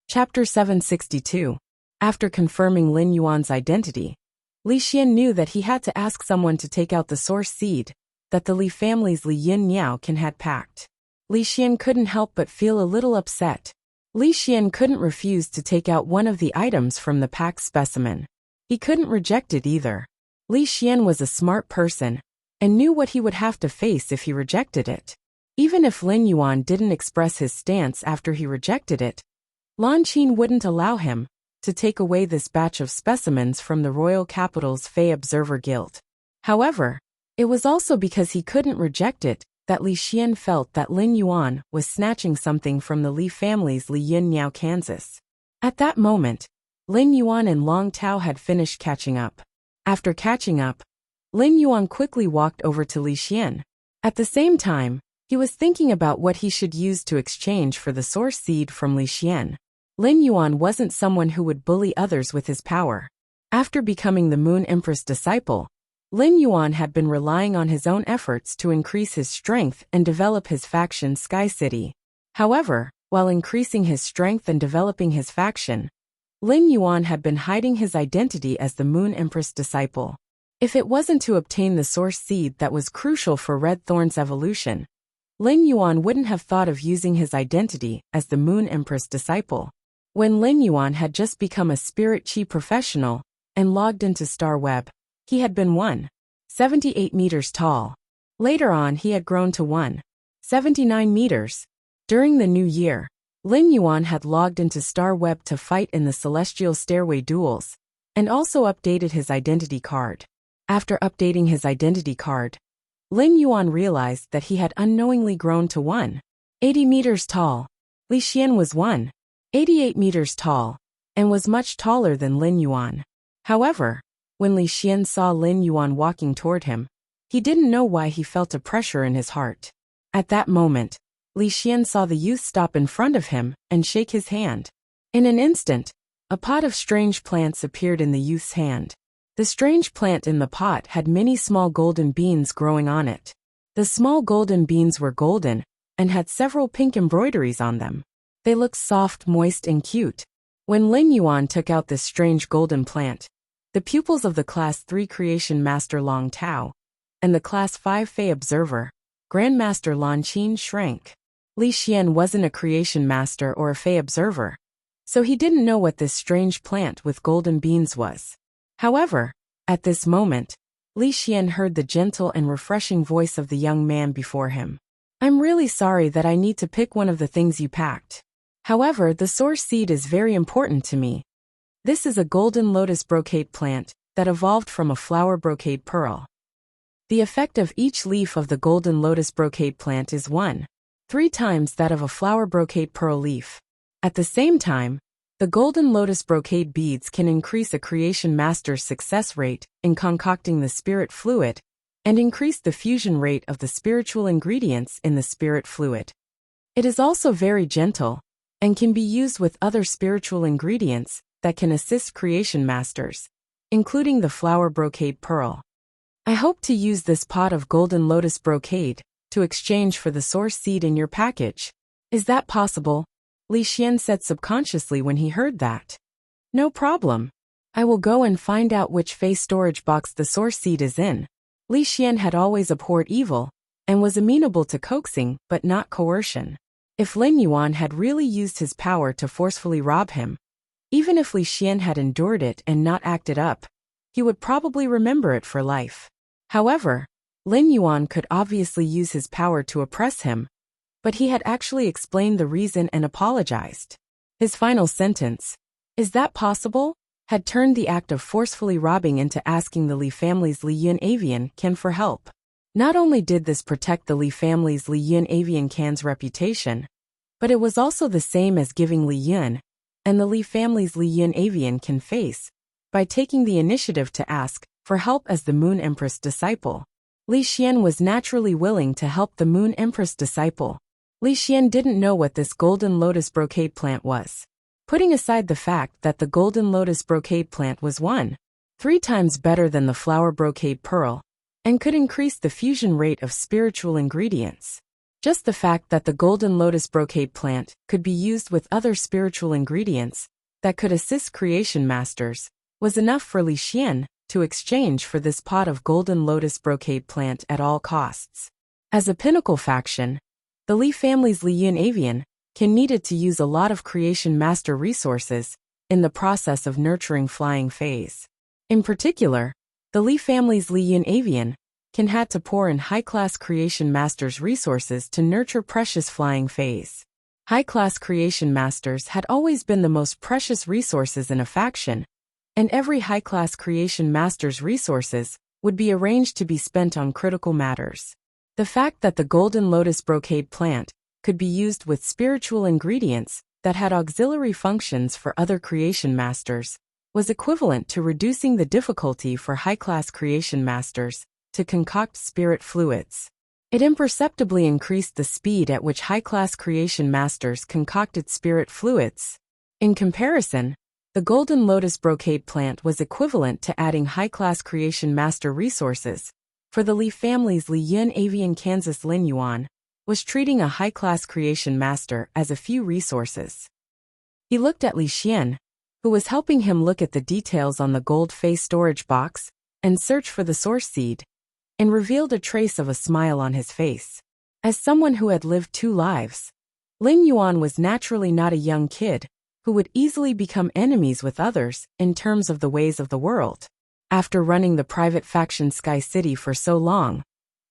Chapter 762. After confirming Lin Yuan's identity, Li Xian knew that he had to ask someone to take out the source seed that the Li family's Li Yin Niaocan had packed. Li Xian couldn't help but feel a little upset. Li Xian couldn't refuse to take out one of the items from the packed specimen. He couldn't reject it either. Li Xian was a smart person and knew what he would have to face if he rejected it. Even if Lin Yuan didn't express his stance after he rejected it, Lan Qin wouldn't allow him to take away this batch of specimens from the royal capital's Fey Observer Guild. However, it was also because he couldn't reject it that Li Xian felt that Lin Yuan was snatching something from the Li family's Li Yin Niao Kansas. At that moment, Lin Yuan and Long Tao had finished catching up. After catching up, Lin Yuan quickly walked over to Li Xian. At the same time, he was thinking about what he should use to exchange for the source seed from Li Xian. Lin Yuan wasn't someone who would bully others with his power. After becoming the Moon Empress disciple, Lin Yuan had been relying on his own efforts to increase his strength and develop his faction Sky City. However, while increasing his strength and developing his faction, Lin Yuan had been hiding his identity as the Moon Empress disciple. If it wasn't to obtain the source seed that was crucial for Red Thorn's evolution, Lin Yuan wouldn't have thought of using his identity as the Moon Empress disciple. When Lin Yuan had just become a spirit chi professional and logged into Star Web, he had been 1.78 meters tall. Later on he had grown to 1.79 meters. During the new year, Lin Yuan had logged into Star Web to fight in the Celestial Stairway duels, and also updated his identity card. After updating his identity card, Lin Yuan realized that he had unknowingly grown to 1.80 meters tall. Li Xian was 1.88 meters tall, and was much taller than Lin Yuan. However, when Li Xian saw Lin Yuan walking toward him, he didn't know why he felt a pressure in his heart. At that moment, Li Xian saw the youth stop in front of him and shake his hand. In an instant, a pot of strange plants appeared in the youth's hand. The strange plant in the pot had many small golden beans growing on it. The small golden beans were golden and had several pink embroideries on them. They looked soft, moist, and cute. When Lin Yuan took out this strange golden plant, the pupils of the Class 3 Creation Master Long Tao and the Class 5 Fey Observer, Grandmaster Lan Qin shrank. Li Xian wasn't a Creation Master or a Fey Observer, so he didn't know what this strange plant with golden beans was. However, at this moment, Li Xian heard the gentle and refreshing voice of the young man before him. "I'm really sorry that I need to pick one of the things you packed. However, the source seed is very important to me. This is a golden lotus brocade plant that evolved from a flower brocade pearl. The effect of each leaf of the golden lotus brocade plant is 1.3 times that of a flower brocade pearl leaf. At the same time, the golden lotus brocade beads can increase a creation master's success rate in concocting the spirit fluid and increase the fusion rate of the spiritual ingredients in the spirit fluid. It is also very gentle and can be used with other spiritual ingredients that can assist creation masters, including the flower brocade pearl. I hope to use this pot of golden lotus brocade to exchange for the source seed in your package. Is that possible?" Li Xian said subconsciously when he heard that. "No problem. I will go and find out which Fey storage box the source seed is in." Li Xian had always abhorred evil and was amenable to coaxing but not coercion. If Lin Yuan had really used his power to forcefully rob him, even if Li Xian had endured it and not acted up, he would probably remember it for life. However, Lin Yuan could obviously use his power to oppress him, but he had actually explained the reason and apologized. His final sentence, "Is that possible?" had turned the act of forcefully robbing into asking the Li family's Li Yun Avian Can for help. Not only did this protect the Li family's Li Yun Avian Can's reputation, but it was also the same as giving Li Yun and the Li family's Li Yun Avian Can face by taking the initiative to ask for help as the Moon Empress disciple. Li Xian was naturally willing to help the Moon Empress disciple. Li Xian didn't know what this golden lotus brocade plant was. Putting aside the fact that the golden lotus brocade plant was 1.3 times better than the flower brocade pearl and could increase the fusion rate of spiritual ingredients, Just the fact that the golden lotus brocade plant could be used with other spiritual ingredients that could assist creation masters was enough for Li Xian to exchange for this pot of golden lotus brocade plant at all costs. As a pinnacle faction, the Li family's Liyun Avian Kin needed to use a lot of creation master resources in the process of nurturing flying phase. In particular, the Li family's Liyun Avian Kin had to pour in high-class creation masters resources to nurture precious flying phase. High-class creation masters had always been the most precious resources in a faction, and every high-class creation master's resources would be arranged to be spent on critical matters. The fact that the golden lotus brocade plant could be used with spiritual ingredients that had auxiliary functions for other creation masters was equivalent to reducing the difficulty for high-class creation masters to concoct spirit fluids. It imperceptibly increased the speed at which high-class creation masters concocted spirit fluids. In comparison, the golden lotus brocade plant was equivalent to adding high-class creation master resources. For the Li family's Liyun Avian Kansas Lin Yuan was treating a high-class creation master as a few resources. He looked at Li Xian, who was helping him look at the details on the gold phase storage box and search for the source seed, and revealed a trace of a smile on his face. As someone who had lived 2 lives, Lin Yuan was naturally not a young kid who would easily become enemies with others in terms of the ways of the world. After running the private faction Sky City for so long,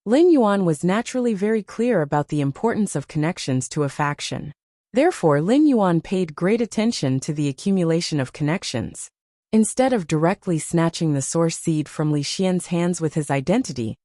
Lin Yuan was naturally very clear about the importance of connections to a faction. Therefore, Lin Yuan paid great attention to the accumulation of connections. Instead of directly snatching the source seed from Li Xian's hands with his identity,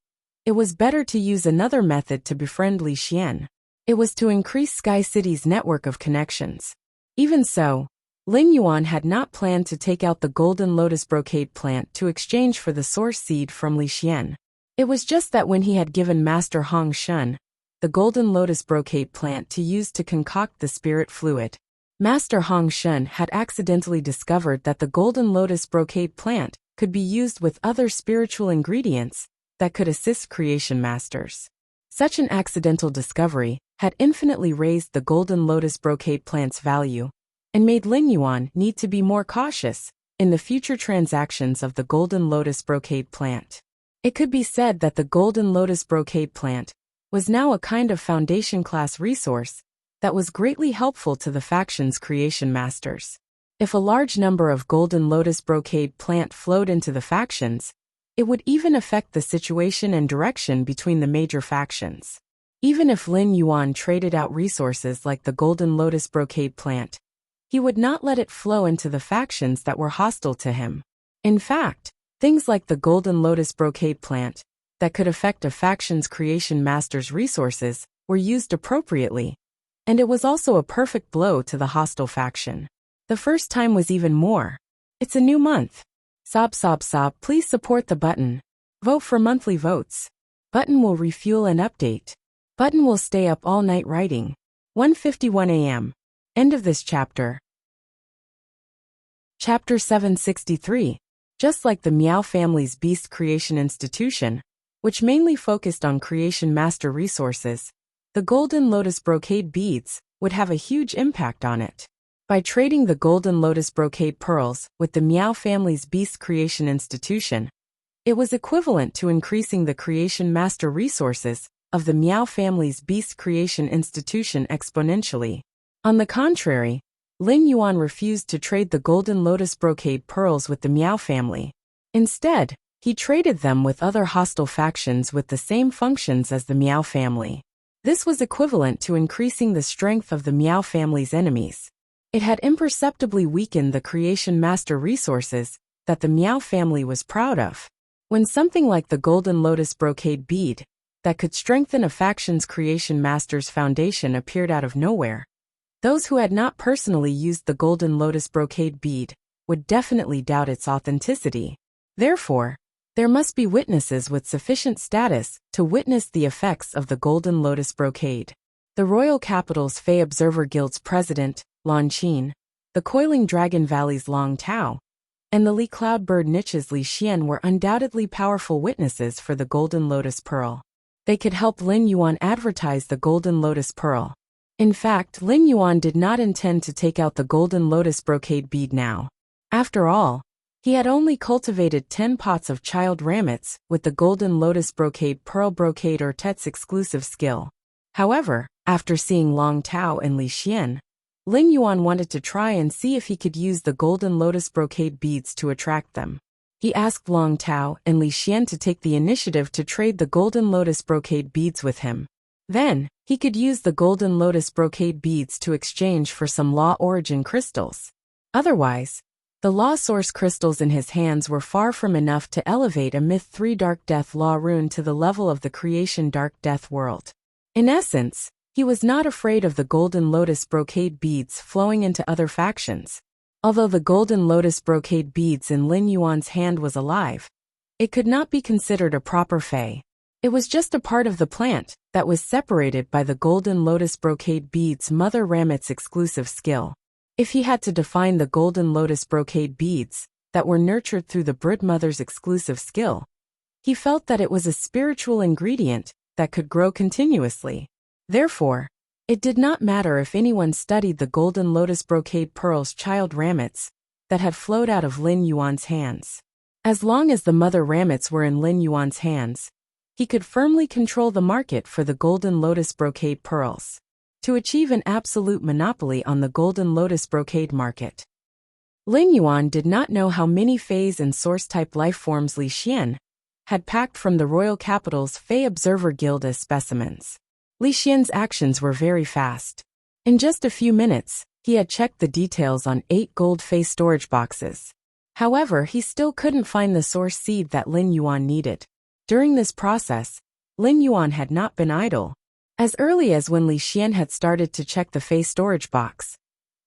it was better to use another method to befriend Li Xian. It was to increase Sky City's network of connections. Even so, Lin Yuan had not planned to take out the golden lotus brocade plant to exchange for the source seed from Li Xian. It was just that when he had given Master Hong Shun the golden lotus brocade plant to use to concoct the spirit fluid, Master Hong Shun had accidentally discovered that the golden lotus brocade plant could be used with other spiritual ingredients that could assist creation masters. Such an accidental discovery had infinitely raised the golden lotus brocade plant's value and made Lin Yuan need to be more cautious in the future transactions of the golden lotus brocade plant. It could be said that the golden lotus brocade plant was now a kind of foundation class resource that was greatly helpful to the faction's creation masters. If a large number of golden lotus brocade plant flowed into the factions, it would even affect the situation and direction between the major factions. Even if Lin Yuan traded out resources like the golden lotus brocade plant, he would not let it flow into the factions that were hostile to him. In fact, things like the golden lotus brocade plant that could affect a faction's creation master's resources were used appropriately, and it was also a perfect blow to the hostile faction. The first time was even more. It's a new month. Sob sob sob, please support the button. Vote for monthly votes. Button will refuel and update. Button will stay up all night writing. 1:51 a.m. End of this chapter. Chapter 763. Just like the Miao family's Beast Creation Institution, which mainly focused on creation master resources, the golden lotus brocade beads would have a huge impact on it. By trading the golden lotus brocade pearls with the Miao family's Beast Creation Institution, it was equivalent to increasing the creation master resources of the Miao family's Beast Creation Institution exponentially. On the contrary, Lin Yuan refused to trade the golden lotus brocade pearls with the Miao family. Instead, he traded them with other hostile factions with the same functions as the Miao family. This was equivalent to increasing the strength of the Miao family's enemies. It had imperceptibly weakened the creation master resources that the Miao family was proud of. When something like the golden lotus brocade bead that could strengthen a faction's creation master's foundation appeared out of nowhere, those who had not personally used the golden lotus brocade bead would definitely doubt its authenticity. Therefore, there must be witnesses with sufficient status to witness the effects of the golden lotus brocade. The Royal Capital's Fey Observer Guild's president, Lan Qin, the Coiling Dragon Valley's Long Tao, and the Li Cloudbird Niche's Li Xian were undoubtedly powerful witnesses for the golden lotus pearl. They could help Lin Yuan advertise the golden lotus pearl. In fact, Lin Yuan did not intend to take out the golden lotus brocade bead now. After all, he had only cultivated 10 pots of child ramets with the golden lotus brocade pearl brocade or Tet's exclusive skill. However, after seeing Long Tao and Li Xian, Lin Yuan wanted to try and see if he could use the golden lotus brocade beads to attract them. He asked Long Tao and Li Xian to take the initiative to trade the golden lotus brocade beads with him. Then, he could use the golden lotus brocade beads to exchange for some law origin crystals. Otherwise, the law source crystals in his hands were far from enough to elevate a Myth 3 Dark Death law rune to the level of the creation Dark Death world. In essence, he was not afraid of the golden lotus brocade beads flowing into other factions. Although the golden lotus brocade beads in Lin Yuan's hand was alive, it could not be considered a proper fey. It was just a part of the plant that was separated by the golden lotus brocade beads Mother Ramet's exclusive skill. If he had to define the golden lotus brocade beads that were nurtured through the Brood Mother's exclusive skill, he felt that it was a spiritual ingredient that could grow continuously. Therefore, it did not matter if anyone studied the golden lotus brocade pearls child ramets that had flowed out of Lin Yuan's hands. As long as the Mother Ramets were in Lin Yuan's hands, he could firmly control the market for the golden lotus brocade pearls, to achieve an absolute monopoly on the golden lotus brocade market. Lin Yuan did not know how many Fays and Source-type life forms Li Xian had packed from the royal capital's Fey Observer Guild as specimens. Li Xian's actions were very fast. In just a few minutes, he had checked the details on 8 gold Fey storage boxes. However, he still couldn't find the source seed that Lin Yuan needed. During this process, Lin Yuan had not been idle. As early as when Li Xian had started to check the Fey storage box,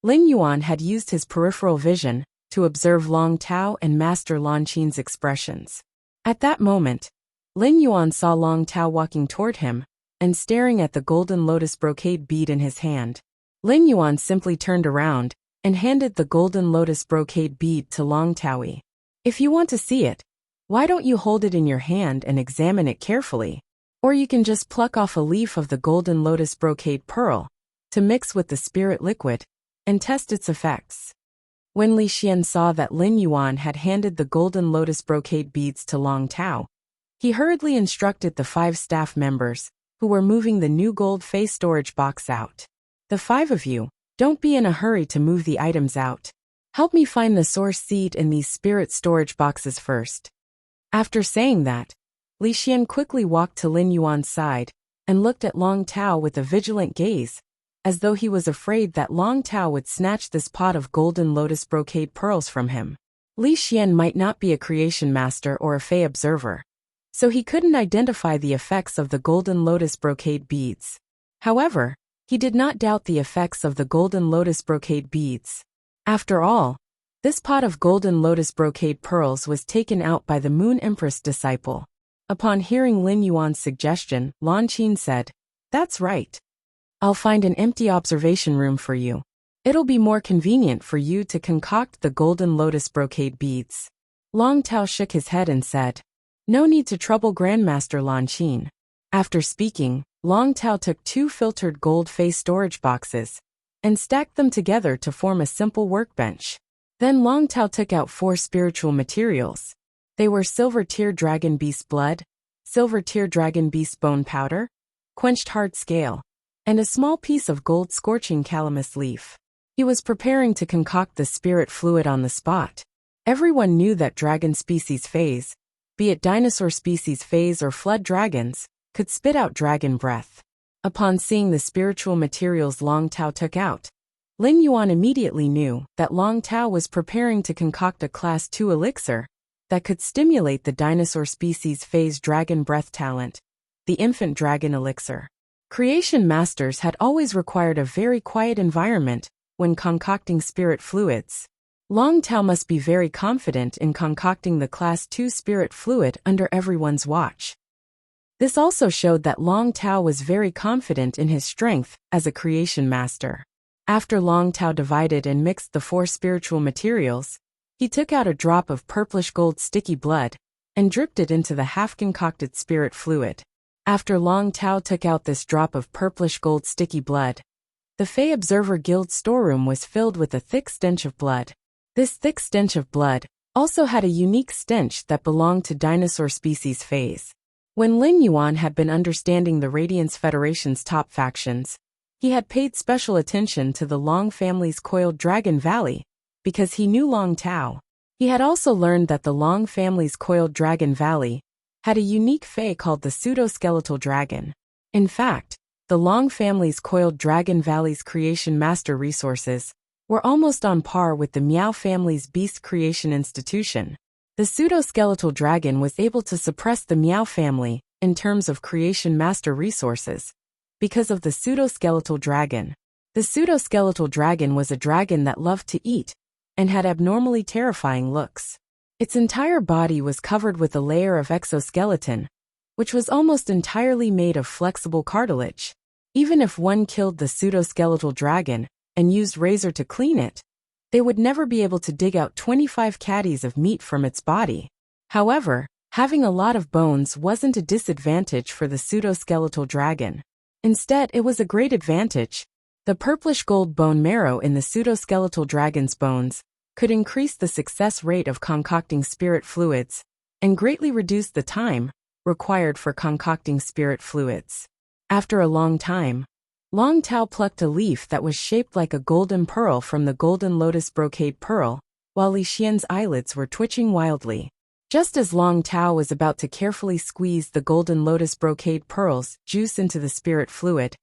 Lin Yuan had used his peripheral vision to observe Long Tao and Master Lan Qin's expressions. At that moment, Lin Yuan saw Long Tao walking toward him and staring at the golden lotus brocade bead in his hand. Lin Yuan simply turned around and handed the golden lotus brocade bead to Long Tao. If you want to see it, why don't you hold it in your hand and examine it carefully? Or you can just pluck off a leaf of the golden lotus brocade pearl to mix with the spirit liquid and test its effects. When Li Xian saw that Lin Yuan had handed the golden lotus brocade beads to Long Tao, he hurriedly instructed the 5 staff members who were moving the new gold Fey storage box out. The 5 of you, don't be in a hurry to move the items out. Help me find the source seed in these spirit storage boxes first. After saying that, Li Xian quickly walked to Lin Yuan's side and looked at Long Tao with a vigilant gaze, as though he was afraid that Long Tao would snatch this pot of golden lotus brocade pearls from him. Li Xian might not be a creation master or a Fey observer, so he couldn't identify the effects of the golden lotus brocade beads. However, he did not doubt the effects of the golden lotus brocade beads. After all, this pot of golden lotus brocade pearls was taken out by the Moon Empress disciple. Upon hearing Lin Yuan's suggestion, Lan Qin said, "That's right. I'll find an empty observation room for you. It'll be more convenient for you to concoct the golden lotus brocade beads." Long Tao shook his head and said, "No need to trouble Grandmaster Lan Qin." After speaking, Long Tao took 2 filtered gold Fey storage boxes and stacked them together to form a simple workbench. Then Long Tao took out 4 spiritual materials. They were silver tear dragon beast blood, silver tear dragon beast bone powder, quenched hard scale, and a small piece of gold scorching calamus leaf. He was preparing to concoct the spirit fluid on the spot. Everyone knew that dragon species Fays, be it dinosaur species Fays or flood dragons, could spit out dragon breath. Upon seeing the spiritual materials Long Tao took out, Lin Yuan immediately knew that Long Tao was preparing to concoct a Class 2 elixir that could stimulate the dinosaur species Fae's dragon breath talent, the infant dragon elixir. Creation masters had always required a very quiet environment when concocting spirit fluids. Long Tao must be very confident in concocting the Class 2 spirit fluid under everyone's watch. This also showed that Long Tao was very confident in his strength as a creation master. After Long Tao divided and mixed the 4 spiritual materials, he took out a drop of purplish gold sticky blood and dripped it into the half-concocted spirit fluid. After Long Tao took out this drop of purplish gold sticky blood, the Fey Observer Guild storeroom was filled with a thick stench of blood. This thick stench of blood also had a unique stench that belonged to dinosaur species Feys. When Lin Yuan had been understanding the Radiance Federation's top factions, he had paid special attention to the Long family's coiled Dragon Valley, because he knew Long Tao. He had also learned that the Long family's coiled Dragon Valley had a unique Fey called the pseudo-skeletal dragon. In fact, the Long family's coiled Dragon Valley's creation master resources were almost on par with the Miao family's beast creation institution. The pseudo-skeletal dragon was able to suppress the Miao family in terms of creation master resources because of the pseudo-skeletal dragon. The pseudo-skeletal dragon was a dragon that loved to eat and had abnormally terrifying looks. Its entire body was covered with a layer of exoskeleton, which was almost entirely made of flexible cartilage. Even if one killed the pseudo-skeletal dragon and used razor to clean it, they would never be able to dig out 25 caddies of meat from its body. However, having a lot of bones wasn't a disadvantage for the pseudo-skeletal dragon. Instead, it was a great advantage. The purplish gold bone marrow in the pseudo-skeletal dragon's bones could increase the success rate of concocting spirit fluids and greatly reduce the time required for concocting spirit fluids. After a long time, Long Tao plucked a leaf that was shaped like a golden pearl from the golden lotus brocade pearl, while Li Xian's eyelids were twitching wildly. Just as Long Tao was about to carefully squeeze the golden lotus brocade pearl's juice into the spirit fluid,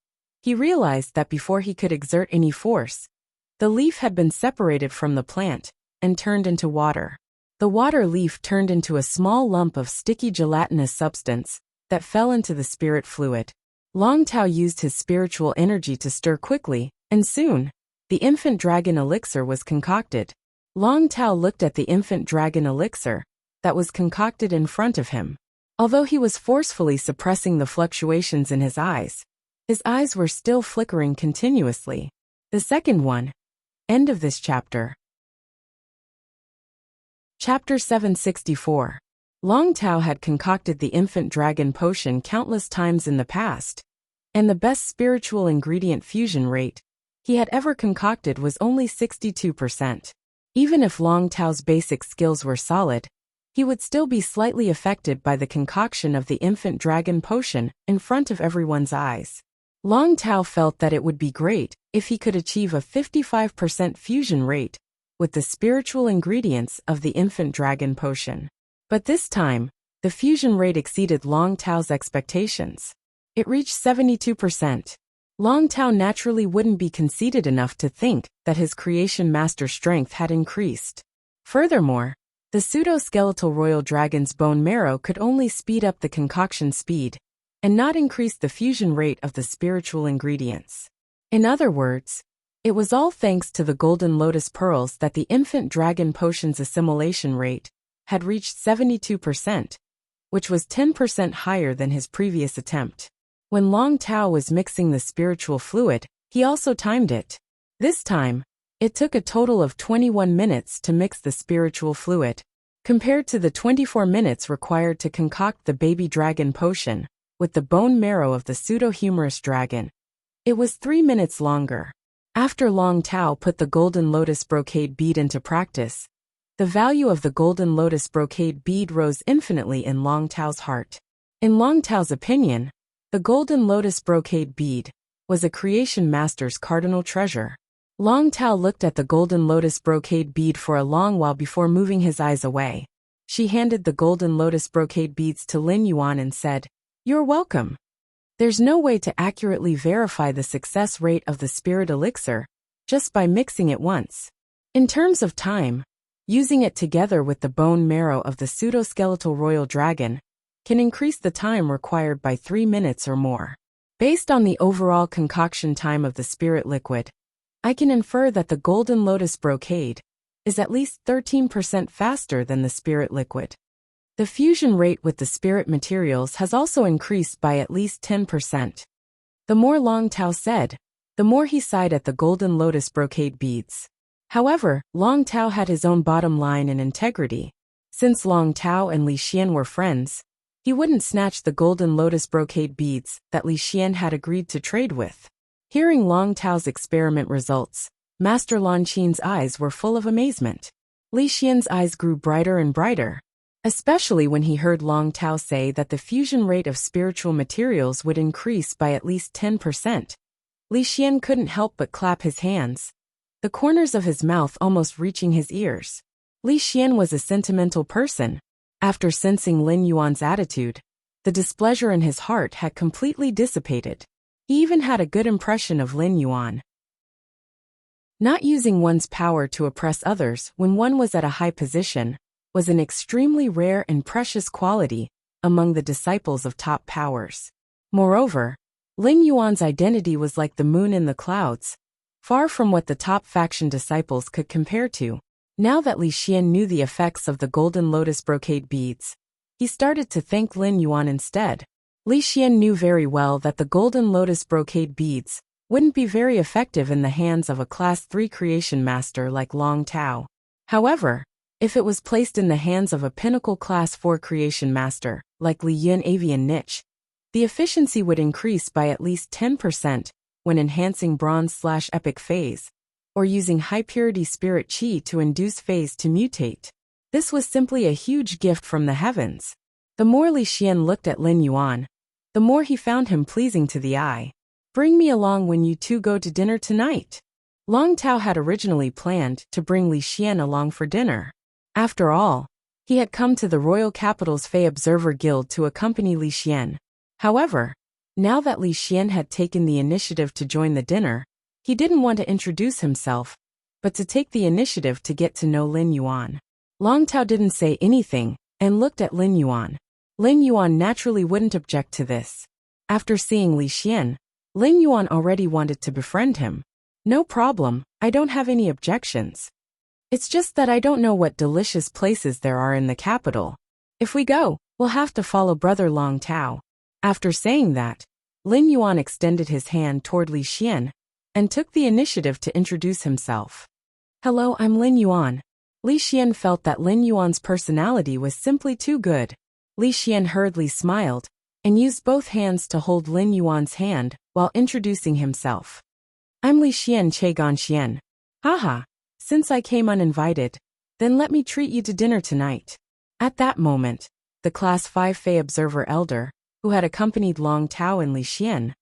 he realized that before he could exert any force, the leaf had been separated from the plant and turned into water. The water leaf turned into a small lump of sticky gelatinous substance that fell into the spirit fluid. Long Tao used his spiritual energy to stir quickly, and soon, the infant dragon elixir was concocted. Long Tao looked at the infant dragon elixir that was concocted in front of him. Although he was forcefully suppressing the fluctuations in his eyes were still flickering continuously. The second one. End of this chapter. Chapter 764. Long Tao had concocted the infant dragon potion countless times in the past, and the best spiritual ingredient fusion rate he had ever concocted was only 62%. Even if Long Tao's basic skills were solid, he would still be slightly affected by the concoction of the infant dragon potion in front of everyone's eyes. Long Tao felt that it would be great if he could achieve a 55% fusion rate with the spiritual ingredients of the infant dragon potion. But this time, the fusion rate exceeded Long Tao's expectations. It reached 72%. Long Tao naturally wouldn't be conceited enough to think that his creation master strength had increased. Furthermore, the pseudo-skeletal royal dragon's bone marrow could only speed up the concoction speed and not increase the fusion rate of the spiritual ingredients. In other words, it was all thanks to the golden lotus pearls that the infant dragon potion's assimilation rate had reached 72%, which was 10% higher than his previous attempt. When Long Tao was mixing the spiritual fluid, he also timed it. This time, it took a total of 21 minutes to mix the spiritual fluid, compared to the 24 minutes required to concoct the baby dragon potion with the bone marrow of the pseudo-humorous dragon. It was 3 minutes longer. After Long Tao put the golden lotus brocade bead into practice, the value of the golden lotus brocade bead rose infinitely in Long Tao's heart. In Long Tao's opinion, the golden lotus brocade bead was a creation master's cardinal treasure. Long Tao looked at the golden lotus brocade bead for a long while before moving his eyes away. She handed the golden lotus brocade beads to Lin Yuan and said, "You're welcome." There's no way to accurately verify the success rate of the spirit elixir just by mixing it once. In terms of time, using it together with the bone marrow of the pseudo-skeletal royal dragon can increase the time required by 3 minutes or more. Based on the overall concoction time of the spirit liquid, I can infer that the golden lotus brocade is at least 13% faster than the spirit liquid. The fusion rate with the spirit materials has also increased by at least 10%. The more Long Tao said, the more he sighed at the golden lotus brocade beads. However, Long Tao had his own bottom line and integrity. Since Long Tao and Li Xian were friends, He wouldn't snatch the golden lotus brocade beads that Li Xian had agreed to trade with. Hearing Long Tao's experiment results, Master Lan Qin's eyes were full of amazement. Li Xian's eyes grew brighter and brighter, especially when he heard Long Tao say that the fusion rate of spiritual materials would increase by at least 10%. Li Xian couldn't help but clap his hands, the corners of his mouth almost reaching his ears. Li Xian was a sentimental person. After sensing Lin Yuan's attitude, the displeasure in his heart had completely dissipated. He even had a good impression of Lin Yuan. Not using one's power to oppress others when one was at a high position was an extremely rare and precious quality among the disciples of top powers. Moreover, Lin Yuan's identity was like the moon in the clouds, far from what the top faction disciples could compare to. Now that Li Xian knew the effects of the golden lotus brocade beads, he started to thank Lin Yuan instead. Li Xian knew very well that the golden lotus brocade beads wouldn't be very effective in the hands of a Class 3 creation master like Long Tao. However, if it was placed in the hands of a pinnacle Class 4 creation master like Li Yin Avian Niche, the efficiency would increase by at least 10% when enhancing bronze/epic phase, or using high-purity spirit qi to induce phase to mutate. This was simply a huge gift from the heavens. The more Li Xian looked at Lin Yuan, the more he found him pleasing to the eye. "Bring me along when you two go to dinner tonight." Long Tao had originally planned to bring Li Xian along for dinner. After all, he had come to the royal capital's Fey Observer Guild to accompany Li Xian. However, now that Li Xian had taken the initiative to join the dinner, he didn't want to introduce himself, but to take the initiative to get to know Lin Yuan. Long Tao didn't say anything and looked at Lin Yuan. Lin Yuan naturally wouldn't object to this. After seeing Li Xian, Lin Yuan already wanted to befriend him. "No problem, I don't have any objections. It's just that I don't know what delicious places there are in the capital. If we go, we'll have to follow Brother Long Tao." After saying that, Lin Yuan extended his hand toward Li Xian and took the initiative to introduce himself. "Hello, I'm Lin Yuan." Li Xian felt that Lin Yuan's personality was simply too good. Li Xian hurriedly smiled and used both hands to hold Lin Yuan's hand while introducing himself. "I'm Li Xian Che Gan Xian. Haha, since I came uninvited, then let me treat you to dinner tonight." At that moment, the Class 5 Fey Observer Elder, who had accompanied Long Tao and Li Xian,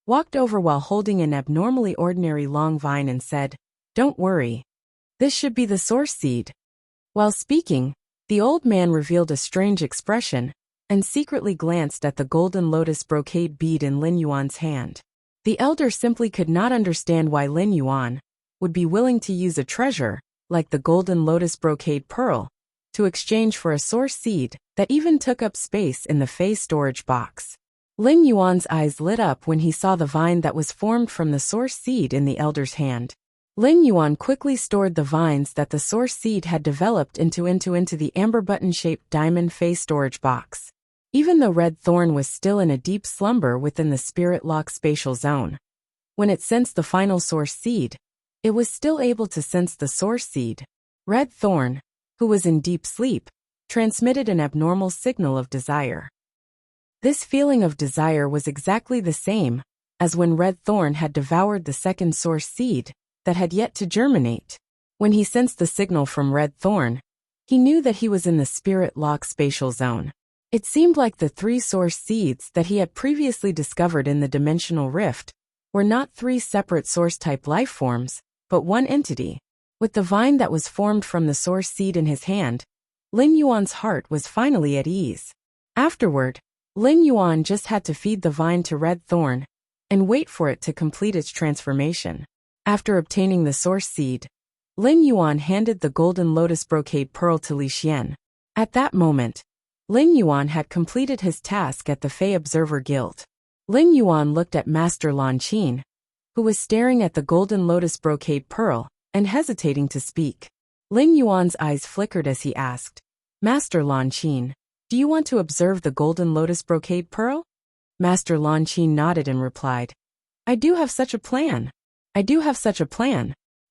walked over while holding an abnormally ordinary long vine and said, "Don't worry. This should be the source seed." While speaking, the old man revealed a strange expression and secretly glanced at the golden lotus brocade bead in Lin Yuan's hand. The elder simply could not understand why Lin Yuan would be willing to use a treasure like the golden lotus brocade pearl to exchange for a source seed that even took up space in the Fey storage box. Lin Yuan's eyes lit up when he saw the vine that was formed from the source seed in the elder's hand. Lin Yuan quickly stored the vines that the source seed had developed into the amber button-shaped diamond Fey storage box. Even though Red Thorn was still in a deep slumber within the spirit lock spatial zone, when it sensed the final source seed, it was still able to sense the source seed. Red Thorn, who was in deep sleep, transmitted an abnormal signal of desire. This feeling of desire was exactly the same as when Red Thorn had devoured the second source seed that had yet to germinate. When he sensed the signal from Red Thorn, he knew that he was in the spirit lock spatial zone. It seemed like the 3 source seeds that he had previously discovered in the dimensional rift were not 3 separate source-type life forms, but one entity. With the vine that was formed from the source seed in his hand, Lin Yuan's heart was finally at ease. Afterward, Lin Yuan just had to feed the vine to Red Thorn and wait for it to complete its transformation. After obtaining the source seed, Lin Yuan handed the golden lotus brocade pearl to Li Xian. At that moment, Lin Yuan had completed his task at the Fey Observer Guild. Lin Yuan looked at Master Lan Qin, who was staring at the golden lotus brocade pearl and hesitating to speak. Lin Yuan's eyes flickered as he asked, "Master Lan Qin, do you want to observe the golden lotus brocade pearl?" Master Lan Qin nodded and replied, "I do have such a plan.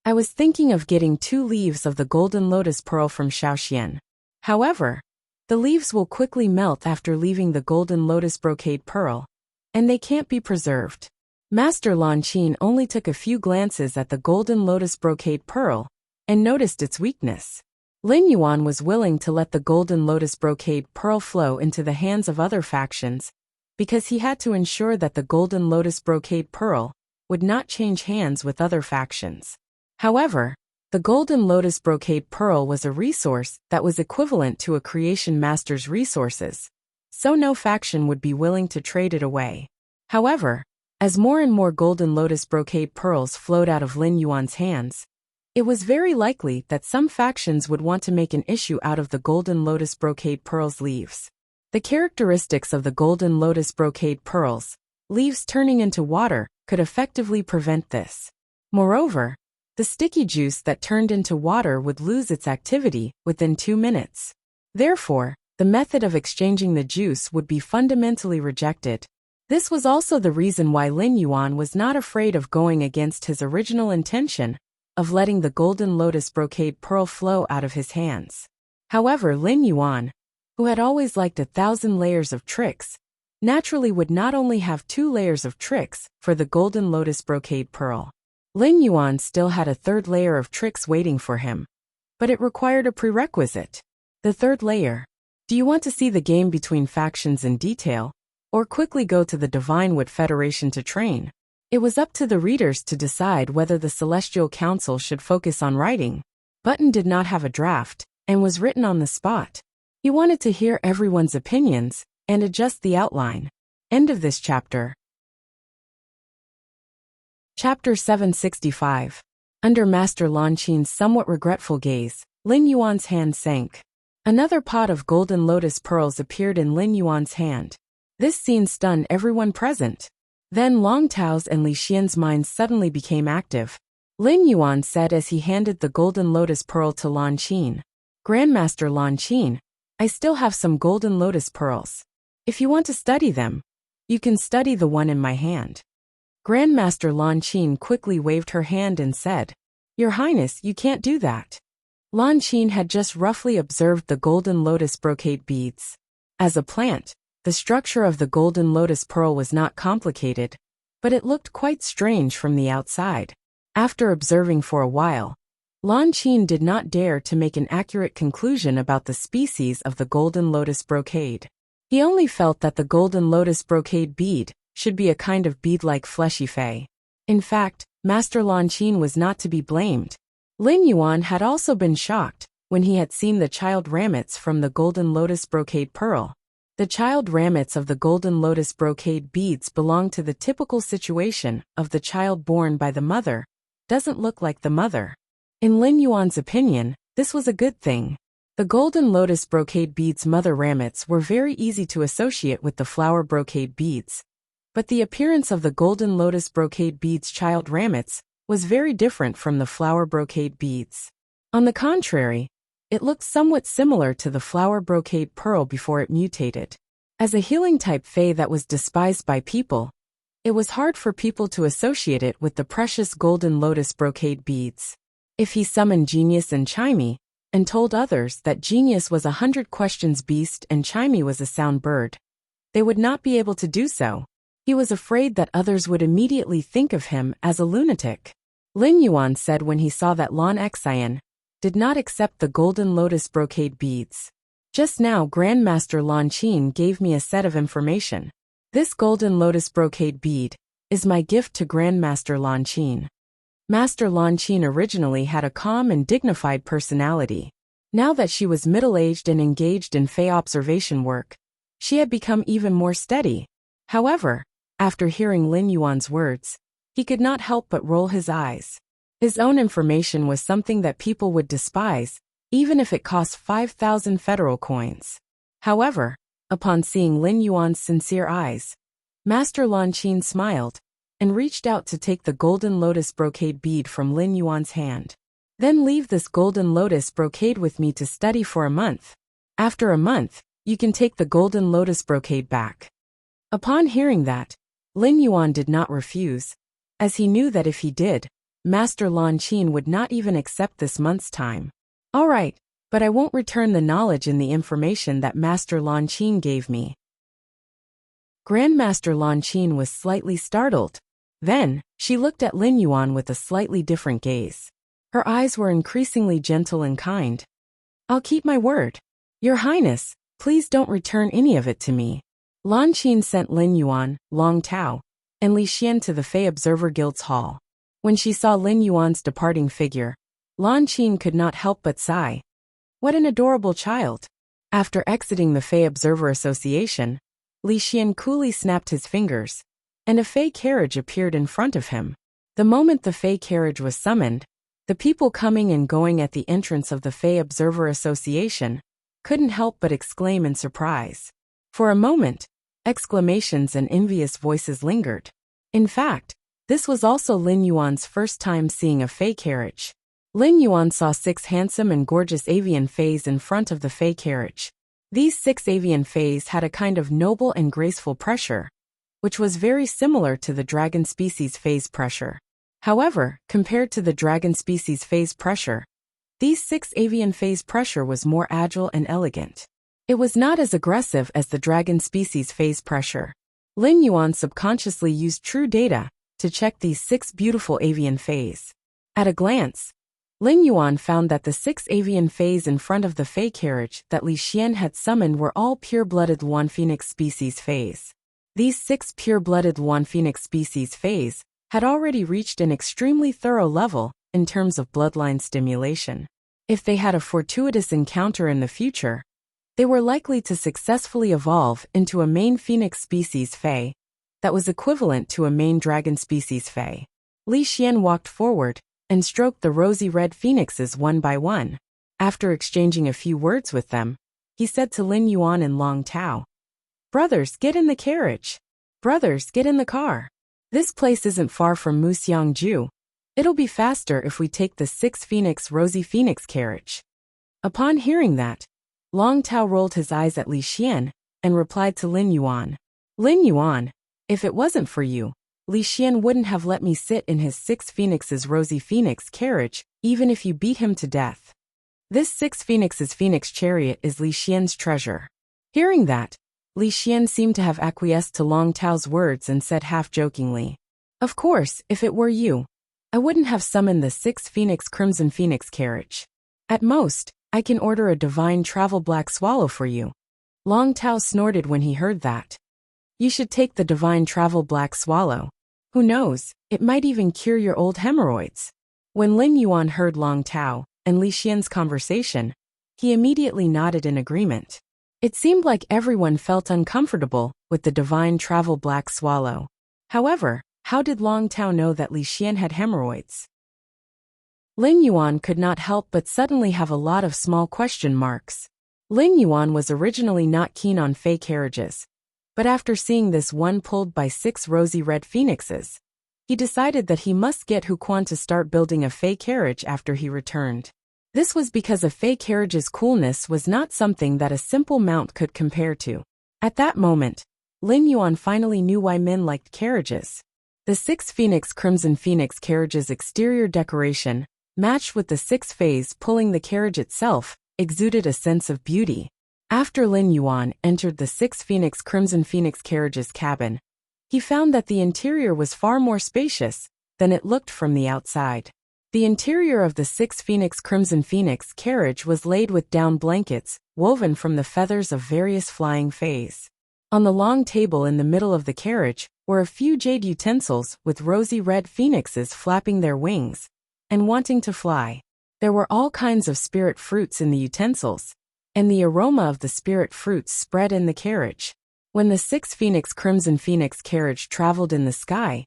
I was thinking of getting 2 leaves of the golden lotus pearl from Shaoxian. However, The leaves will quickly melt after leaving the golden lotus brocade pearl, and they can't be preserved. Master Lan Qin only took a few glances at the golden lotus brocade pearl and noticed its weakness. Lin Yuan was willing to let the golden lotus brocade pearl flow into the hands of other factions because he had to ensure that the golden lotus brocade pearl would not change hands with other factions. However, the golden lotus brocade pearl was a resource that was equivalent to a creation master's resources, so no faction would be willing to trade it away. However, as more and more golden lotus brocade pearls flowed out of Lin Yuan's hands, it was very likely that some factions would want to make an issue out of the golden lotus brocade pearl's leaves. The characteristics of the golden lotus brocade pearls, leaves turning into water, could effectively prevent this. Moreover, the sticky juice that turned into water would lose its activity within 2 minutes. Therefore, the method of exchanging the juice would be fundamentally rejected. This was also the reason why Lin Yuan was not afraid of going against his original intention of letting the golden lotus brocade pearl flow out of his hands. However, Lin Yuan, who had always liked 1,000 layers of tricks, naturally would not only have 2 layers of tricks for the golden lotus brocade pearl. Lin Yuan still had a 3rd layer of tricks waiting for him, but it required a prerequisite. The 3rd layer. Do you want to see the game between factions in detail, or quickly go to the Divinewood Federation to train? It was up to the readers to decide whether the Celestial Council should focus on writing. Button did not have a draft, and was written on the spot. He wanted to hear everyone's opinions, and adjust the outline. End of this chapter. Chapter 765. Under Master Lan Qin's somewhat regretful gaze, Lin Yuan's hand sank. Another pot of golden lotus pearls appeared in Lin Yuan's hand. This scene stunned everyone present. Then Long Tao's and Li Xian's minds suddenly became active. Lin Yuan said as he handed the golden lotus pearl to Lan Qin, "Grandmaster Lan Qin, I still have some golden lotus pearls. If you want to study them, you can study the one in my hand." Grandmaster Lan Qin quickly waved her hand and said, "Your Highness, you can't do that." Lan Qin had just roughly observed the golden lotus brocade beads. As a plant, the structure of the golden lotus pearl was not complicated, but it looked quite strange from the outside. After observing for a while, Lan Qin did not dare to make an accurate conclusion about the species of the golden lotus brocade. He only felt that the golden lotus brocade bead should be a kind of bead-like fleshy fey. In fact, Master Lan Qin was not to be blamed. Lin Yuan had also been shocked when he had seen the child ramets from the golden lotus brocade pearl. The child ramets of the golden lotus brocade beads belong to the typical situation of the child born by the mother, doesn't look like the mother. In Lin Yuan's opinion, this was a good thing. The golden lotus brocade beads' mother ramets were very easy to associate with the flower brocade beads. But the appearance of the golden lotus brocade beads' child ramets was very different from the flower brocade beads. On the contrary, it looked somewhat similar to the flower brocade pearl before it mutated. As a healing-type fey that was despised by people, it was hard for people to associate it with the precious golden lotus brocade beads. If he summoned Genius and Chimey, and told others that Genius was a 100 questions beast and Chimey was a sound bird, they would not be able to do so. He was afraid that others would immediately think of him as a lunatic. Lin Yuan said when he saw that Lan Xian did not accept the golden lotus brocade beads. "Just now Grandmaster Lan Qin gave me a set of information. This golden lotus brocade bead is my gift to Grandmaster Lan Qin." Master Lan Qin originally had a calm and dignified personality. Now that she was middle-aged and engaged in fey observation work, she had become even more steady. However, after hearing Lin Yuan's words, he could not help but roll his eyes. His own information was something that people would despise, even if it cost 5,000 federal coins. However, upon seeing Lin Yuan's sincere eyes, Master Lan Qin smiled and reached out to take the golden lotus brocade bead from Lin Yuan's hand. "Then leave this golden lotus brocade with me to study for a month. After a month, you can take the golden lotus brocade back." Upon hearing that, Lin Yuan did not refuse, as he knew that if he did, Master Lan Qin would not even accept this month's time. "All right, but I won't return the knowledge and the information that Master Lan Qin gave me. Grandmaster Lan Qin was slightly startled. Then, she looked at Lin Yuan with a slightly different gaze. Her eyes were increasingly gentle and kind. I'll keep my word. Your Highness, please don't return any of it to me. Lan Qin sent Lin Yuan, Long Tao, and Li Xian to the Fey Observer Guild's hall. When she saw Lin Yuan's departing figure, Lan Qin could not help but sigh. What an adorable child. After exiting the Fey Observer Association, Li Xian coolly snapped his fingers, and a Fey carriage appeared in front of him. The moment the Fey carriage was summoned, the people coming and going at the entrance of the Fey Observer Association couldn't help but exclaim in surprise. For a moment, exclamations and envious voices lingered. In fact, this was also Lin Yuan's first time seeing a Fey carriage. Lin Yuan saw 6 handsome and gorgeous avian Feys in front of the Fey carriage. These 6 avian Feys had a kind of noble and graceful pressure, which was very similar to the dragon species Fey's pressure. However, compared to the dragon species Fey's pressure, these 6 avian Feys' pressure was more agile and elegant. It was not as aggressive as the dragon species Fey's pressure. Lin Yuan subconsciously used true data to check these 6 beautiful avian Feys. At a glance, Lin Yuan found that the 6 avian Feys in front of the Fey carriage that Li Xian had summoned were all pure-blooded Luan Phoenix species Feys. These 6 pure-blooded Luan Phoenix species Feys had already reached an extremely thorough level in terms of bloodline stimulation. If they had a fortuitous encounter in the future, they were likely to successfully evolve into a main Phoenix species Fey that was equivalent to a main dragon species Fey. Li Xian walked forward and stroked the rosy red phoenixes one by one. After exchanging a few words with them, he said to Lin Yuan and Long Tao, "Brothers, get in the carriage. Brothers, get in the car. This place isn't far from Muxiangju. It'll be faster if we take the 6 Phoenix Rosy Phoenix carriage." Upon hearing that, Long Tao rolled his eyes at Li Xian and replied to Lin Yuan, "Lin Yuan, if it wasn't for you, Li Xian wouldn't have let me sit in his 6 Phoenix's Rosy Phoenix carriage, even if you beat him to death. This 6 Phoenix's Phoenix chariot is Li Xian's treasure." Hearing that, Li Xian seemed to have acquiesced to Long Tao's words and said half-jokingly, "Of course, if it were you, I wouldn't have summoned the 6 Phoenix Crimson Phoenix carriage. At most, I can order a divine travel black swallow for you." Long Tao snorted when he heard that. "You should take the divine travel black swallow. Who knows, it might even cure your old hemorrhoids." When Lin Yuan heard Long Tao and Li Xian's conversation, he immediately nodded in agreement. It seemed like everyone felt uncomfortable with the divine travel black swallow. However, how did Long Tao know that Li Xian had hemorrhoids? Lin Yuan could not help but suddenly have a lot of small question marks. Lin Yuan was originally not keen on Fey carriages, but after seeing this one pulled by 6 rosy red phoenixes, he decided that he must get Hu Quan to start building a Fey carriage after he returned. This was because a Fey carriage's coolness was not something that a simple mount could compare to. At that moment, Lin Yuan finally knew why men liked carriages. The 6 Phoenix Crimson Phoenix carriage's exterior decoration, matched with the 6 Feys pulling the carriage itself, exuded a sense of beauty. After Lin Yuan entered the 6 Phoenix Crimson Phoenix carriage's cabin, he found that the interior was far more spacious than it looked from the outside. The interior of the 6 Phoenix Crimson Phoenix carriage was laid with down blankets, woven from the feathers of various flying Feys. On the long table in the middle of the carriage were a few jade utensils with rosy red phoenixes flapping their wings and wanting to fly. There were all kinds of spirit fruits in the utensils, and the aroma of the spirit fruits spread in the carriage. When the 6 Phoenix Crimson Phoenix carriage traveled in the sky,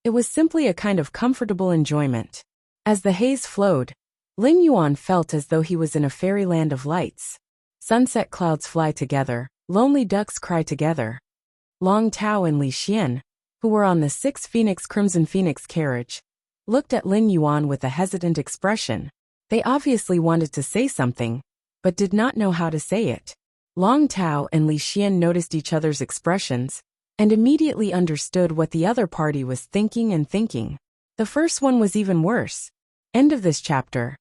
it was simply a kind of comfortable enjoyment. As the haze flowed, Lin Yuan felt as though he was in a fairyland of lights. Sunset clouds fly together, lonely ducks cry together. Long Tao and Li Xian, who were on the 6 Phoenix Crimson Phoenix carriage, looked at Lin Yuan with a hesitant expression. They obviously wanted to say something, but did not know how to say it. Long Tao and Li Xian noticed each other's expressions and immediately understood what the other party was thinking and thinking. The first one was even worse. End of this chapter.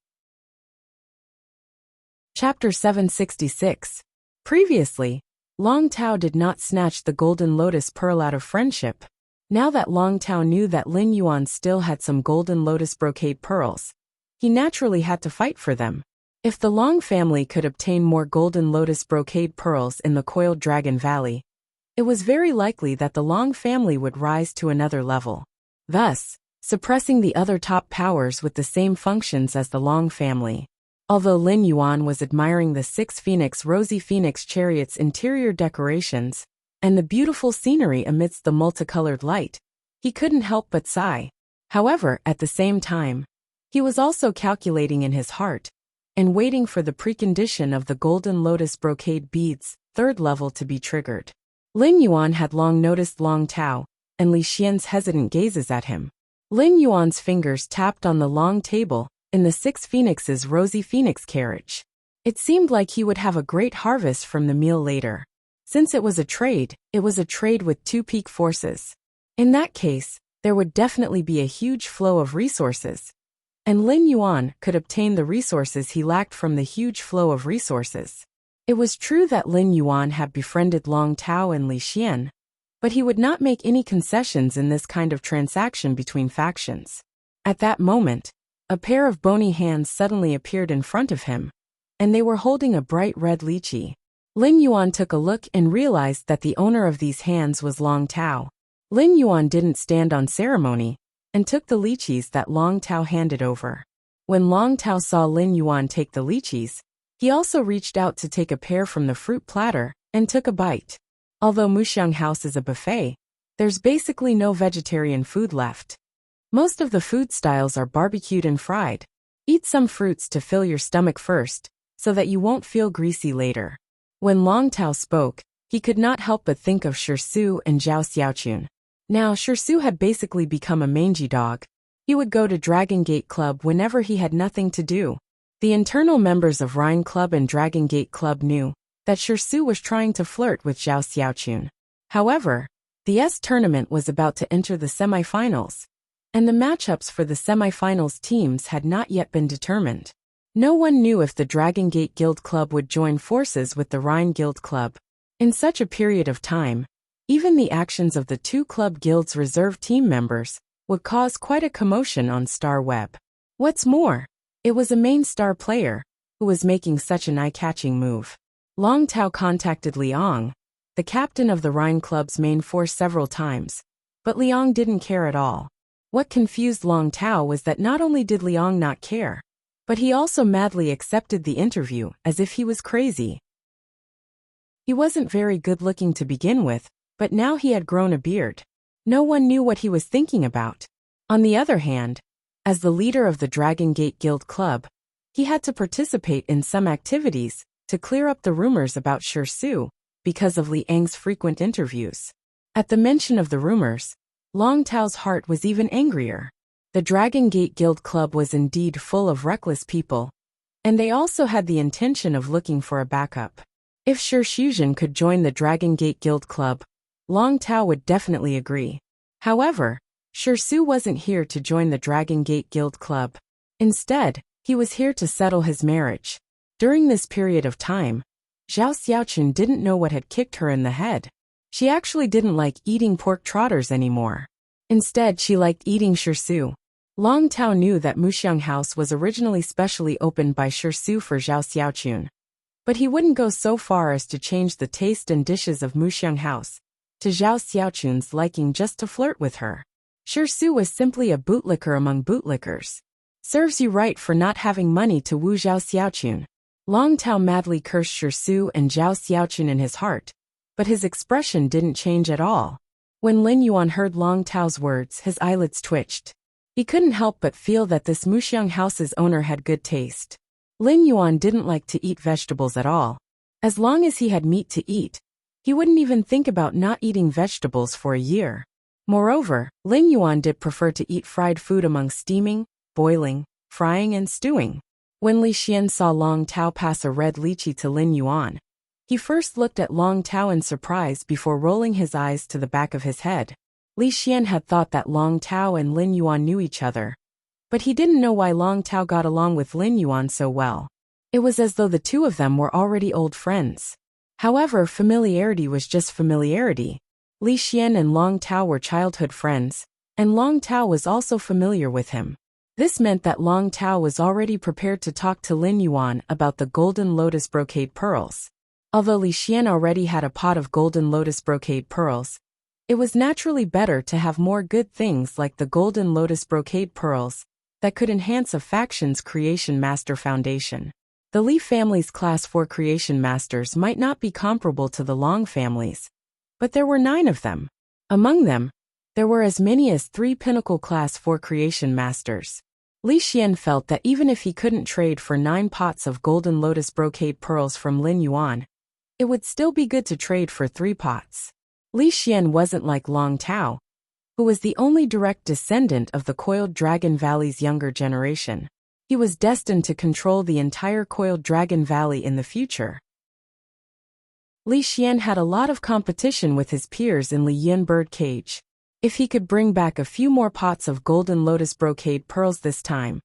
Chapter 766. Previously, Long Tao did not snatch the golden lotus pearl out of friendship. Now that Long Tao knew that Lin Yuan still had some golden lotus brocade pearls, he naturally had to fight for them. If the Long family could obtain more golden lotus brocade pearls in the Coiled Dragon Valley, it was very likely that the Long family would rise to another level, thus suppressing the other top powers with the same functions as the Long family. Although Lin Yuan was admiring the 6 Rosy Phoenix chariot's interior decorations and the beautiful scenery amidst the multicolored light, he couldn't help but sigh. However, at the same time, he was also calculating in his heart and waiting for the precondition of the golden lotus brocade beads, 3rd level, to be triggered. Lin Yuan had long noticed Long Tao and Li Xian's hesitant gazes at him. Lin Yuan's fingers tapped on the long table in the 6 Rosy Phoenix carriage. It seemed like he would have a great harvest from the meal later. Since it was a trade with 2 peak forces. In that case, there would definitely be a huge flow of resources, and Lin Yuan could obtain the resources he lacked from the huge flow of resources. It was true that Lin Yuan had befriended Long Tao and Li Xian, but he would not make any concessions in this kind of transaction between factions. At that moment, a pair of bony hands suddenly appeared in front of him, and they were holding a bright red lychee. Lin Yuan took a look and realized that the owner of these hands was Long Tao. Lin Yuan didn't stand on ceremony and took the lychees that Long Tao handed over. When Long Tao saw Lin Yuan take the lychees, he also reached out to take a pair from the fruit platter and took a bite. Although Muxiang House is a buffet, there's basically no vegetarian food left. Most of the food styles are barbecued and fried. Eat some fruits to fill your stomach first, so that you won't feel greasy later. When Long Tao spoke, he could not help but think of Shirsu and Zhao Xiaochun. Now Shirsu had basically become a mangy dog. He would go to Dragon Gate Club whenever he had nothing to do. The internal members of Rhine Club and Dragon Gate Club knew that Shirsu was trying to flirt with Zhao Xiaochun. However, the S tournament was about to enter the semifinals, and the matchups for the semifinals teams had not yet been determined. No one knew if the Dragon Gate Guild Club would join forces with the Rhine Guild Club. In such a period of time, even the actions of the 2 club guilds' reserve team members would cause quite a commotion on Star Web. What's more, it was a main star player who was making such an eye-catching move. Long Tao contacted Liang, the captain of the Rhine Club's main force, several times, but Liang didn't care at all. What confused Long Tao was that not only did Liang not care, but he also madly accepted the interview as if he was crazy. He wasn't very good-looking to begin with, but now he had grown a beard. No one knew what he was thinking about. On the other hand, as the leader of the Dragon Gate Guild Club, he had to participate in some activities to clear up the rumors about Shirsu because of Liang's frequent interviews. At the mention of the rumors, Long Tao's heart was even angrier. The Dragon Gate Guild Club was indeed full of reckless people, and they also had the intention of looking for a backup. If Shirshuzhen could join the Dragon Gate Guild Club, Long Tao would definitely agree. However, Shirsu wasn't here to join the Dragon Gate Guild Club. Instead, he was here to settle his marriage. During this period of time, Zhao Xiaochun didn't know what had kicked her in the head. She actually didn't like eating pork trotters anymore. Instead, she liked eating Shirsu. Long Tao knew that Muxiang House was originally specially opened by Shirsu for Zhao Xiaochun, but he wouldn't go so far as to change the taste and dishes of Muxiang House to Zhao Xiaochun's liking just to flirt with her. Shirsu was simply a bootlicker among bootlickers. Serves you right for not having money to woo Zhao Xiaochun. Long Tao madly cursed Shirsu and Zhao Xiaochun in his heart, but his expression didn't change at all. When Lin Yuan heard Long Tao's words, his eyelids twitched. He couldn't help but feel that this Muxiang House's owner had good taste. Lin Yuan didn't like to eat vegetables at all. As long as he had meat to eat, he wouldn't even think about not eating vegetables for a year. Moreover, Lin Yuan did prefer to eat fried food among steaming, boiling, frying and stewing. When Li Xian saw Long Tao pass a red lychee to Lin Yuan, he first looked at Long Tao in surprise before rolling his eyes to the back of his head. Li Xian had thought that Long Tao and Lin Yuan knew each other, but he didn't know why Long Tao got along with Lin Yuan so well. It was as though the two of them were already old friends. However, familiarity was just familiarity. Li Xian and Long Tao were childhood friends, and Long Tao was also familiar with him. This meant that Long Tao was already prepared to talk to Lin Yuan about the golden lotus brocade pearls. Although Li Xian already had a pot of golden lotus brocade pearls, it was naturally better to have more good things like the golden lotus brocade pearls that could enhance a faction's creation master foundation. The Li family's Class 4 creation masters might not be comparable to the Long family's, but there were 9 of them. Among them, there were as many as 3 pinnacle Class 4 creation masters. Li Xian felt that even if he couldn't trade for 9 pots of golden lotus brocade pearls from Lin Yuan, it would still be good to trade for 3 pots. Li Xian wasn't like Long Tao, who was the only direct descendant of the Coiled Dragon Valley's younger generation. He was destined to control the entire Coiled Dragon Valley in the future. Li Xian had a lot of competition with his peers in Li Yin Bird Cage. If he could bring back a few more pots of golden lotus brocade pearls this time,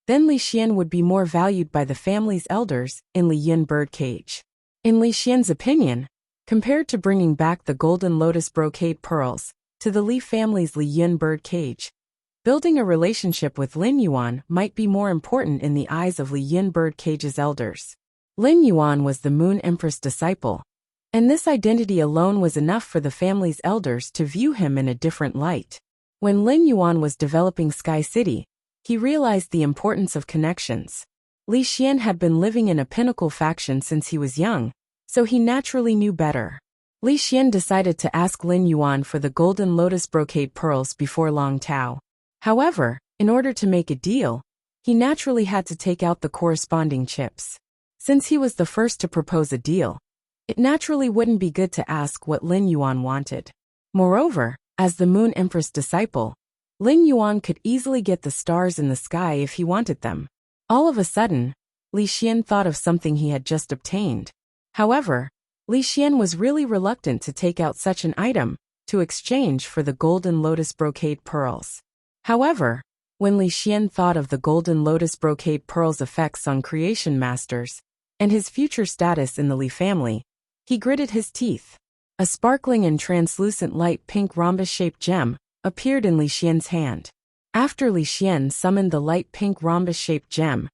then Li Xian would be more valued by the family's elders in Li Yin Bird Cage. In Li Xian's opinion, compared to bringing back the golden lotus brocade pearls to the Li family's Li Yin Bird Cage, building a relationship with Lin Yuan might be more important in the eyes of Li Yin Bird Cage's elders. Lin Yuan was the Moon Empress disciple, and this identity alone was enough for the family's elders to view him in a different light. When Lin Yuan was developing Sky City, he realized the importance of connections. Li Xian had been living in a pinnacle faction since he was young, so he naturally knew better. Li Xian decided to ask Lin Yuan for the golden lotus brocade pearls before Long Tao. However, in order to make a deal, he naturally had to take out the corresponding chips. Since he was the first to propose a deal, it naturally wouldn't be good to ask what Lin Yuan wanted. Moreover, as the Moon Empress disciple, Lin Yuan could easily get the stars in the sky if he wanted them. All of a sudden, Li Xian thought of something he had just obtained. However, Li Xian was really reluctant to take out such an item to exchange for the golden lotus brocade pearls. However, when Li Xian thought of the golden lotus brocade pearls' effects on creation masters and his future status in the Li family, he gritted his teeth. A sparkling and translucent light pink rhombus-shaped gem appeared in Li Xian's hand. After Li Xian summoned the light pink rhombus-shaped gem,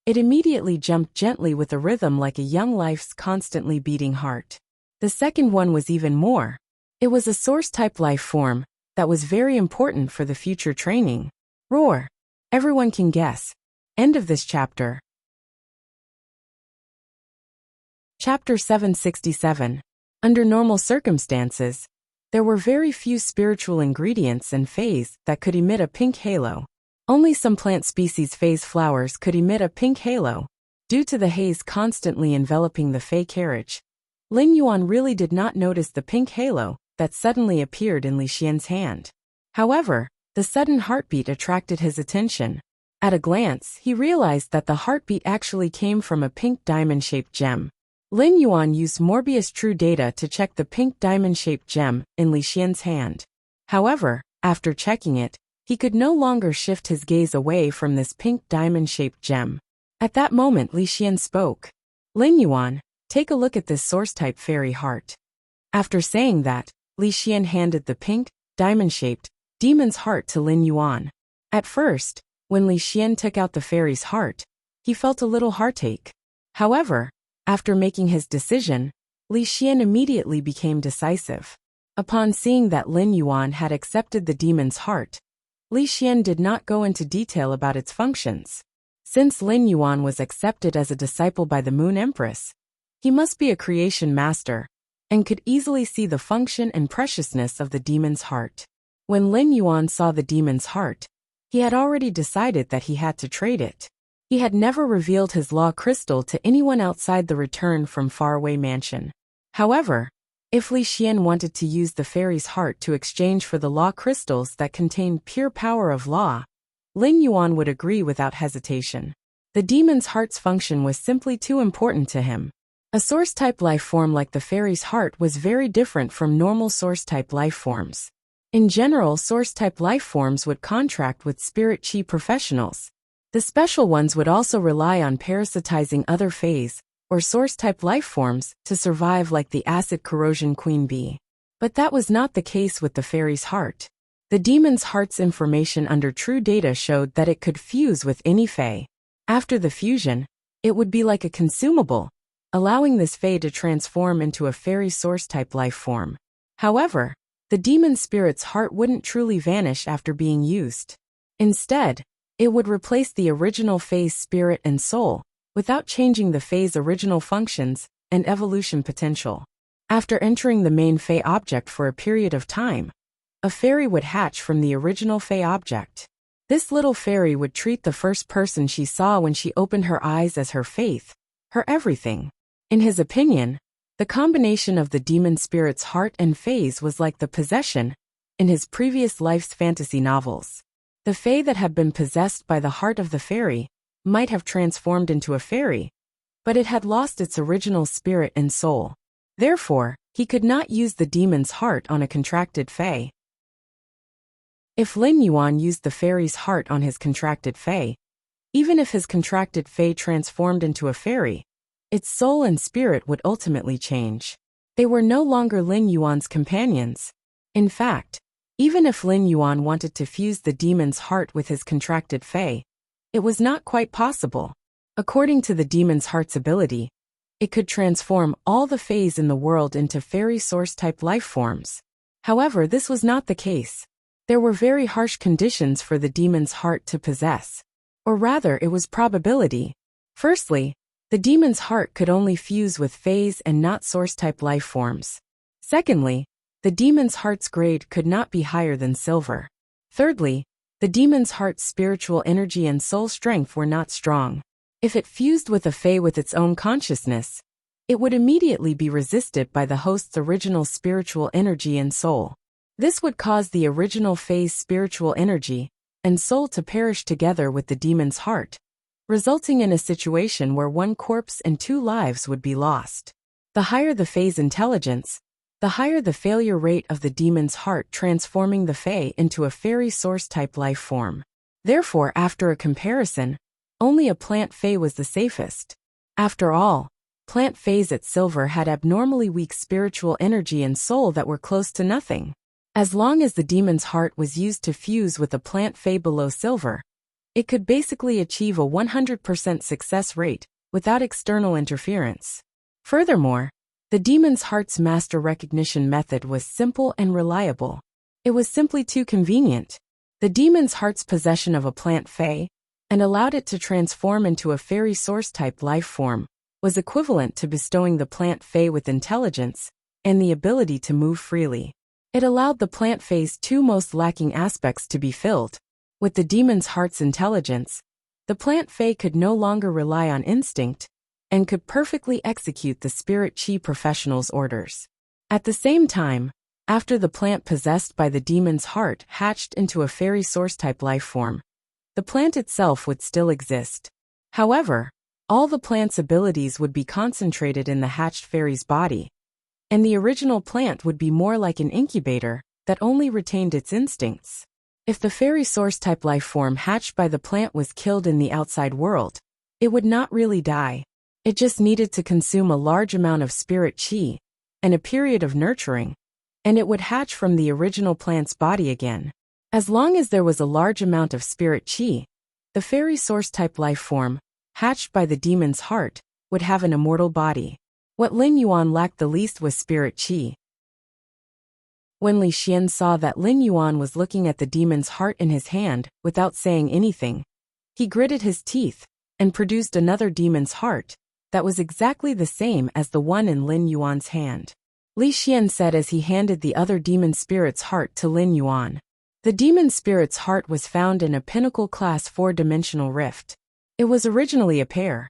it immediately jumped gently with a rhythm like a young life's constantly beating heart. The second one was even more. It was a source-type life form that was very important for the future training. Roar! Everyone can guess. End of this chapter. Chapter 767. Under normal circumstances, there were very few spiritual ingredients and phase that could emit a pink halo. Only some plant species phase flowers could emit a pink halo. Due to the haze constantly enveloping the Fey carriage, Lin Yuan really did not notice the pink halo that suddenly appeared in Li Xian's hand. However, the sudden heartbeat attracted his attention. At a glance, he realized that the heartbeat actually came from a pink diamond-shaped gem. Lin Yuan used Morbius True Data to check the pink diamond-shaped gem in Li Xian's hand. However, after checking it, he could no longer shift his gaze away from this pink diamond-shaped gem. At that moment Li Xian spoke. Lin Yuan, take a look at this source-type fairy heart. After saying that, Li Xian handed the pink, diamond-shaped, demon's heart to Lin Yuan. At first, when Li Xian took out the fairy's heart, he felt a little heartache. However, after making his decision, Li Xian immediately became decisive. Upon seeing that Lin Yuan had accepted the demon's heart, Li Xian did not go into detail about its functions. Since Lin Yuan was accepted as a disciple by the Moon Empress, he must be a creation master, and could easily see the function and preciousness of the demon's heart. When Lin Yuan saw the demon's heart, he had already decided that he had to trade it. He had never revealed his law crystal to anyone outside the Return from Faraway Mansion. However, if Li Xian wanted to use the fairy's heart to exchange for the law crystals that contained pure power of law, Lin Yuan would agree without hesitation. The demon's heart's function was simply too important to him. A source-type life form like the fairy's heart was very different from normal source-type life forms. In general, source-type life forms would contract with spirit chi professionals. The special ones would also rely on parasitizing other phase or source-type life forms to survive, like the acid corrosion queen bee. But that was not the case with the fairy's heart. The demon's heart's information under true data showed that it could fuse with any fae. After the fusion, it would be like a consumable, allowing this fae to transform into a fairy source-type life form. However, the demon spirit's heart wouldn't truly vanish after being used. Instead, it would replace the original fae's spirit and soul, without changing the fae's original functions and evolution potential. After entering the main fae object for a period of time, a fairy would hatch from the original fae object. This little fairy would treat the first person she saw when she opened her eyes as her faith, her everything. In his opinion, the combination of the demon spirit's heart and fae's was like the possession in his previous life's fantasy novels. The fae that had been possessed by the heart of the fairy might have transformed into a fairy, but it had lost its original spirit and soul. Therefore, he could not use the demon's heart on a contracted fae. If Lin Yuan used the fairy's heart on his contracted fae, even if his contracted fae transformed into a fairy, its soul and spirit would ultimately change. They were no longer Lin Yuan's companions. In fact, even if Lin Yuan wanted to fuse the demon's heart with his contracted fae, it was not quite possible. According to the demon's heart's ability, it could transform all the faes in the world into fairy source-type life forms. However, this was not the case. There were very harsh conditions for the demon's heart to possess. Or rather, it was probability. Firstly, the demon's heart could only fuse with faes and not source-type life forms. Secondly, the demon's heart's grade could not be higher than silver. Thirdly, the demon's heart's spiritual energy and soul strength were not strong. If it fused with a fae with its own consciousness, it would immediately be resisted by the host's original spiritual energy and soul. This would cause the original fae's spiritual energy and soul to perish together with the demon's heart, resulting in a situation where one corpse and two lives would be lost. The higher the fae's intelligence, the higher the failure rate of the demon's heart transforming the fae into a fairy source-type life form. Therefore, after a comparison, only a plant fae was the safest. After all, plant faes at silver had abnormally weak spiritual energy and soul that were close to nothing. As long as the demon's heart was used to fuse with a plant fae below silver, it could basically achieve a 100% success rate without external interference. Furthermore, the demon's heart's master recognition method was simple and reliable. It was simply too convenient. The demon's heart's possession of a plant fae and allowed it to transform into a fairy source-type life form was equivalent to bestowing the plant fae with intelligence and the ability to move freely. It allowed the plant fae's two most lacking aspects to be filled. With the demon's heart's intelligence, the plant fae could no longer rely on instinct and could perfectly execute the spirit chi professional's orders. At the same time, after the plant possessed by the demon's heart hatched into a fairy source-type life form, the plant itself would still exist. However, all the plant's abilities would be concentrated in the hatched fairy's body, and the original plant would be more like an incubator that only retained its instincts. If the fairy source-type life form hatched by the plant was killed in the outside world, it would not really die. It just needed to consume a large amount of spirit chi and a period of nurturing, and it would hatch from the original plant's body again. As long as there was a large amount of spirit chi, the fairy source-type life form, hatched by the demon's heart, would have an immortal body. What Lin Yuan lacked the least was spirit chi. When Li Xian saw that Lin Yuan was looking at the demon's heart in his hand without saying anything, he gritted his teeth and produced another demon's heart that was exactly the same as the one in Lin Yuan's hand. Li Xian said as he handed the other demon spirit's heart to Lin Yuan. The demon spirit's heart was found in a pinnacle class 4-dimensional rift. It was originally a pair.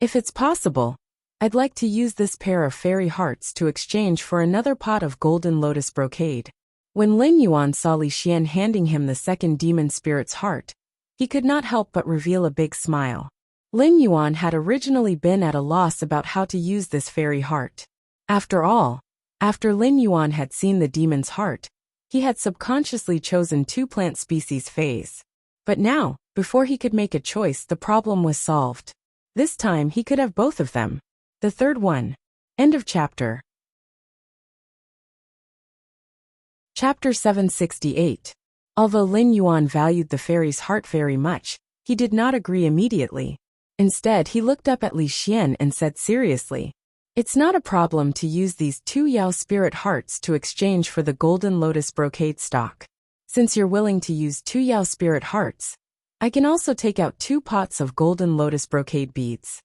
If it's possible, I'd like to use this pair of fairy hearts to exchange for another pot of golden lotus brocade. When Lin Yuan saw Li Xian handing him the second demon spirit's heart, he could not help but reveal a big smile. Lin Yuan had originally been at a loss about how to use this fairy heart. After all, after Lin Yuan had seen the demon's heart, he had subconsciously chosen two plant species phase. But now, Before he could make a choice, the problem was solved. This time he could have both of them. The third one. End of chapter. Chapter 768. Although Lin Yuan valued the fairy's heart very much, he did not agree immediately. Instead, he looked up at Li Xian and said seriously, "It's not a problem to use these 2 Yao spirit hearts to exchange for the golden lotus brocade stock. Since you're willing to use 2 Yao spirit hearts, I can also take out 2 pots of golden lotus brocade beads."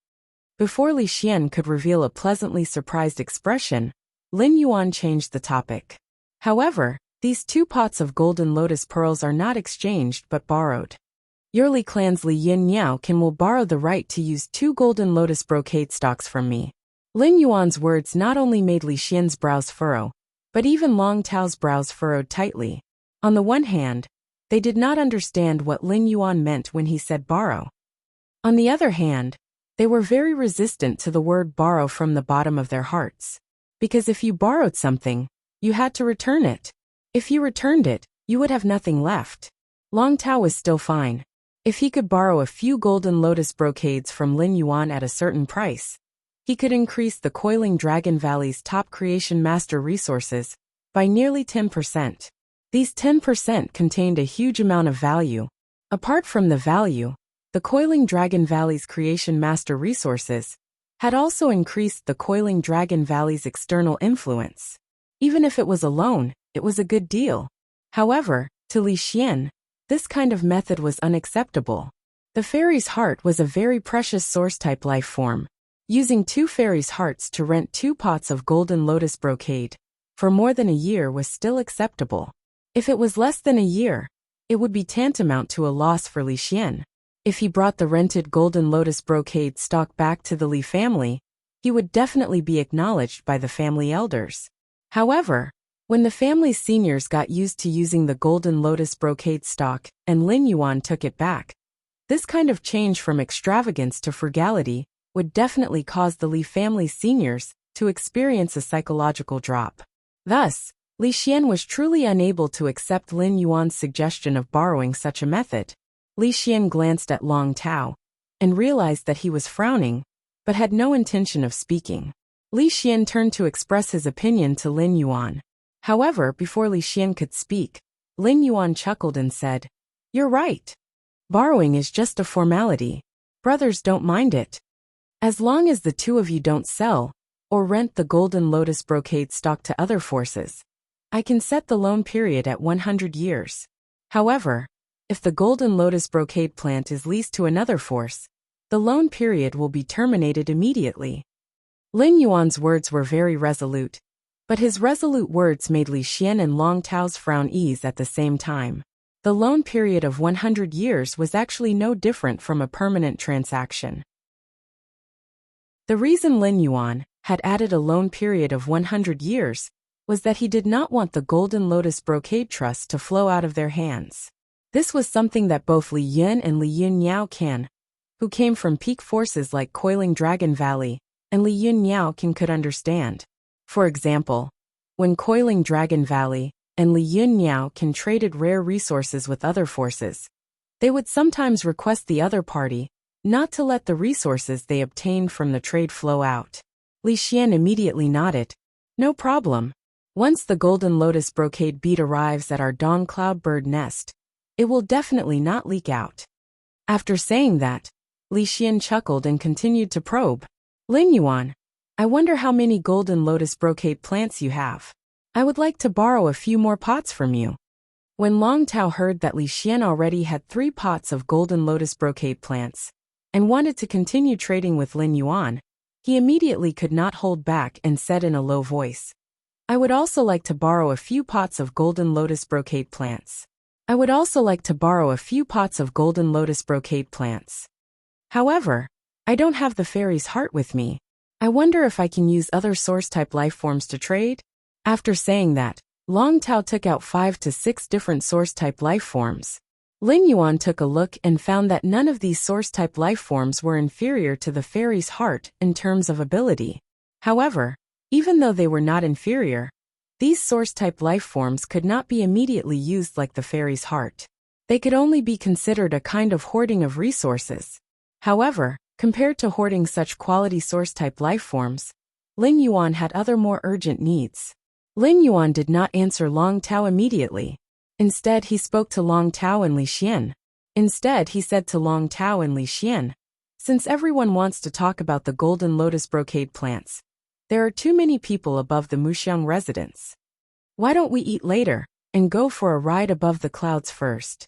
Before Li Xian could reveal a pleasantly surprised expression, Lin Yuan changed the topic. "However, these 2 pots of golden lotus pearls are not exchanged but borrowed. Your Li clan's Li Yin Niao will borrow the right to use 2 golden lotus brocade stocks from me." Lin Yuan's words not only made Li Xian's brows furrow, but even Long Tao's brows furrowed tightly. On the one hand, they did not understand what Lin Yuan meant when he said borrow. On the other hand, they were very resistant to the word borrow from the bottom of their hearts. Because if you borrowed something, you had to return it. If you returned it, you would have nothing left. Long Tao was still fine. If he could borrow a few golden lotus brocades from Lin Yuan at a certain price, he could increase the Coiling Dragon Valley's top creation master resources by nearly 10%. These 10% contained a huge amount of value. Apart from the value, the Coiling Dragon Valley's creation master resources had also increased the Coiling Dragon Valley's external influence. Even if it was alone, it was a good deal. However, to Li Xian, this kind of method was unacceptable. The fairy's heart was a very precious source-type life form. Using 2 fairies' hearts to rent 2 pots of golden lotus brocade for more than a year was still acceptable. If it was less than a year, it would be tantamount to a loss for Li Xian. If he brought the rented golden lotus brocade stock back to the Li family, he would definitely be acknowledged by the family elders. However, when the family's seniors got used to using the golden lotus brocade stock and Lin Yuan took it back, this kind of change from extravagance to frugality would definitely cause the Li family's seniors to experience a psychological drop. Thus, Li Xian was truly unable to accept Lin Yuan's suggestion of borrowing such a method. Li Xian glanced at Long Tao and realized that he was frowning, but had no intention of speaking. Li Xian turned to express his opinion to Lin Yuan. However, before Li Xian could speak, Lin Yuan chuckled and said, "You're right. Borrowing is just a formality. Brothers don't mind it. As long as the 2 of you don't sell or rent the golden lotus brocade stock to other forces, I can set the loan period at 100 years. However, if the golden lotus brocade plant is leased to another force, the loan period will be terminated immediately." Lin Yuan's words were very resolute, but his resolute words made Li Xian and Long Tao's frown ease at the same time. The loan period of 100 years was actually no different from a permanent transaction. The reason Lin Yuan had added a loan period of 100 years was that he did not want the Golden Lotus Brocade Trust to flow out of their hands. This was something that both Li Yin and Li Yin Niao who came from peak forces like Coiling Dragon Valley, and Li Yin Niao could understand. For example, when Coiling Dragon Valley and Li Yin Niao traded rare resources with other forces, they would sometimes request the other party not to let the resources they obtained from the trade flow out. Li Xian immediately nodded. "No problem. Once the Golden Lotus Brocade bead arrives at our Dawn Cloud Bird nest, it will definitely not leak out." After saying that, Li Xian chuckled and continued to probe. "Lin Yuan, I wonder how many Golden Lotus Brocade plants you have. I would like to borrow a few more pots from you." When Long Tao heard that Li Xian already had 3 pots of Golden Lotus Brocade plants and wanted to continue trading with Lin Yuan, he immediately could not hold back and said in a low voice, "I would also like to borrow a few pots of Golden Lotus Brocade plants. I would also like to borrow a few pots of Golden Lotus Brocade plants. However, I don't have the fairy's heart with me. I wonder if I can use other source-type lifeforms to trade?" After saying that, Long Tao took out 5 to 6 different source-type lifeforms. Lin Yuan took a look and found that none of these source-type lifeforms were inferior to the fairy's heart in terms of ability. However, even though they were not inferior, these source-type lifeforms could not be immediately used like the fairy's heart. They could only be considered a kind of hoarding of resources. However, compared to hoarding such quality source-type life forms, Lin Yuan had other more urgent needs. Lin Yuan did not answer Long Tao immediately. Instead, he spoke to Long Tao and Li Xian. Instead, he said to Long Tao and Li Xian, "Since everyone wants to talk about the golden lotus brocade plants, there are too many people above the Muxiang residence. Why don't we eat later and go for a ride above the clouds first?"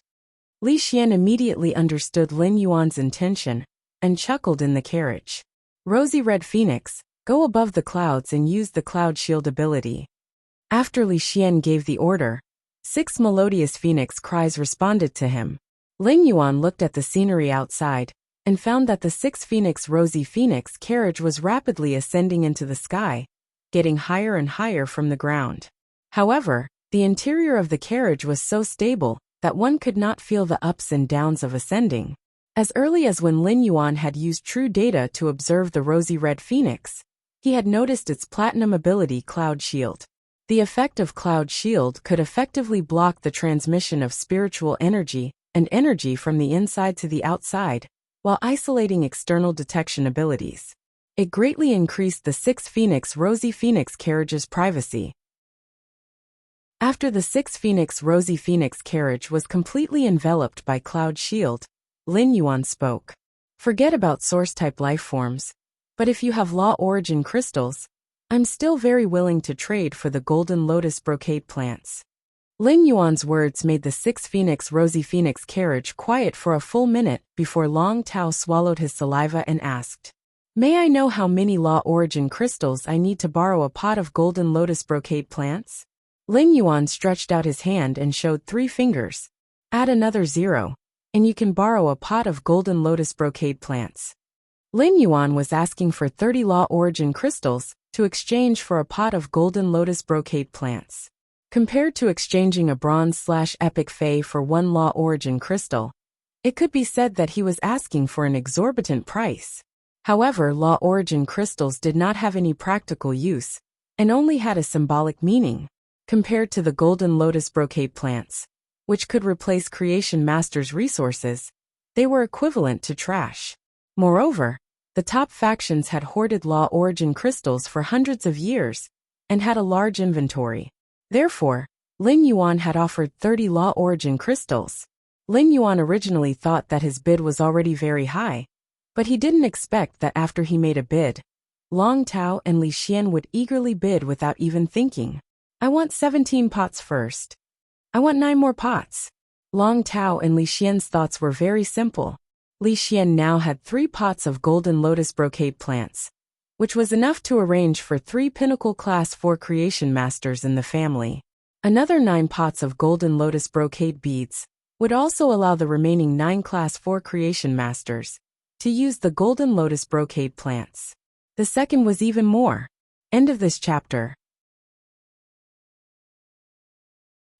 Li Xian immediately understood Lin Yuan's intention and chuckled in the carriage. "Rosy Red Phoenix, go above the clouds and use the cloud shield ability." After Li Xian gave the order, 6 melodious phoenix cries responded to him. Lin Yuan looked at the scenery outside and found that the 6 phoenix Rosy Phoenix carriage was rapidly ascending into the sky, getting higher and higher from the ground. However, the interior of the carriage was so stable that one could not feel the ups and downs of ascending. As early as when Lin Yuan had used true data to observe the Rosy Red Phoenix, he had noticed its platinum ability Cloud Shield. The effect of Cloud Shield could effectively block the transmission of spiritual energy and energy from the inside to the outside, while isolating external detection abilities. It greatly increased the 6 Phoenix Rosy Phoenix carriage's privacy. After the 6 Phoenix Rosy Phoenix carriage was completely enveloped by Cloud Shield, Lin Yuan spoke. "Forget about source-type life forms, but if you have law origin crystals, I'm still very willing to trade for the golden lotus brocade plants." Lin Yuan's words made the 6 Phoenix Rosy Phoenix carriage quiet for a full minute before Long Tao swallowed his saliva and asked, "May I know how many law origin crystals I need to borrow a pot of golden lotus brocade plants?" Lin Yuan stretched out his hand and showed 3 fingers. "Add another 0, and you can borrow a pot of golden lotus brocade plants." Lin Yuan was asking for 30 law origin crystals to exchange for a pot of golden lotus brocade plants. Compared to exchanging a bronze/epic fey for 1 law origin crystal, it could be said that he was asking for an exorbitant price. However, law origin crystals did not have any practical use and only had a symbolic meaning. Compared to the golden lotus brocade plants, which could replace Creation Master's resources, they were equivalent to trash. Moreover, the top factions had hoarded law origin crystals for hundreds of years and had a large inventory. Therefore, Lin Yuan had offered 30 law origin crystals. Lin Yuan originally thought that his bid was already very high, but he didn't expect that after he made a bid, Long Tao and Li Xian would eagerly bid without even thinking. "I want 17 pots first. I want 9 more pots." Long Tao and Li Xian's thoughts were very simple. Li Xian now had 3 pots of golden lotus brocade plants, which was enough to arrange for 3 pinnacle class 4 creation masters in the family. Another 9 pots of golden lotus brocade beads would also allow the remaining 9 class 4 creation masters to use the golden lotus brocade plants. The second was even more. End of this chapter.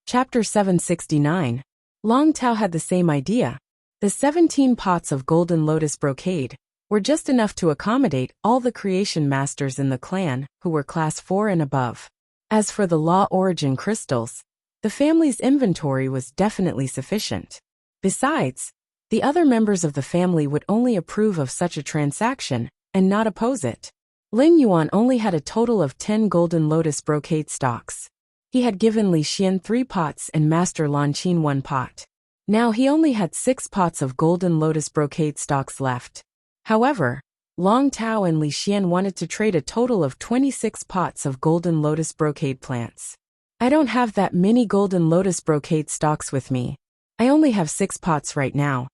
Chapter 769. Long Tao had the same idea. The 17 pots of golden lotus brocade were just enough to accommodate all the creation masters in the clan who were class 4 and above. As for the law origin crystals, the family's inventory was definitely sufficient. Besides, the other members of the family would only approve of such a transaction and not oppose it. Lin Yuan only had a total of 10 golden lotus brocade stocks. He had given Li Xian 3 pots and Master Lanqin 1 pot. Now he only had 6 pots of golden lotus brocade stocks left. However, Long Tao and Li Xian wanted to trade a total of 26 pots of golden lotus brocade plants. "I don't have that many golden lotus brocade stocks with me. I only have 6 pots right now.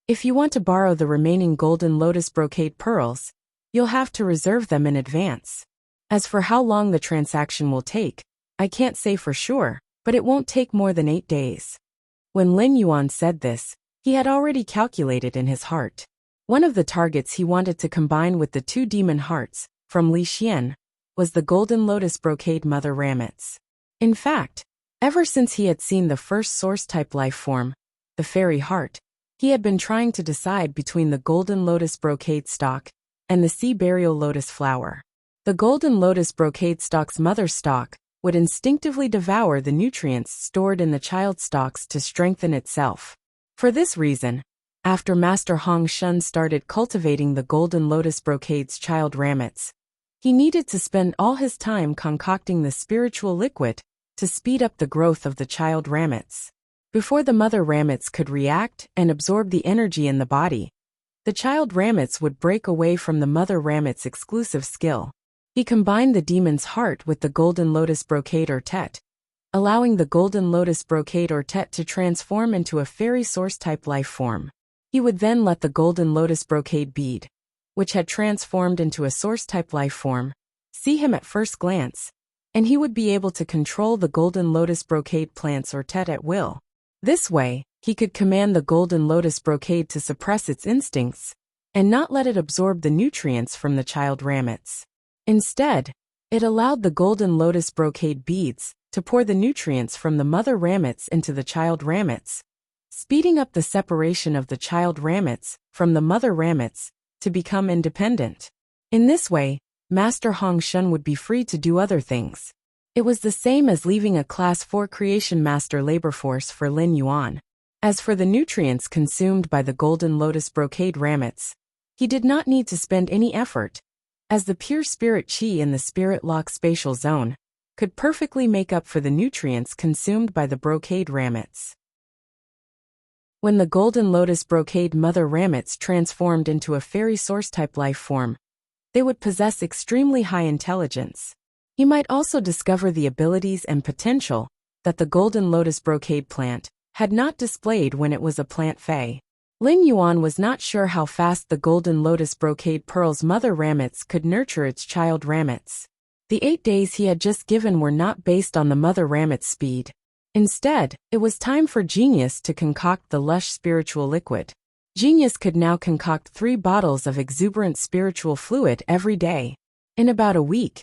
If you want to borrow the remaining golden lotus brocade pearls, you'll have to reserve them in advance. As for how long the transaction will take, I can't say for sure, but it won't take more than 8 days." When Lin Yuan said this, he had already calculated in his heart. One of the targets he wanted to combine with the 2 demon hearts from Li Xian was the golden lotus brocade mother ramets. In fact, ever since he had seen the first source-type life form, the fairy heart, he had been trying to decide between the golden lotus brocade stalk and the sea burial lotus flower. The golden lotus brocade stalk's mother stalk would instinctively devour the nutrients stored in the child stalks to strengthen itself. For this reason, after Master Hong Shun started cultivating the golden lotus brocade's child ramets, he needed to spend all his time concocting the spiritual liquid to speed up the growth of the child ramets. Before the mother ramets could react and absorb the energy in the body, the child ramets would break away from the mother ramet's exclusive skill. He combined the demon's heart with the golden lotus brocade or tet, allowing the golden lotus brocade or tet to transform into a fairy source-type life form. He would then let the golden lotus brocade bead, which had transformed into a source-type life form, see him at first glance, and he would be able to control the golden lotus brocade plants or tet at will. This way, he could command the golden lotus brocade to suppress its instincts and not let it absorb the nutrients from the child ramets. Instead, it allowed the golden lotus brocade beads to pour the nutrients from the mother ramets into the child ramets, speeding up the separation of the child ramets from the mother ramets to become independent. In this way, Master Hong Shun would be free to do other things. It was the same as leaving a Class 4 Creation Master labor force for Lin Yuan. As for the nutrients consumed by the golden lotus brocade ramets, he did not need to spend any effort, as the pure spirit chi in the spirit lock spatial zone could perfectly make up for the nutrients consumed by the brocade ramets. When the golden lotus brocade mother ramets transformed into a fairy source-type life form, they would possess extremely high intelligence. He might also discover the abilities and potential that the golden lotus brocade plant had not displayed when it was a plant fey. Lin Yuan was not sure how fast the golden lotus brocade pearl's mother ramets could nurture its child ramets. The 8 days he had just given were not based on the mother ramet's speed. Instead, it was time for Genius to concoct the lush spiritual liquid. Genius could now concoct 3 bottles of exuberant spiritual fluid every day. In about a week,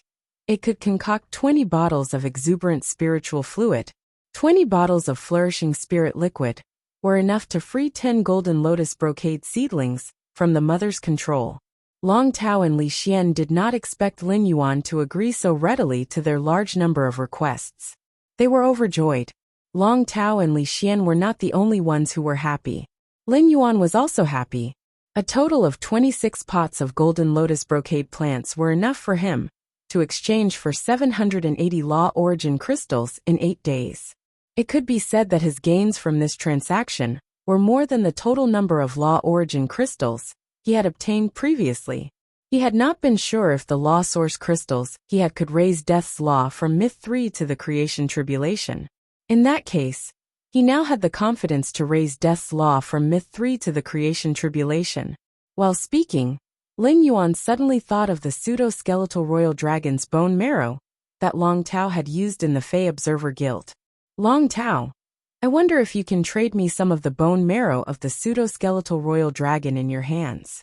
it could concoct 20 bottles of exuberant spiritual fluid. 20 bottles of flourishing spirit liquid were enough to free 10 golden lotus brocade seedlings from the mother's control. Long Tao and Li Xian did not expect Lin Yuan to agree so readily to their large number of requests. They were overjoyed. Long Tao and Li Xian were not the only ones who were happy. Lin Yuan was also happy. A total of 26 pots of golden lotus brocade plants were enough for him to exchange for 780 law origin crystals in 8 days. It could be said that his gains from this transaction were more than the total number of law origin crystals he had obtained previously. He had not been sure if the law source crystals he had could raise Death's Law from Myth 3 to the Creation Tribulation. In that case, he now had the confidence to raise Death's Law from Myth 3 to the Creation Tribulation. While speaking, Lin Yuan suddenly thought of the pseudo-skeletal royal dragon's bone marrow that Long Tao had used in the Fey Observer Guild. Long Tao, I wonder if you can trade me some of the bone marrow of the pseudo-skeletal royal dragon in your hands.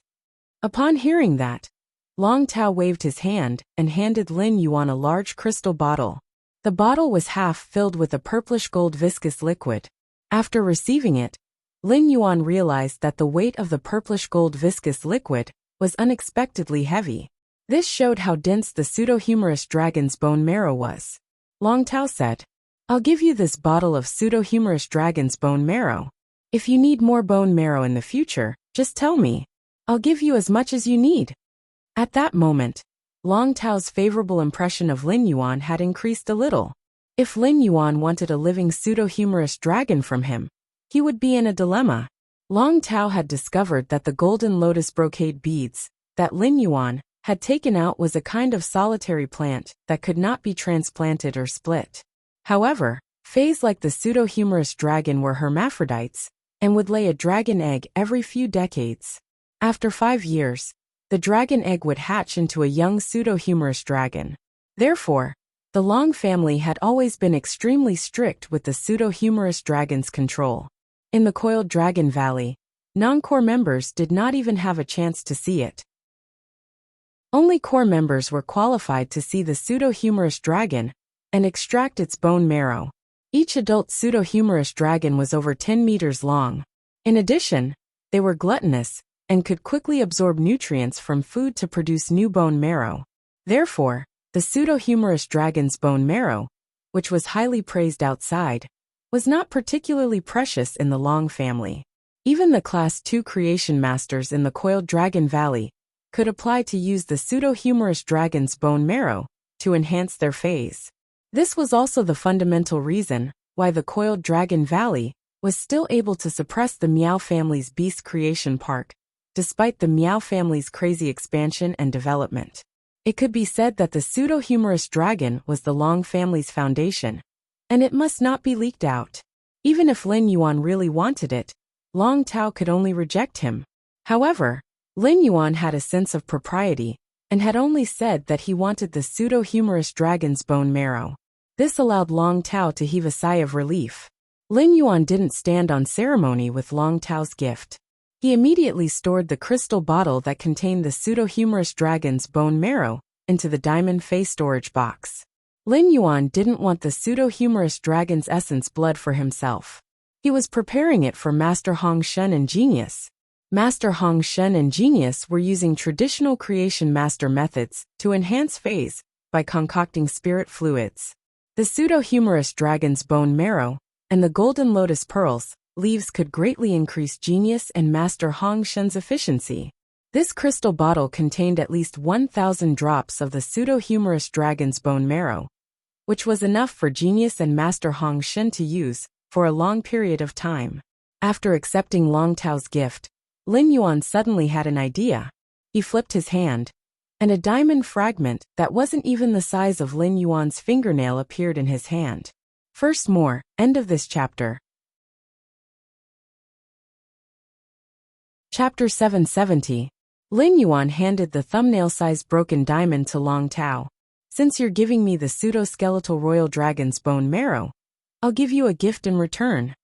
Upon hearing that, Long Tao waved his hand and handed Lin Yuan a large crystal bottle. The bottle was half filled with a purplish gold viscous liquid. After receiving it, Lin Yuan realized that the weight of the purplish gold viscous liquid was unexpectedly heavy. This showed how dense the pseudo-humorous dragon's bone marrow was. Long Tao said, I'll give you this bottle of pseudo-humorous dragon's bone marrow. If you need more bone marrow in the future, just tell me. I'll give you as much as you need. At that moment, Long Tao's favorable impression of Lin Yuan had increased a little. If Lin Yuan wanted a living pseudo-humorous dragon from him, he would be in a dilemma. Long Tao had discovered that the golden lotus brocade beads that Lin Yuan had taken out was a kind of solitary plant that could not be transplanted or split. However, fays like the pseudo-humorous dragon were hermaphrodites and would lay a dragon egg every few decades. After 5 years, the dragon egg would hatch into a young pseudo-humorous dragon. Therefore, the Long family had always been extremely strict with the pseudo-humorous dragon's control. In the Coiled Dragon Valley, non-core members did not even have a chance to see it. Only core members were qualified to see the pseudo-humorous dragon and extract its bone marrow. Each adult pseudo-humorous dragon was over 10 meters long. In addition, they were gluttonous and could quickly absorb nutrients from food to produce new bone marrow. Therefore, the pseudo-humorous dragon's bone marrow, which was highly praised outside, was not particularly precious in the Long family. Even the Class 2 creation masters in the coiled dragon valley could apply to use the pseudo-humorous dragon's bone marrow to enhance their phase. This was also the fundamental reason why the coiled dragon valley was still able to suppress the Meow family's beast creation park, despite the Meow family's crazy expansion and development. It could be said that the pseudo-humorous dragon was the Long family's foundation, and it must not be leaked out. Even if Lin Yuan really wanted it, Long Tao could only reject him. However, Lin Yuan had a sense of propriety and had only said that he wanted the pseudo-humorous dragon's bone marrow. This allowed Long Tao to heave a sigh of relief. Lin Yuan didn't stand on ceremony with Long Tao's gift. He immediately stored the crystal bottle that contained the pseudo-humorous dragon's bone marrow into the diamond face storage box. Lin Yuan didn't want the pseudo-humorous dragon's essence blood for himself. He was preparing it for Master Hong Shen and Genius. Master Hong Shen and Genius were using traditional creation master methods to enhance phase by concocting spirit fluids. The pseudo-humorous dragon's bone marrow and the golden lotus pearls leaves could greatly increase Genius and Master Hong Shen's efficiency. This crystal bottle contained at least 1,000 drops of the pseudo-humorous dragon's bone marrow, which was enough for Genius and Master Hong Shen to use for a long period of time. After accepting Long Tao's gift, Lin Yuan suddenly had an idea. He flipped his hand, and a diamond fragment that wasn't even the size of Lin Yuan's fingernail appeared in his hand. First more, end of this chapter. Chapter 770. Lin Yuan handed the thumbnail-sized broken diamond to Long Tao. Since you're giving me the pseudo-skeletal royal dragon's bone marrow, I'll give you a gift in return.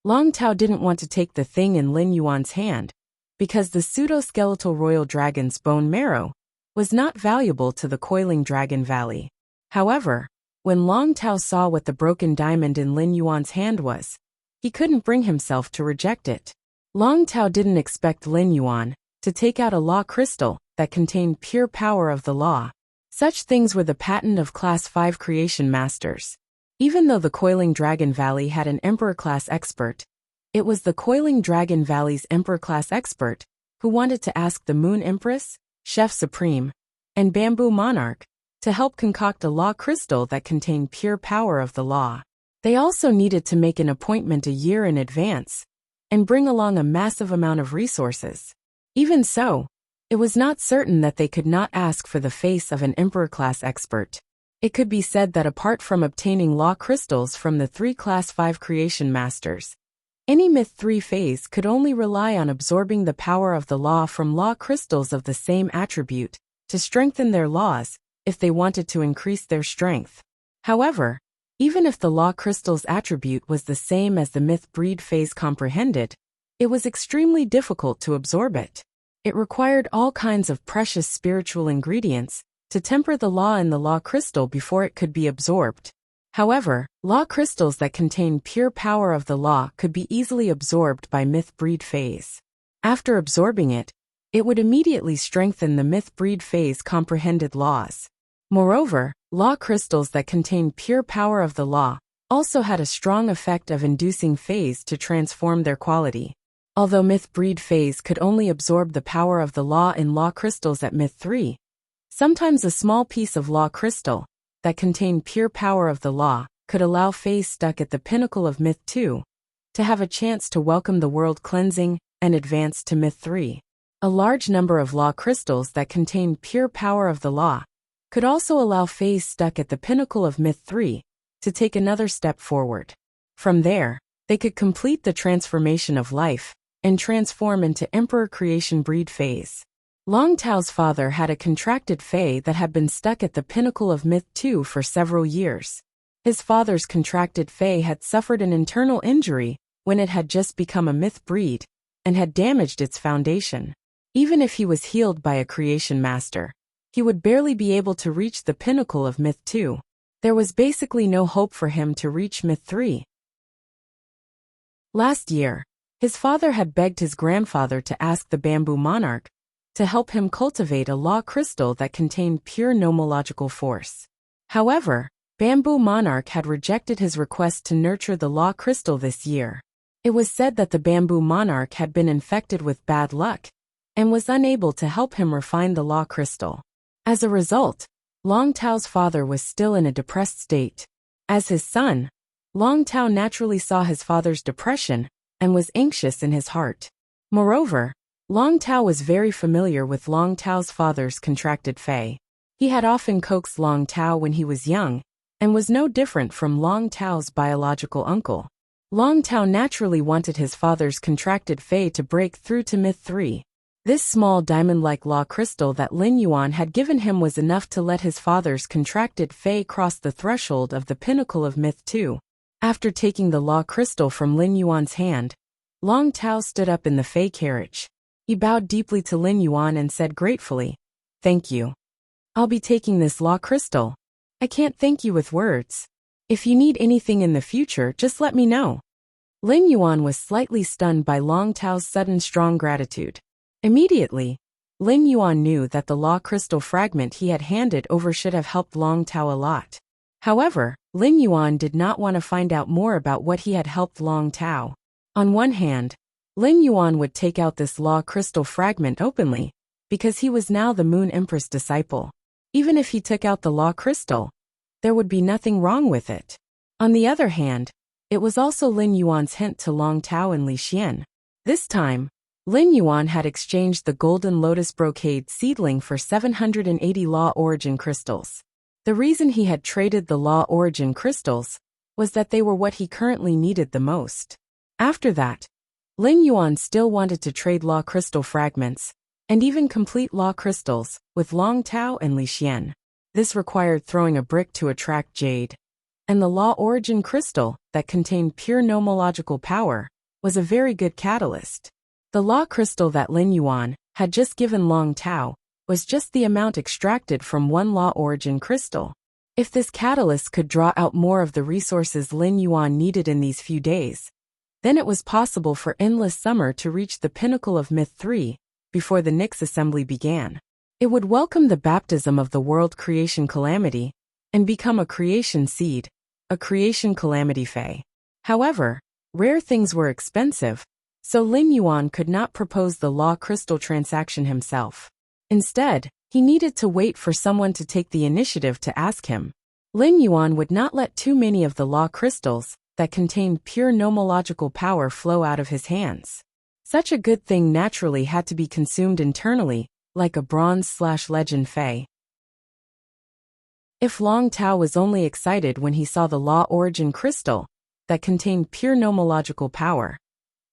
Long Tao didn't want to take the thing in Lin Yuan's hand, because the pseudo-skeletal royal dragon's bone marrow was not valuable to the coiling dragon valley. However, when Long Tao saw what the broken diamond in Lin Yuan's hand was, he couldn't bring himself to reject it. Long Tao didn't expect Lin Yuan to take out a law crystal that contained pure power of the law. Such things were the patent of Class 5 creation masters. Even though the Coiling Dragon Valley had an Emperor-class expert, it was the Coiling Dragon Valley's Emperor-class expert who wanted to ask the Moon Empress, Chef Supreme, and Bamboo Monarch to help concoct a law crystal that contained pure power of the law. They also needed to make an appointment a year in advance and bring along a massive amount of resources. Even so, it was not certain that they could not ask for the face of an Emperor-class expert. It could be said that apart from obtaining law crystals from the 3 Class 5 creation masters, any Myth 3 phase could only rely on absorbing the power of the law from law crystals of the same attribute to strengthen their laws if they wanted to increase their strength. However, even if the law crystal's attribute was the same as the Myth breed phase comprehended, it was extremely difficult to absorb it. It required all kinds of precious spiritual ingredients to temper the law in the law crystal before it could be absorbed. However, law crystals that contain pure power of the law could be easily absorbed by Myth breed phase. After absorbing it, it would immediately strengthen the Myth breed phase comprehended laws. Moreover, law crystals that contain pure power of the law also had a strong effect of inducing phase to transform their quality. Although Myth breed phase could only absorb the power of the law in law crystals at Myth 3, sometimes a small piece of law crystal that contained pure power of the law could allow phase stuck at the pinnacle of Myth 2 to have a chance to welcome the world cleansing and advance to Myth 3. A large number of law crystals that contained pure power of the law could also allow phase stuck at the pinnacle of Myth 3 to take another step forward. From there, they could complete the transformation of life and transform into Emperor creation breed phase. Long Tao's father had a contracted Fae that had been stuck at the pinnacle of Myth 2 for several years. His father's contracted Fae had suffered an internal injury when it had just become a Myth breed and had damaged its foundation. Even if he was healed by a creation master, he would barely be able to reach the pinnacle of Myth 2. There was basically no hope for him to reach Myth 3. Last year, his father had begged his grandfather to ask the Bamboo Monarch to help him cultivate a law crystal that contained pure nomological force. However, Bamboo Monarch had rejected his request to nurture the law crystal this year. It was said that the bamboo monarch had been infected with bad luck and was unable to help him refine the law crystal. As a result, Long Tao's father was still in a depressed state. As his son, Long Tao naturally saw his father's depression and was anxious in his heart. Moreover, Long Tao was very familiar with Long Tao's father's contracted fae. He had often coaxed Long Tao when he was young, and was no different from Long Tao's biological uncle. Long Tao naturally wanted his father's contracted fae to break through to Myth 3. This small diamond-like law crystal that Lin Yuan had given him was enough to let his father's contracted fae cross the threshold of the pinnacle of Myth 2. After taking the law crystal from Lin Yuan's hand, Long Tao stood up in the fae carriage. He bowed deeply to Lin Yuan and said gratefully, "Thank you. I'll be taking this law crystal. I can't thank you with words. If you need anything in the future, just let me know." Lin Yuan was slightly stunned by Long Tao's sudden strong gratitude. Immediately, Lin Yuan knew that the law crystal fragment he had handed over should have helped Long Tao a lot. However, Lin Yuan did not want to find out more about what he had helped Long Tao. On one hand, Lin Yuan would take out this law crystal fragment openly, because he was now the Moon Empress disciple. Even if he took out the law crystal, there would be nothing wrong with it. On the other hand, it was also Lin Yuan's hint to Long Tao and Li Xian. This time, Lin Yuan had exchanged the golden lotus brocade seedling for 780 law origin crystals. The reason he had traded the law origin crystals was that they were what he currently needed the most. After that, Lin Yuan still wanted to trade law crystal fragments, and even complete law crystals, with Long Tao and Li Xian. This required throwing a brick to attract jade. And the law origin crystal, that contained pure nomological power, was a very good catalyst. The law crystal that Lin Yuan had just given Long Tao was just the amount extracted from one law origin crystal. If this catalyst could draw out more of the resources Lin Yuan needed in these few days, then it was possible for Endless Summer to reach the pinnacle of Myth 3 before the Nyx assembly began. It would welcome the baptism of the world creation calamity and become a creation seed, a creation calamity fae. However, rare things were expensive, so Lin Yuan could not propose the law crystal transaction himself. Instead, he needed to wait for someone to take the initiative to ask him. Lin Yuan would not let too many of the law crystals that contained pure nomological power flow out of his hands. Such a good thing naturally had to be consumed internally, like a bronze/legend fae. If Long Tao was only excited when he saw the law origin crystal that contained pure nomological power,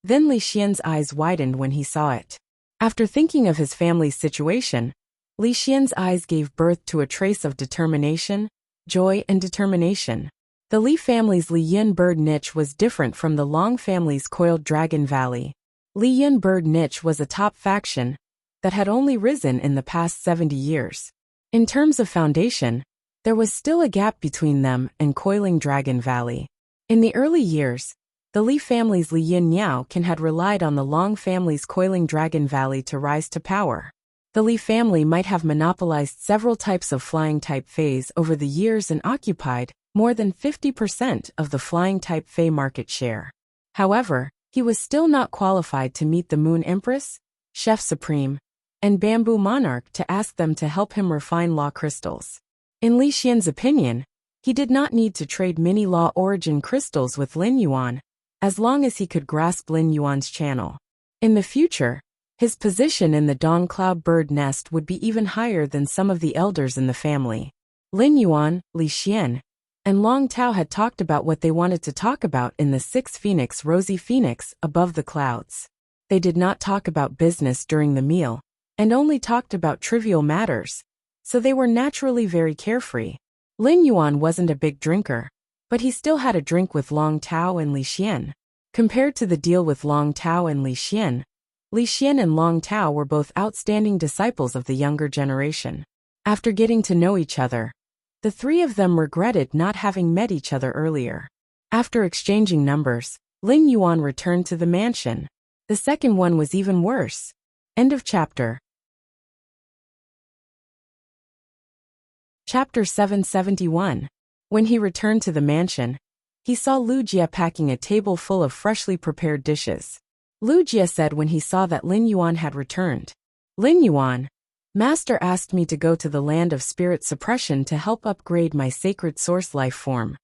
then Li Xian's eyes widened when he saw it. After thinking of his family's situation, Li Xian's eyes gave birth to a trace of determination, joy and determination. The Li family's Li Yin bird niche was different from the Long family's coiled dragon valley. Li Yin bird niche was a top faction that had only risen in the past 70 years. In terms of foundation, there was still a gap between them and coiling dragon valley. In the early years, the Li family's Li Yin Niao Can had relied on the Long family's coiling dragon valley to rise to power. The Li family might have monopolized several types of flying-type fays over the years and occupied more than 50% of the flying-type fae market share. However, he was still not qualified to meet the Moon Empress, Chef Supreme, and Bamboo Monarch to ask them to help him refine law crystals. In Li Xian's opinion, he did not need to trade many law origin crystals with Lin Yuan, as long as he could grasp Lin Yuan's channel. In the future, his position in the Dawn Cloud bird nest would be even higher than some of the elders in the family. Lin Yuan, Li Xian, and Long Tao had talked about what they wanted to talk about in the 6 Phoenix Rosy Phoenix above the clouds. They did not talk about business during the meal, and only talked about trivial matters, so they were naturally very carefree. Lin Yuan wasn't a big drinker, but he still had a drink with Long Tao and Li Xian. Compared to the deal with Long Tao and Li Xian and Long Tao were both outstanding disciples of the younger generation. After getting to know each other, the three of them regretted not having met each other earlier. After exchanging numbers, Lin Yuan returned to the mansion. The second one was even worse. End of chapter. Chapter 771. When he returned to the mansion, he saw Lu Jie packing a table full of freshly prepared dishes. Lu Jie said when he saw that Lin Yuan had returned. Lin Yuan, Master asked me to go to the land of spirit suppression to help upgrade my sacred source life form.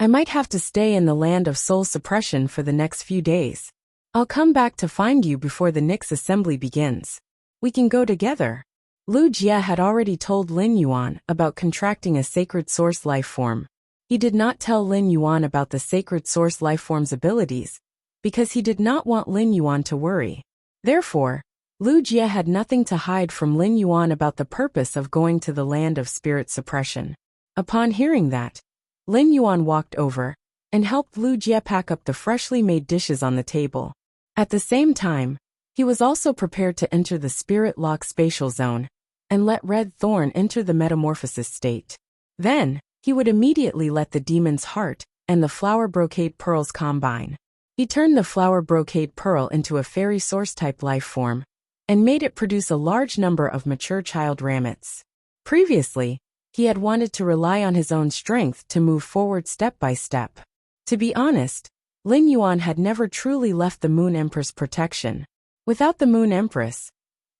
I might have to stay in the land of soul suppression for the next few days. I'll come back to find you before the next assembly begins. We can go together. Lu Jie had already told Lin Yuan about contracting a sacred source life form. He did not tell Lin Yuan about the sacred source life form's abilities, because he did not want Lin Yuan to worry. Therefore, Lu Jie had nothing to hide from Lin Yuan about the purpose of going to the land of spirit suppression. Upon hearing that, Lin Yuan walked over and helped Lu Jie pack up the freshly made dishes on the table. At the same time, he was also prepared to enter the spirit lock spatial zone and let Red Thorn enter the metamorphosis state. Then, he would immediately let the demon's heart and the flower brocade pearls combine. He turned the flower brocade pearl into a fairy source-type life form and made it produce a large number of mature child ramets. Previously, he had wanted to rely on his own strength to move forward step by step. To be honest, Lin Yuan had never truly left the Moon Empress protection. Without the Moon Empress,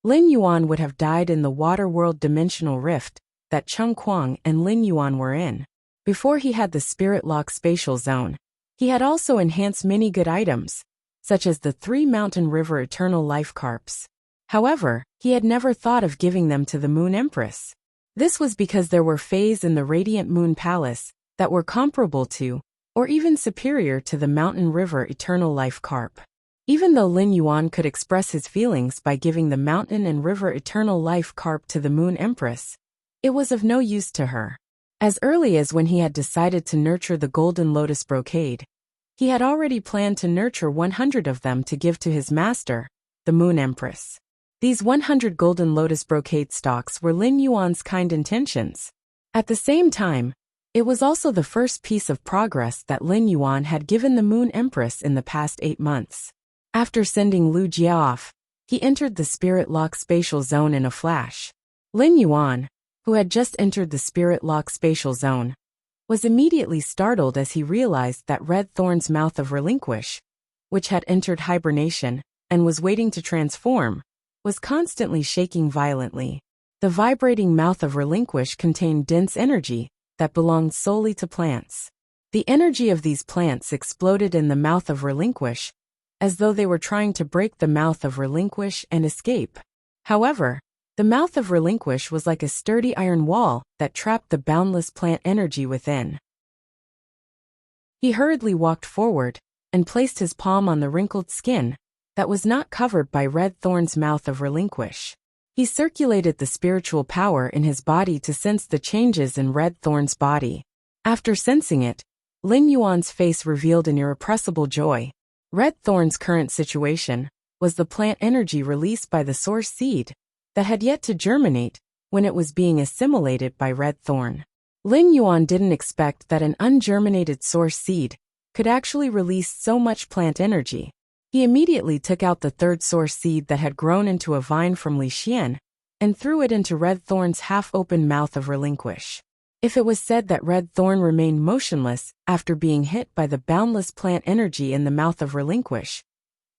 Lin Yuan would have died in the water world dimensional rift that Cheng Kuang and Lin Yuan were in. Before he had the Spirit Lock spatial zone, he had also enhanced many good items, such as the 3 Mountain River Eternal Life Carps. However, he had never thought of giving them to the Moon Empress. This was because there were fays in the Radiant Moon Palace that were comparable to, or even superior to the Mountain River Eternal Life Carp. Even though Lin Yuan could express his feelings by giving the Mountain and River Eternal Life Carp to the Moon Empress, it was of no use to her. As early as when he had decided to nurture the Golden Lotus Brocade, he had already planned to nurture 100 of them to give to his master, the Moon Empress. These 100 Golden Lotus Brocade stalks were Lin Yuan's kind intentions. At the same time, it was also the first piece of progress that Lin Yuan had given the Moon Empress in the past 8 months. After sending Lu Jie off, he entered the Spirit Lock spatial zone in a flash. Lin Yuan, who had just entered the Spirit Lock spatial zone, was immediately startled as he realized that Red Thorn's mouth of relinquish, which had entered hibernation and was waiting to transform, was constantly shaking violently. The vibrating mouth of relinquish contained dense energy that belonged solely to plants. The energy of these plants exploded in the mouth of relinquish, as though they were trying to break the mouth of relinquish and escape. However, the mouth of relinquish was like a sturdy iron wall that trapped the boundless plant energy within. He hurriedly walked forward and placed his palm on the wrinkled skin that was not covered by Red Thorn's mouth of relinquish. He circulated the spiritual power in his body to sense the changes in Red Thorn's body. After sensing it, Lin Yuan's face revealed an irrepressible joy. Red Thorn's current situation was the plant energy released by the source seed that had yet to germinate when it was being assimilated by Red Thorn. Lin Yuan didn't expect that an ungerminated source seed could actually release so much plant energy. He immediately took out the third source seed that had grown into a vine from Li Xian and threw it into Red Thorn's half-open mouth of relinquish. If it was said that Red Thorn remained motionless after being hit by the boundless plant energy in the mouth of relinquish,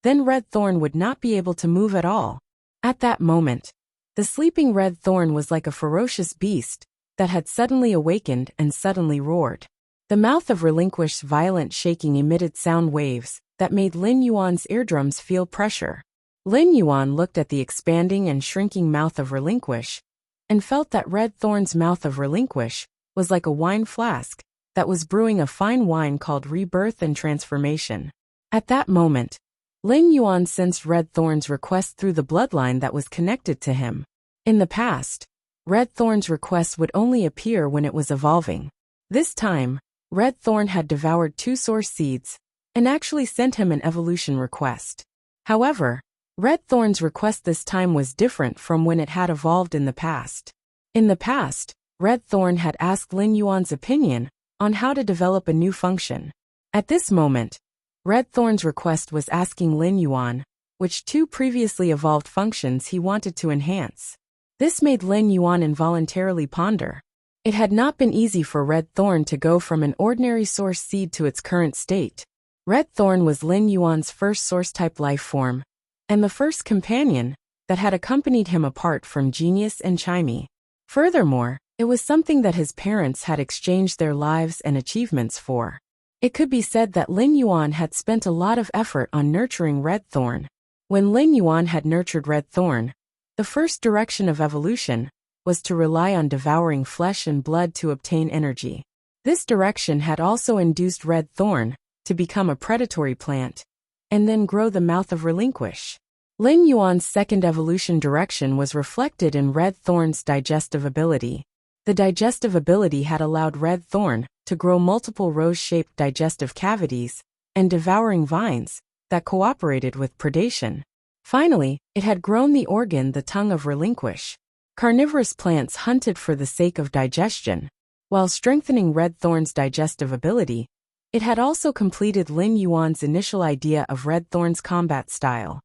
then Red Thorn would not be able to move at all. At that moment, the sleeping Red Thorn was like a ferocious beast that had suddenly awakened and suddenly roared. The mouth of relinquish's violent shaking emitted sound waves that made Lin Yuan's eardrums feel pressure. Lin Yuan looked at the expanding and shrinking mouth of relinquish and felt that Red Thorn's mouth of relinquish was like a wine flask that was brewing a fine wine called rebirth and transformation. At that moment, Lin Yuan sensed Red Thorn's request through the bloodline that was connected to him. In the past, Red Thorn's request would only appear when it was evolving. This time, Red Thorn had devoured 2 source seeds and actually sent him an evolution request. However, Red Thorn's request this time was different from when it had evolved in the past. In the past, Red Thorn had asked Lin Yuan's opinion on how to develop a new function. At this moment, Red Thorn's request was asking Lin Yuan which 2 previously evolved functions he wanted to enhance. This made Lin Yuan involuntarily ponder. It had not been easy for Red Thorn to go from an ordinary source seed to its current state. Red Thorn was Lin Yuan's first source-type life form, and the first companion that had accompanied him apart from Genius and Chimey. Furthermore, it was something that his parents had exchanged their lives and achievements for. It could be said that Lin Yuan had spent a lot of effort on nurturing Red Thorn. When Lin Yuan had nurtured Red Thorn, the first direction of evolution was to rely on devouring flesh and blood to obtain energy. This direction had also induced Red Thorn to become a predatory plant, and then grow the mouth of relinquish. Lin Yuan's second evolution direction was reflected in Red Thorn's digestive ability. The digestive ability had allowed Red Thorn to grow multiple rose-shaped digestive cavities and devouring vines that cooperated with predation. Finally, it had grown the organ, the tongue of relinquish. Carnivorous plants hunted for the sake of digestion. While strengthening Red Thorn's digestive ability, it had also completed Lin Yuan's initial idea of Red Thorn's combat style.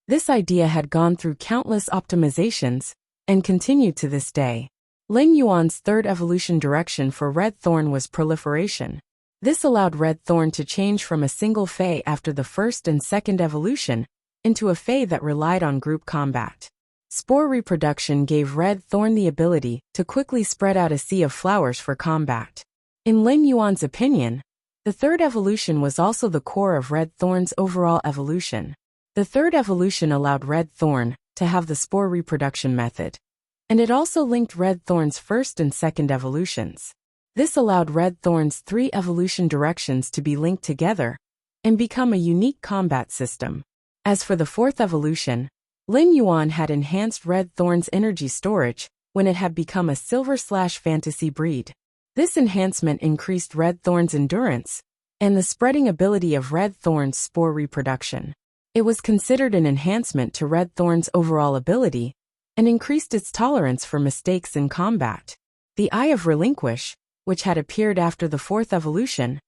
This idea had gone through countless optimizations and continued to this day. Lin Yuan's third evolution direction for Red Thorn was proliferation. This allowed Red Thorn to change from a single Fey after the first and second evolution into a Fey that relied on group combat. Spore reproduction gave Red Thorn the ability to quickly spread out a sea of flowers for combat. In Lin Yuan's opinion, the third evolution was also the core of Red Thorn's overall evolution. The third evolution allowed Red Thorn to have the spore reproduction method, and it also linked Red Thorn's first and second evolutions. This allowed Red Thorn's three evolution directions to be linked together and become a unique combat system. As for the fourth evolution, Lin Yuan had enhanced Red Thorn's energy storage when it had become a silver/fantasy breed. This enhancement increased Red Thorn's endurance and the spreading ability of Red Thorn's spore reproduction. It was considered an enhancement to Red Thorn's overall ability and increased its tolerance for mistakes in combat. The Eye of Relinquish, which had appeared after the fourth evolution,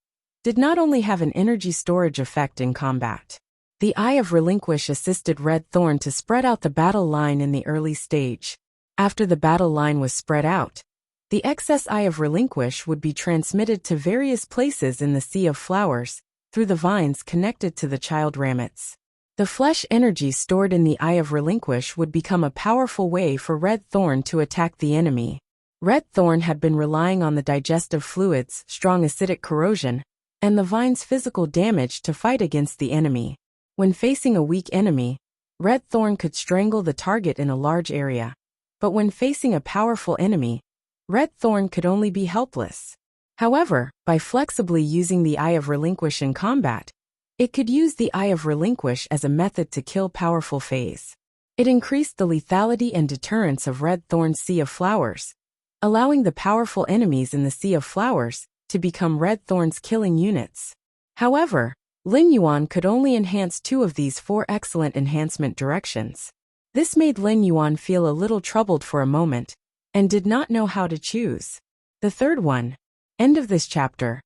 did not only have an energy storage effect in combat. The Eye of Relinquish assisted Red Thorn to spread out the battle line in the early stage. After the battle line was spread out, the excess Eye of Relinquish would be transmitted to various places in the Sea of Flowers through the vines connected to the child ramets. The flesh energy stored in the Eye of Relinquish would become a powerful way for Red Thorn to attack the enemy. Red Thorn had been relying on the digestive fluid's strong acidic corrosion and the vine's physical damage to fight against the enemy. When facing a weak enemy, Red Thorn could strangle the target in a large area. But when facing a powerful enemy, Red Thorn could only be helpless. However, by flexibly using the Eye of Relinquish in combat, it could use the Eye of Relinquish as a method to kill powerful Fays. It increased the lethality and deterrence of Red Thorn's Sea of Flowers, allowing the powerful enemies in the Sea of Flowers to become Red Thorn's killing units. However, Lin Yuan could only enhance 2 of these 4 excellent enhancement directions. This made Lin Yuan feel a little troubled for a moment, and did not know how to choose. The third one. End of this chapter.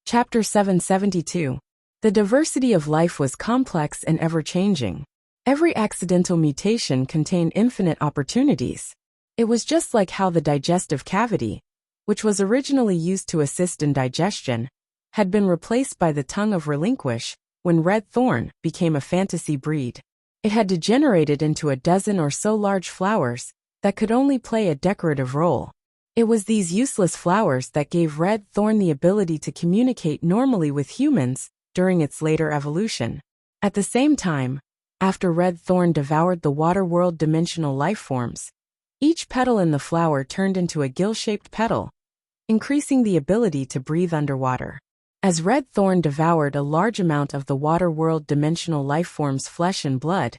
Chapter 772. The diversity of life was complex and ever-changing. Every accidental mutation contained infinite opportunities. It was just like how the digestive cavity, which was originally used to assist in digestion, had been replaced by the tongue of relinquish when Red Thorn became a fantasy breed. It had degenerated into a dozen or so large flowers that could only play a decorative role. It was these useless flowers that gave Red Thorn the ability to communicate normally with humans during its later evolution. At the same time, after Red Thorn devoured the water world dimensional life forms, each petal in the flower turned into a gill-shaped petal, increasing the ability to breathe underwater. As Red Thorn devoured a large amount of the water world dimensional life form's flesh and blood,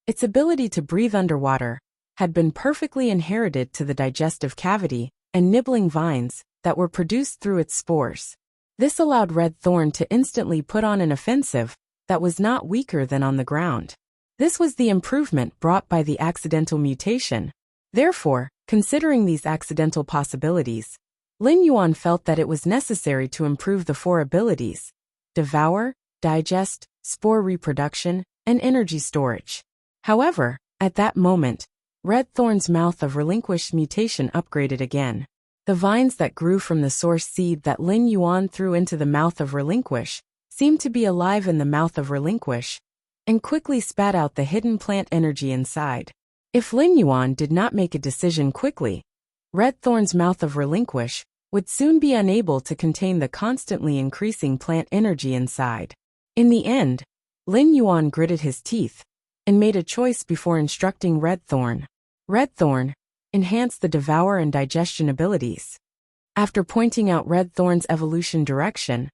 its ability to breathe underwater had been perfectly inherited to the digestive cavity and nibbling vines that were produced through its spores. This allowed Red Thorn to instantly put on an offensive that was not weaker than on the ground. This was the improvement brought by the accidental mutation. Therefore, considering these accidental possibilities, Lin Yuan felt that it was necessary to improve the 4 abilities: devour, digest, spore reproduction, and energy storage. However, At that moment, Red Thorn's mouth of relinquished mutation upgraded again. The vines that grew from the source seed that Lin Yuan threw into the mouth of relinquish seemed to be alive in the mouth of relinquish and quickly spat out the hidden plant energy inside. If Lin Yuan did not make a decision quickly, Red Thorn's mouth of relinquish would soon be unable to contain the constantly increasing plant energy inside. In the end, Lin Yuan gritted his teeth and made a choice before instructing Red Thorn. Red Thorn, enhance the devour and digestion abilities. After pointing out Red Thorn's evolution direction,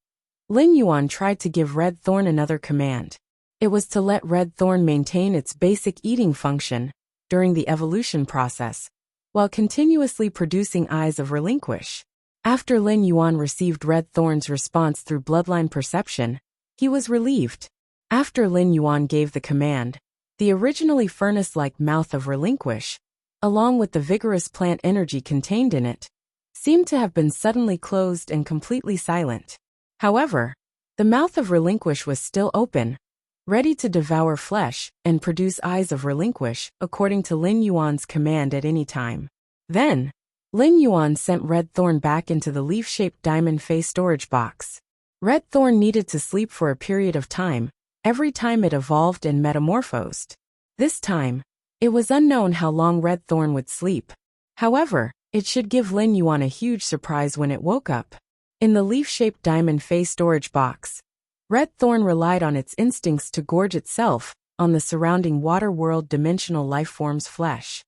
Lin Yuan tried to give Red Thorn another command. It was to let Red Thorn maintain its basic eating function during the evolution process, while continuously producing eyes of relinquish. After Lin Yuan received Red Thorn's response through bloodline perception, he was relieved. After Lin Yuan gave the command, the originally furnace-like mouth of relinquish, along with the vigorous plant energy contained in it, seemed to have been suddenly closed and completely silent. However, the mouth of relinquish was still open, ready to devour flesh and produce eyes of relinquish according to Lin Yuan's command at any time. Then, Lin Yuan sent Red Thorn back into the leaf-shaped diamond face storage box. Red Thorn needed to sleep for a period of time, every time it evolved and metamorphosed. This time, it was unknown how long Red Thorn would sleep. However, it should give Lin Yuan a huge surprise when it woke up. In the leaf-shaped diamond face storage box, Red Thorn relied on its instincts to gorge itself on the surrounding water world dimensional life form's flesh.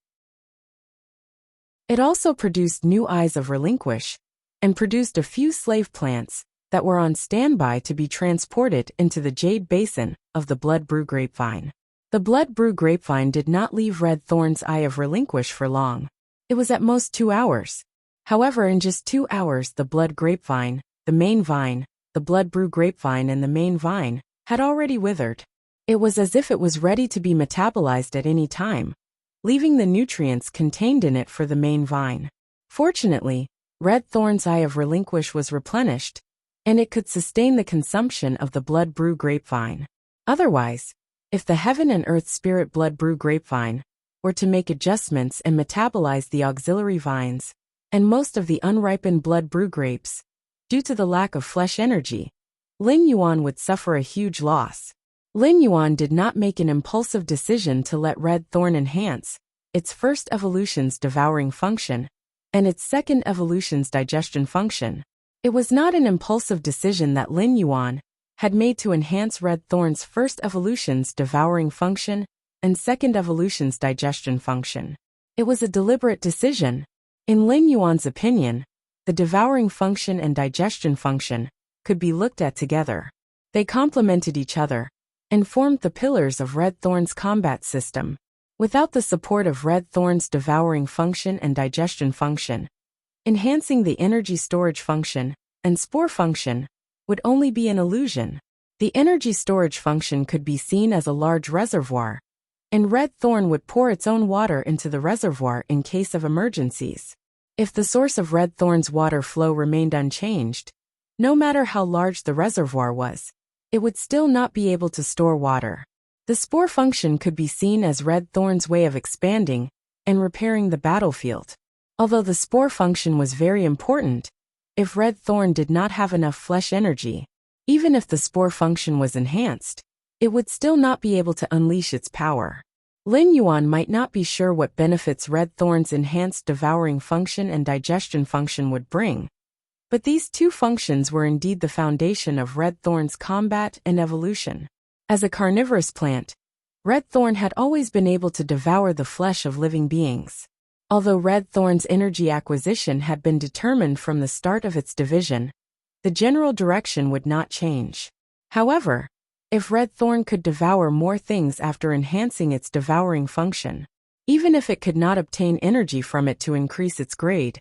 It also produced new eyes of relinquish and produced a few slave plants that were on standby to be transported into the jade basin of the blood brew grapevine. The blood brew grapevine did not leave Red Thorn's eye of relinquish for long. It was at most 2 hours. However, in just 2 hours, the blood grapevine, the main vine, the blood brew grapevine and the main vine had already withered. It was as if it was ready to be metabolized at any time, leaving the nutrients contained in it for the main vine. Fortunately, Red Thorn's eye of relinquish was replenished, and it could sustain the consumption of the blood brew grapevine. Otherwise, if the heaven and earth spirit blood brew grapevine were to make adjustments and metabolize the auxiliary vines and most of the unripened blood brew grapes, due to the lack of flesh energy, Lin Yuan would suffer a huge loss. Lin Yuan did not make an impulsive decision to let Red Thorn enhance its first evolution's devouring function and its second evolution's digestion function. It was not an impulsive decision that Lin Yuan had made to enhance Red Thorn's first evolution's devouring function and second evolution's digestion function. It was a deliberate decision. In Lin Yuan's opinion, the devouring function and digestion function could be looked at together. They complemented each other and formed the pillars of Red Thorn's combat system. Without the support of Red Thorn's devouring function and digestion function, enhancing the energy storage function and spore function would only be an illusion. The energy storage function could be seen as a large reservoir, and Red Thorn would pour its own water into the reservoir in case of emergencies. If the source of Red Thorn's water flow remained unchanged, no matter how large the reservoir was, it would still not be able to store water. The spore function could be seen as Red Thorn's way of expanding and repairing the battlefield. Although the spore function was very important, if Red Thorn did not have enough flesh energy, even if the spore function was enhanced, it would still not be able to unleash its power. Lin Yuan might not be sure what benefits Red Thorn's enhanced devouring function and digestion function would bring, but these two functions were indeed the foundation of Red Thorn's combat and evolution. As a carnivorous plant, Red Thorn had always been able to devour the flesh of living beings. Although Red Thorn's energy acquisition had been determined from the start of its division, the general direction would not change. However, if Red Thorn could devour more things after enhancing its devouring function, even if it could not obtain energy from it to increase its grade,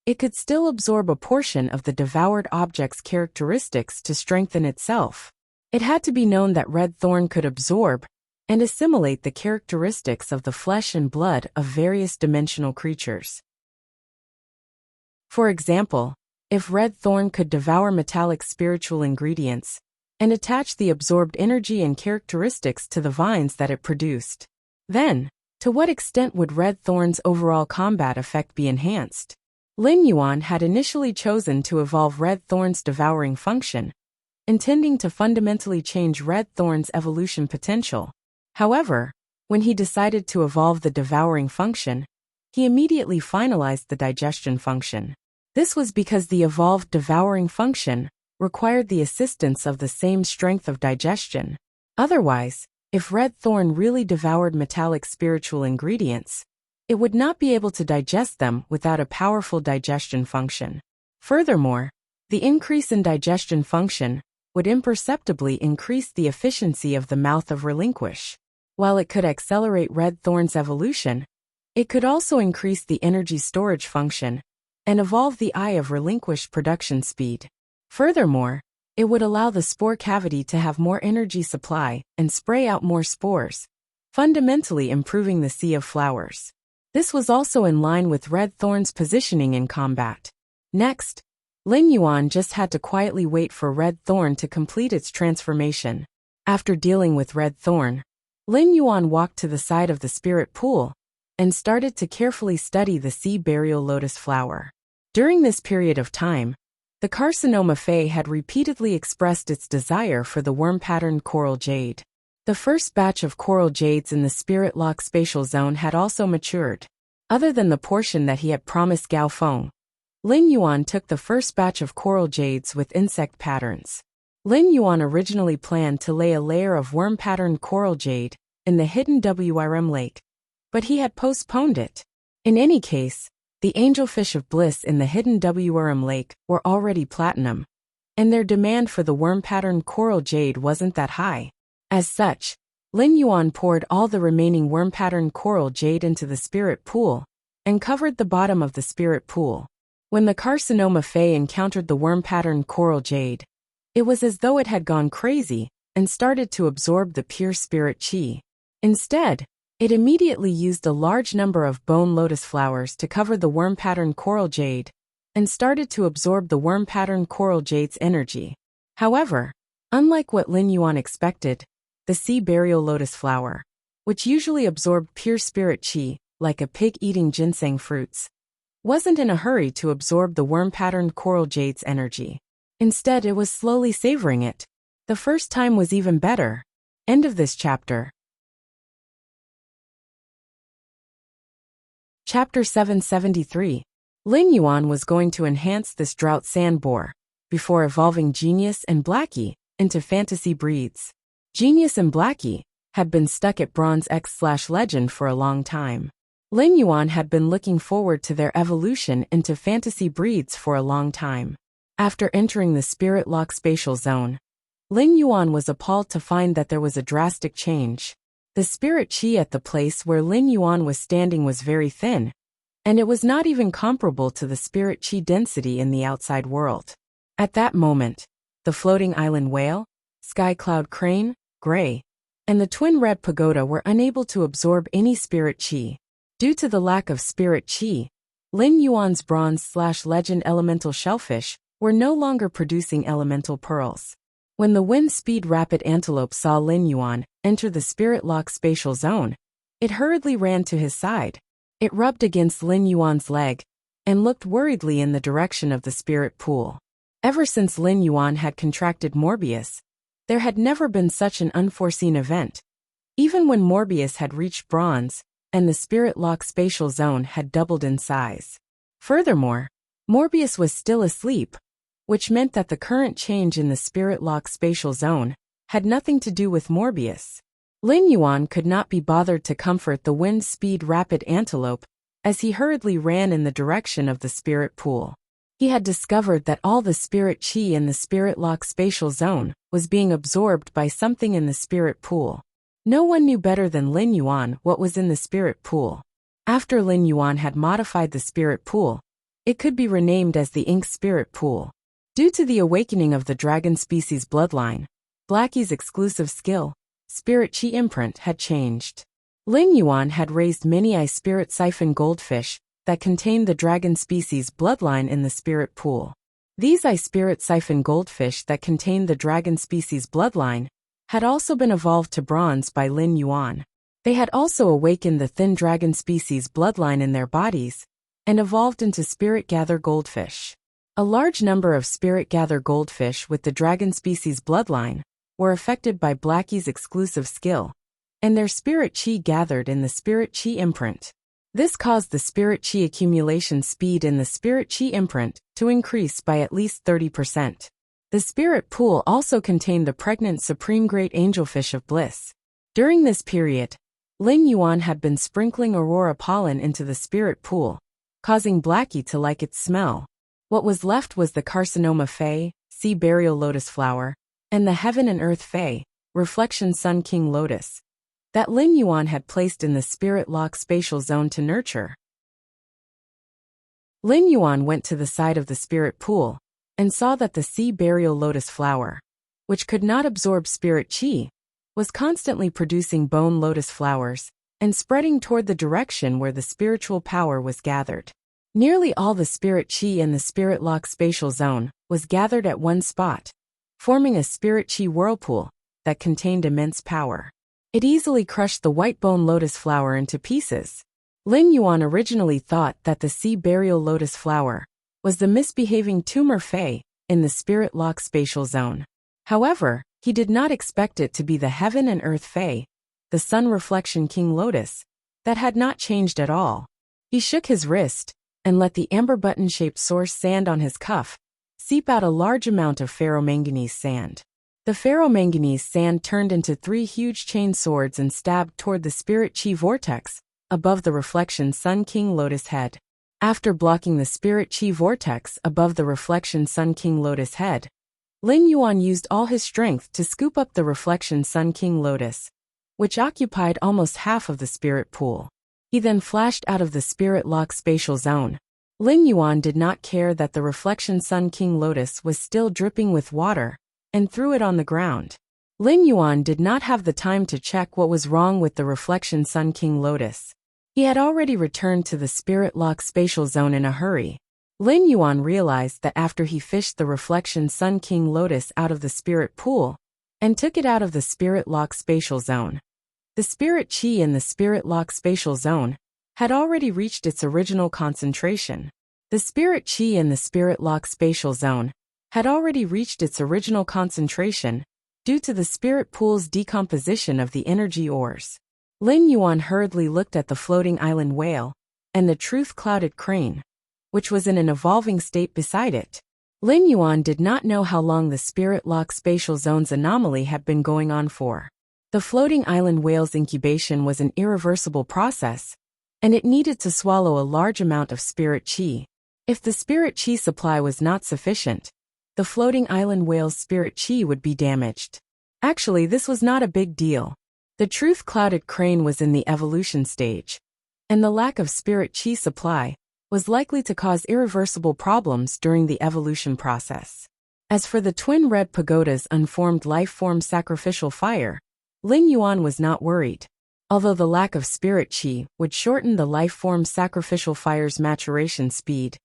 it could still absorb a portion of the devoured object's characteristics to strengthen itself. It had to be known that Red Thorn could absorb and assimilate the characteristics of the flesh and blood of various dimensional creatures. For example, if Red Thorn could devour metallic spiritual ingredients and attach the absorbed energy and characteristics to the vines that it produced, then To what extent would Red Thorn's overall combat effect be enhanced? Lin Yuan had initially chosen to evolve Red Thorn's devouring function, intending to fundamentally change Red Thorn's evolution potential. However, when he decided to evolve the devouring function, he immediately finalized the digestion function. This was because the evolved devouring function required the assistance of the same strength of digestion. Otherwise, if Red Thorn really devoured metallic spiritual ingredients, it would not be able to digest them without a powerful digestion function. Furthermore, the increase in digestion function would imperceptibly increase the efficiency of the mouth of Relinquish. While it could accelerate Red Thorn's evolution, it could also increase the energy storage function and evolve the eye of Relinquish production speed. Furthermore, it would allow the spore cavity to have more energy supply and spray out more spores, fundamentally improving the sea of flowers. This was also in line with Red Thorn's positioning in combat. Next, Lin Yuan just had to quietly wait for Red Thorn to complete its transformation. After dealing with Red Thorn, Lin Yuan walked to the side of the spirit pool and started to carefully study the sea burial lotus flower. During this period of time, the carcinoma Fae had repeatedly expressed its desire for the worm-patterned coral jade. The first batch of coral jades in the spirit lock spatial zone had also matured. Other than the portion that he had promised Gao Feng, Lin Yuan took the first batch of coral jades with insect patterns. Lin Yuan originally planned to lay a layer of worm-patterned coral jade in the hidden WRM lake, but he had postponed it. In any case, the angelfish of bliss in the hidden WRM lake were already platinum, and their demand for the worm-patterned coral jade wasn't that high. As such, Lin Yuan poured all the remaining worm-patterned coral jade into the spirit pool and covered the bottom of the spirit pool. When the carcinoma Fae encountered the worm-patterned coral jade, it was as though it had gone crazy and started to absorb the pure spirit chi. Instead, it immediately used a large number of bone lotus flowers to cover the worm-patterned coral jade and started to absorb the worm-patterned coral jade's energy. However, unlike what Lin Yuan expected, the sea burial lotus flower, which usually absorbed pure spirit chi, like a pig eating ginseng fruits, wasn't in a hurry to absorb the worm-patterned coral jade's energy. Instead, it was slowly savoring it. The first time was even better. End of this chapter. Chapter 773. Lin Yuan was going to enhance this drought sand boar before evolving Genius and Blackie into fantasy breeds. Genius and Blackie had been stuck at Bronze X/Legend for a long time. Lin Yuan had been looking forward to their evolution into fantasy breeds for a long time. After entering the Spirit Lock spatial zone, Lin Yuan was appalled to find that there was a drastic change. The spirit chi at the place where Lin Yuan was standing was very thin, and it was not even comparable to the spirit chi density in the outside world. At that moment, the floating island whale, sky cloud crane, gray, and the twin red pagoda were unable to absorb any spirit chi. Due to the lack of spirit chi, Lin Yuan's Bronze/Legend elemental shellfish were no longer producing elemental pearls. When the wind speed rapid antelope saw Lin Yuan enter the spirit lock spatial zone, it hurriedly ran to his side. It rubbed against Lin Yuan's leg and looked worriedly in the direction of the spirit pool. Ever since Lin Yuan had contracted Morbius, there had never been such an unforeseen event. Even when Morbius had reached bronze, and the spirit lock spatial zone had doubled in size. Furthermore, Morbius was still asleep, which meant that the current change in the spirit lock spatial zone had nothing to do with Morbius. Lin Yuan could not be bothered to comfort the wind speed rapid antelope as he hurriedly ran in the direction of the spirit pool. He had discovered that all the spirit chi in the spirit lock spatial zone was being absorbed by something in the spirit pool. No one knew better than Lin Yuan what was in the spirit pool. After Lin Yuan had modified the spirit pool, it could be renamed as the Ink Spirit Pool. Due to the awakening of the dragon species bloodline, Blackie's exclusive skill, Spirit Chi Imprint, had changed. Lin Yuan had raised many eye spirit siphon goldfish that contained the dragon species bloodline in the spirit pool. These eye spirit siphon goldfish that contained the dragon species bloodline had also been evolved to bronze by Lin Yuan. They had also awakened the thin dragon species bloodline in their bodies and evolved into spirit-gather goldfish. A large number of spirit-gather goldfish with the dragon species bloodline were affected by Blackie's exclusive skill, and their spirit chi gathered in the spirit chi imprint. This caused the spirit chi accumulation speed in the spirit chi imprint to increase by at least 30%. The spirit pool also contained the pregnant supreme great angelfish of bliss. During this period, Lin Yuan had been sprinkling aurora pollen into the spirit pool, causing Blackie to like its smell. What was left was the carcinoma fey, sea burial lotus flower, and the heaven and earth fey, reflection sun king lotus, that Lin Yuan had placed in the spirit lock spatial zone to nurture. Lin Yuan went to the side of the spirit pool and saw that the sea burial lotus flower, which could not absorb spirit chi, was constantly producing bone lotus flowers and spreading toward the direction where the spiritual power was gathered. Nearly all the spirit chi in the spirit lock spatial zone was gathered at one spot, forming a spirit chi whirlpool that contained immense power. It easily crushed the white bone lotus flower into pieces. Lin Yuan originally thought that the sea burial lotus flower was the misbehaving tumor fey in the spirit lock spatial zone. However, he did not expect it to be the heaven and earth fey, the sun reflection king lotus, that had not changed at all. He shook his wrist and let the amber button-shaped source sand on his cuff seep out a large amount of ferromanganese sand. The ferromanganese sand turned into 3 huge chain swords and stabbed toward the spirit chi vortex above the reflection sun king lotus head. After blocking the spirit chi vortex above the reflection sun king lotus head, Lin Yuan used all his strength to scoop up the reflection sun king lotus, which occupied almost half of the spirit pool. He then flashed out of the spirit lock spatial zone. Lin Yuan did not care that the reflection sun king lotus was still dripping with water, and threw it on the ground. Lin Yuan did not have the time to check what was wrong with the reflection sun king lotus. He had already returned to the spirit lock spatial zone in a hurry. Lin Yuan realized that after he fished the reflection sun king lotus out of the spirit pool and took it out of the spirit lock spatial zone, the spirit chi in the spirit lock spatial zone had already reached its original concentration. The spirit chi in the spirit lock spatial zone had already reached its original concentration due to the spirit pool's decomposition of the energy ores. Lin Yuan hurriedly looked at the floating island whale and the truth-clouded crane, which was in an evolving state beside it. Lin Yuan did not know how long the spirit lock spatial zone's anomaly had been going on for. The floating island whale's incubation was an irreversible process, and it needed to swallow a large amount of spirit chi. If the spirit chi supply was not sufficient, the floating island whale's spirit chi would be damaged. Actually, this was not a big deal. The truth-clouded crane was in the evolution stage, and the lack of spirit chi supply was likely to cause irreversible problems during the evolution process. As for the twin red pagoda's unformed life-form sacrificial fire, Lin Yuan was not worried. Although the lack of spirit chi would shorten the life-form sacrificial fire's maturation speed,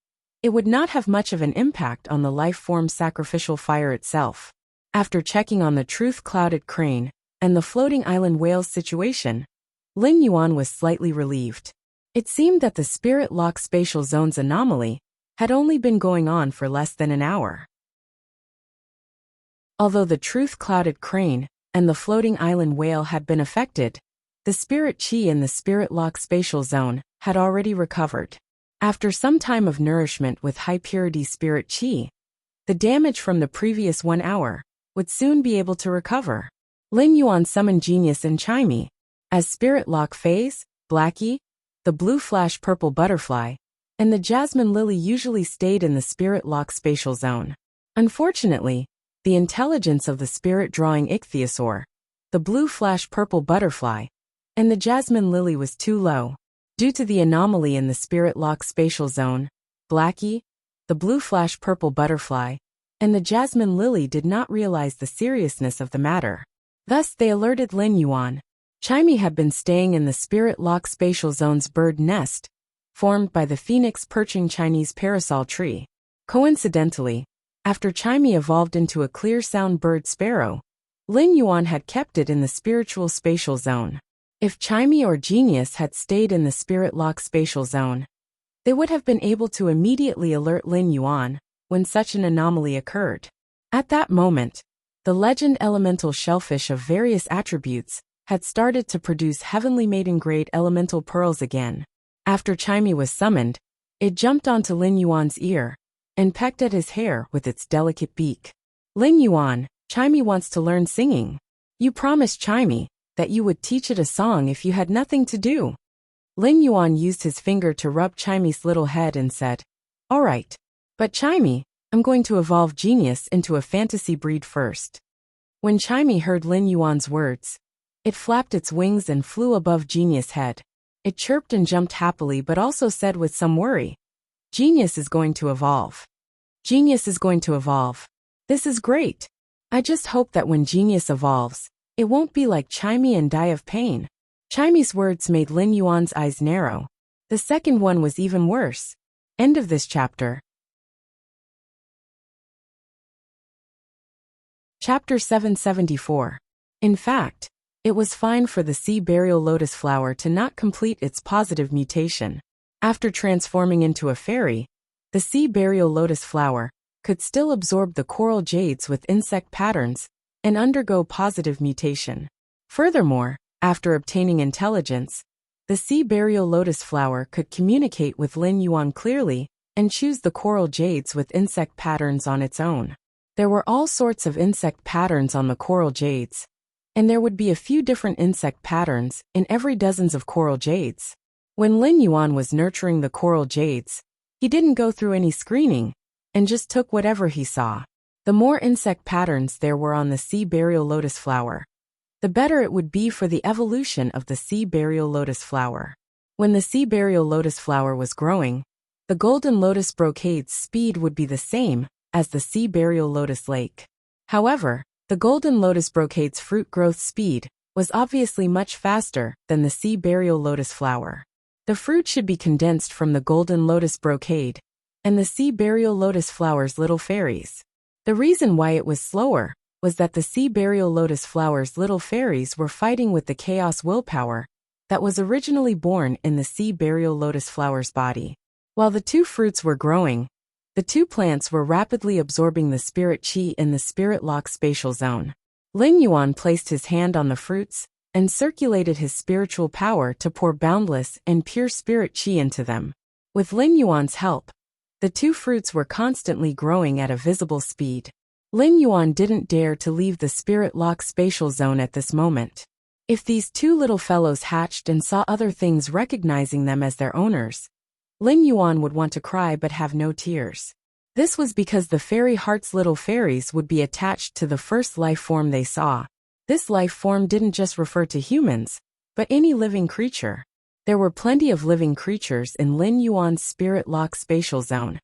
it would not have much of an impact on the life-form sacrificial fire itself. After checking on the truth-clouded crane and the floating island whale's situation, Lin Yuan was slightly relieved. It seemed that the spirit lock spatial zone's anomaly had only been going on for less than an hour. Although the truth-clouded crane and the floating island whale had been affected, the spirit chi in the spirit lock spatial zone had already recovered. After some time of nourishment with high-purity spirit chi, the damage from the previous 1 hour would soon be able to recover. Lin Yuan summoned Genius and Chimey as spirit lock phase, Blackie, the blue flash purple butterfly, and the jasmine lily usually stayed in the spirit lock spatial zone. Unfortunately, the intelligence of the spirit drawing ichthyosaur, the blue flash purple butterfly, and the jasmine lily was too low. Due to the anomaly in the spirit lock spatial zone, Blackie, the blue flash purple butterfly, and the jasmine lily did not realize the seriousness of the matter. Thus they alerted Lin Yuan. Chimey had been staying in the spirit lock spatial zone's bird nest, formed by the phoenix perching Chinese parasol tree. Coincidentally, after Chimey evolved into a clear sound bird sparrow, Lin Yuan had kept it in the spiritual spatial zone. If Chimey or Genius had stayed in the spirit-lock spatial zone, they would have been able to immediately alert Lin Yuan when such an anomaly occurred. At that moment, the legend elemental shellfish of various attributes had started to produce heavenly maiden-grade elemental pearls again. After Chimey was summoned, it jumped onto Lin Yuan's ear and pecked at his hair with its delicate beak. Lin Yuan, Chimey wants to learn singing. You promised Chimey that you would teach it a song if you had nothing to do. Lin Yuan used his finger to rub Chimey's little head and said, "All right. But Chimey, I'm going to evolve Genius into a fantasy breed first." When Chimey heard Lin Yuan's words, it flapped its wings and flew above Genius' head. It chirped and jumped happily but also said with some worry, "Genius is going to evolve. Genius is going to evolve. This is great. I just hope that when Genius evolves, it won't be like Chimey and die of pain." Chimey's words made Lin Yuan's eyes narrow. The second one was even worse. End of this chapter. Chapter 774. In fact, it was fine for the sea burial lotus flower to not complete its positive mutation. After transforming into a fairy, the sea burial lotus flower could still absorb the coral jades with insect patterns and undergo positive mutation. Furthermore, after obtaining intelligence, the sea burial lotus flower could communicate with Lin Yuan clearly and choose the coral jades with insect patterns on its own. There were all sorts of insect patterns on the coral jades, and there would be a few different insect patterns in every dozens of coral jades. When Lin Yuan was nurturing the coral jades, he didn't go through any screening and just took whatever he saw. The more insect patterns there were on the sea burial lotus flower, the better it would be for the evolution of the sea burial lotus flower. When the sea burial lotus flower was growing, the golden lotus brocade's speed would be the same as the sea burial lotus lake. However, the golden lotus brocade's fruit growth speed was obviously much faster than the sea burial lotus flower. The fruit should be condensed from the golden lotus brocade and the sea burial lotus flower's little fairies. The reason why it was slower was that the sea burial lotus flower's little fairies were fighting with the chaos willpower that was originally born in the sea burial lotus flower's body. While the two fruits were growing, the two plants were rapidly absorbing the spirit chi in the spirit-lock spatial zone. Lin Yuan placed his hand on the fruits and circulated his spiritual power to pour boundless and pure spirit chi into them. With Lin Yuan's help, the two fruits were constantly growing at a visible speed. Lin Yuan didn't dare to leave the spirit-lock spatial zone at this moment. If these two little fellows hatched and saw other things recognizing them as their owners, Lin Yuan would want to cry but have no tears. This was because the fairy heart's little fairies would be attached to the first life form they saw. This life form didn't just refer to humans, but any living creature. There were plenty of living creatures in Lin Yuan's spirit-lock spatial zone,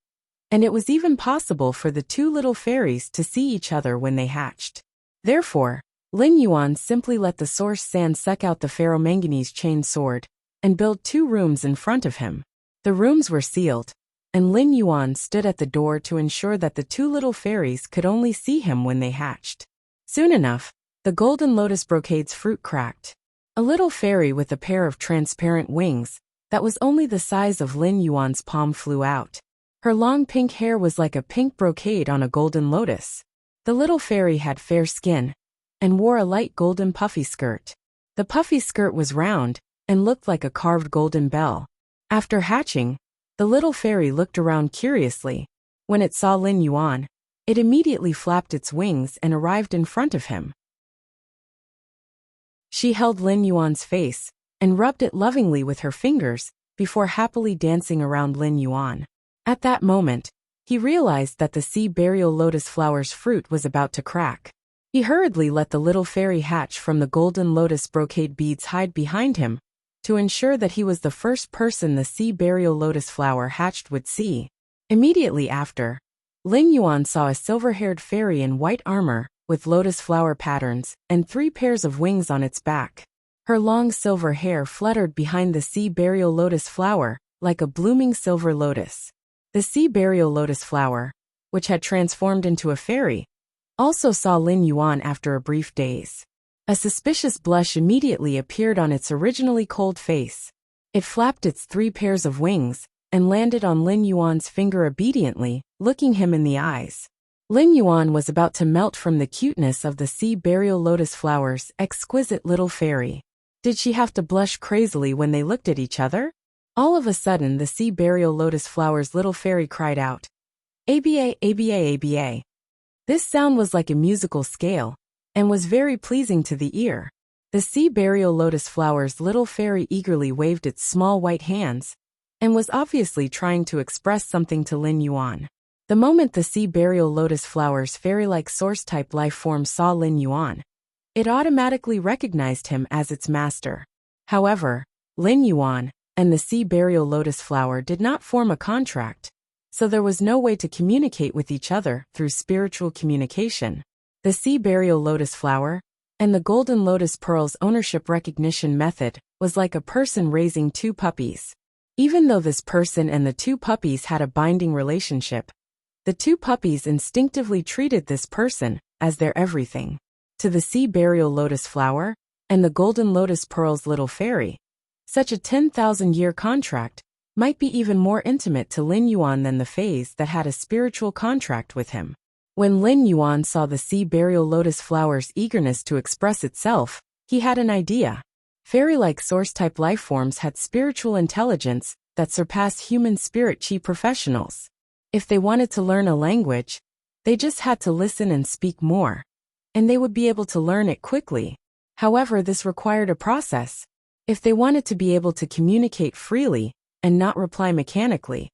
and it was even possible for the two little fairies to see each other when they hatched. Therefore, Lin Yuan simply let the source sand suck out the ferromanganese chain sword and build 2 rooms in front of him. The rooms were sealed, and Lin Yuan stood at the door to ensure that the 2 little fairies could only see him when they hatched. Soon enough, the golden lotus brocade's fruit cracked. A little fairy with a pair of transparent wings that was only the size of Lin Yuan's palm flew out. Her long pink hair was like a pink brocade on a golden lotus. The little fairy had fair skin and wore a light golden puffy skirt. The puffy skirt was round and looked like a carved golden bell. After hatching, the little fairy looked around curiously. When it saw Lin Yuan, it immediately flapped its wings and arrived in front of him. She held Lin Yuan's face and rubbed it lovingly with her fingers before happily dancing around Lin Yuan. At that moment, he realized that the sea burial lotus flower's fruit was about to crack. He hurriedly let the little fairy hatch from the golden lotus brocade beads hide behind him to ensure that he was the first person the sea burial lotus flower hatched would see. Immediately after, Lin Yuan saw a silver-haired fairy in white armor with lotus flower patterns and 3 pairs of wings on its back. Her long silver hair fluttered behind the sea burial lotus flower like a blooming silver lotus. The sea burial lotus flower, which had transformed into a fairy, also saw Lin Yuan after a brief daze. A suspicious blush immediately appeared on its originally cold face. It flapped its 3 pairs of wings and landed on Lin Yuan's finger obediently, looking him in the eyes. Lin Yuan was about to melt from the cuteness of the sea burial lotus flower's exquisite little fairy. Did she have to blush crazily when they looked at each other? All of a sudden, the sea burial lotus flower's little fairy cried out, "ABA, ABA, ABA." This sound was like a musical scale and was very pleasing to the ear. The sea burial lotus flower's little fairy eagerly waved its small white hands and was obviously trying to express something to Lin Yuan. The moment the sea burial lotus flower's fairy-like source-type life form saw Lin Yuan, it automatically recognized him as its master. However, Lin Yuan and the sea burial lotus flower did not form a contract, so there was no way to communicate with each other through spiritual communication. The sea burial lotus flower and the golden lotus pearl's ownership recognition method was like a person raising 2 puppies. Even though this person and the 2 puppies had a binding relationship, the 2 puppies instinctively treated this person as their everything. To the sea burial lotus flower and the golden lotus pearl's little fairy, such a 10,000-year contract might be even more intimate to Lin Yuan than the phase that had a spiritual contract with him. When Lin Yuan saw the sea burial lotus flower's eagerness to express itself, he had an idea. Fairy-like source-type life forms had spiritual intelligence that surpassed human spirit chi professionals. If they wanted to learn a language, they just had to listen and speak more, and they would be able to learn it quickly. However, this required a process. If they wanted to be able to communicate freely and not reply mechanically,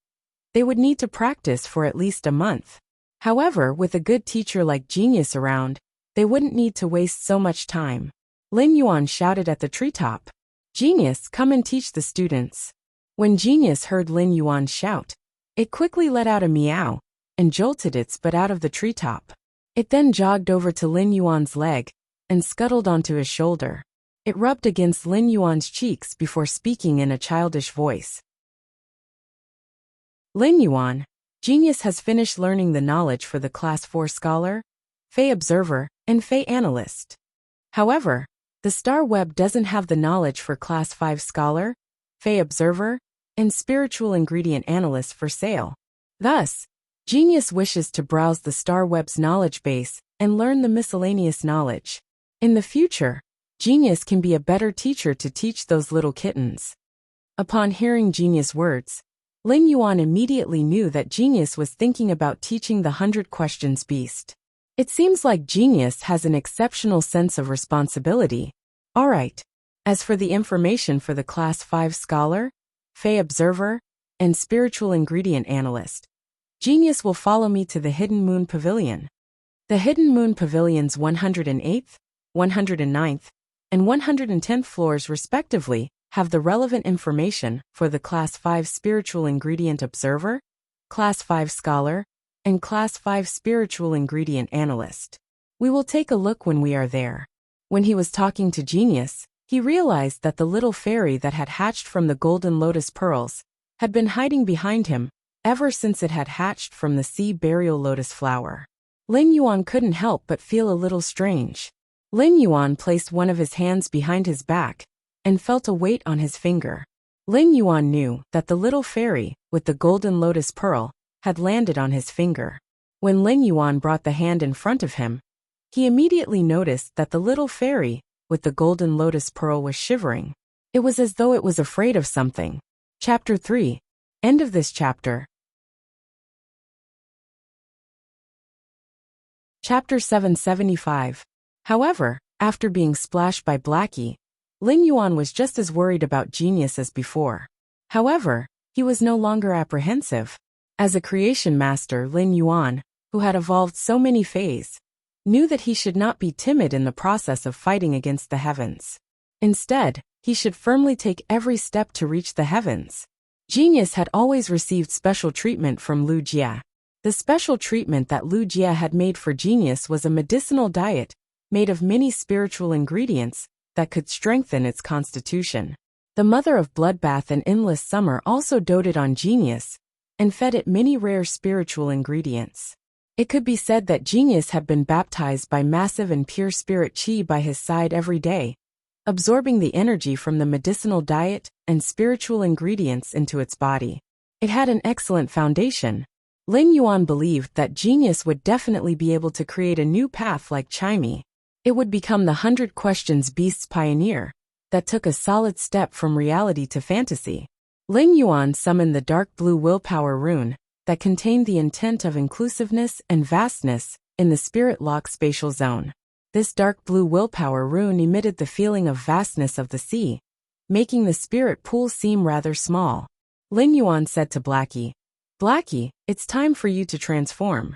they would need to practice for at least a month. However, with a good teacher like Genius around, they wouldn't need to waste so much time. Lin Yuan shouted at the treetop, "Genius, come and teach the students." When Genius heard Lin Yuan shout, it quickly let out a meow and jolted its butt out of the treetop. It then jogged over to Lin Yuan's leg and scuttled onto his shoulder. It rubbed against Lin Yuan's cheeks before speaking in a childish voice. "Lin Yuan, Genius has finished learning the knowledge for the Class 4 Scholar, Fey Observer, and Fey Analyst. However, the Star Web doesn't have the knowledge for Class 5 Scholar, Fey Observer, and Spiritual Ingredient Analyst for sale. Thus, Genius wishes to browse the Star Web's knowledge base and learn the miscellaneous knowledge. In the future, Genius can be a better teacher to teach those little kittens." Upon hearing Genius' words, Lin Yuan immediately knew that Genius was thinking about teaching the 100 Questions Beast. It seems like Genius has an exceptional sense of responsibility. Alright. As for the information for the Class 5 Scholar, Fey Observer, and Spiritual Ingredient Analyst, Genius will follow me to the Hidden Moon Pavilion. The Hidden Moon Pavilion's 108th, 109th, and 110th floors respectively have the relevant information for the Class 5 Spiritual Ingredient Observer, Class 5 Scholar, and Class 5 Spiritual Ingredient Analyst. We will take a look when we are there. When he was talking to Genius, he realized that the little fairy that had hatched from the golden lotus pearls had been hiding behind him ever since it had hatched from the sea burial lotus flower. Lin Yuan couldn't help but feel a little strange. Lin Yuan placed one of his hands behind his back and felt a weight on his finger. Lin Yuan knew that the little fairy with the golden lotus pearl had landed on his finger. When Lin Yuan brought the hand in front of him, he immediately noticed that the little fairy with the golden lotus pearl was shivering. It was as though it was afraid of something. Chapter 3. End of this chapter. Chapter 775. However, after being splashed by Blackie, Lin Yuan was just as worried about Genius as before. However, he was no longer apprehensive. As a creation master, Lin Yuan, who had evolved so many Feys, knew that he should not be timid in the process of fighting against the heavens. Instead, he should firmly take every step to reach the heavens. Genius had always received special treatment from Lu Jia. The special treatment that Lu Jia had made for Genius was a medicinal diet made of many spiritual ingredients that could strengthen its constitution. The mother of Bloodbath and Endless Summer also doted on Genius and fed it many rare spiritual ingredients. It could be said that genius had been baptized by massive and pure spirit chi by his side every day, absorbing the energy from the medicinal diet and spiritual ingredients into its body. It had an excellent foundation. Lin Yuan believed that genius would definitely be able to create a new path like Chimey. It would become the 100 Questions Beast's pioneer that took a solid step from reality to fantasy. Lin Yuan summoned the dark blue willpower rune that contained the intent of inclusiveness and vastness in the spirit lock spatial zone. This dark blue willpower rune emitted the feeling of vastness of the sea, making the spirit pool seem rather small. Lin Yuan said to Blackie, "Blackie, it's time for you to transform."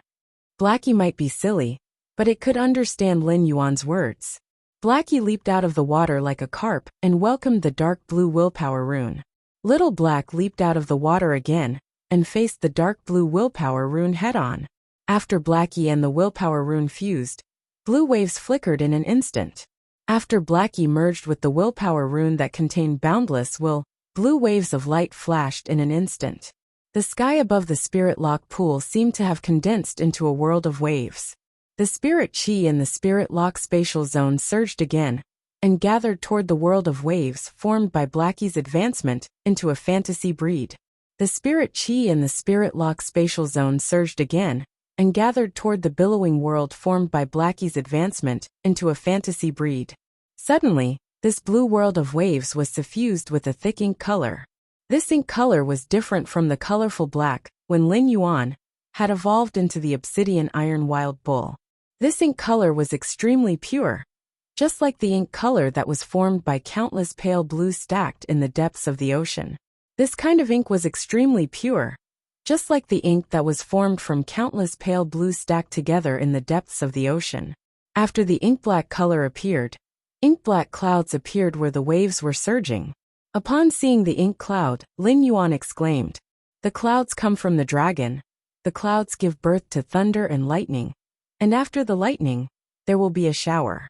Blackie might be silly, but it could understand Lin Yuan's words. Blackie leaped out of the water like a carp and welcomed the dark blue willpower rune. Little Black leaped out of the water again and faced the dark blue willpower rune head-on. After Blackie and the willpower rune fused, blue waves flickered in an instant. After Blackie merged with the willpower rune that contained boundless will, blue waves of light flashed in an instant. The sky above the spirit lock pool seemed to have condensed into a world of waves. The spirit chi in the spirit lock spatial zone surged again and gathered toward the world of waves formed by Blackie's advancement into a fantasy breed. The spirit chi in the spirit lock spatial zone surged again and gathered toward the billowing world formed by Blackie's advancement into a fantasy breed. Suddenly, this blue world of waves was suffused with a thick ink color. This ink color was different from the colorful black when Lin Yuan had evolved into the obsidian iron wild bull. This ink color was extremely pure, just like the ink color that was formed by countless pale blues stacked in the depths of the ocean. This kind of ink was extremely pure, just like the ink that was formed from countless pale blues stacked together in the depths of the ocean. After the ink black color appeared, ink black clouds appeared where the waves were surging. Upon seeing the ink cloud, Lin Yuan exclaimed, "The clouds come from the dragon. The clouds give birth to thunder and lightning, and after the lightning, there will be a shower."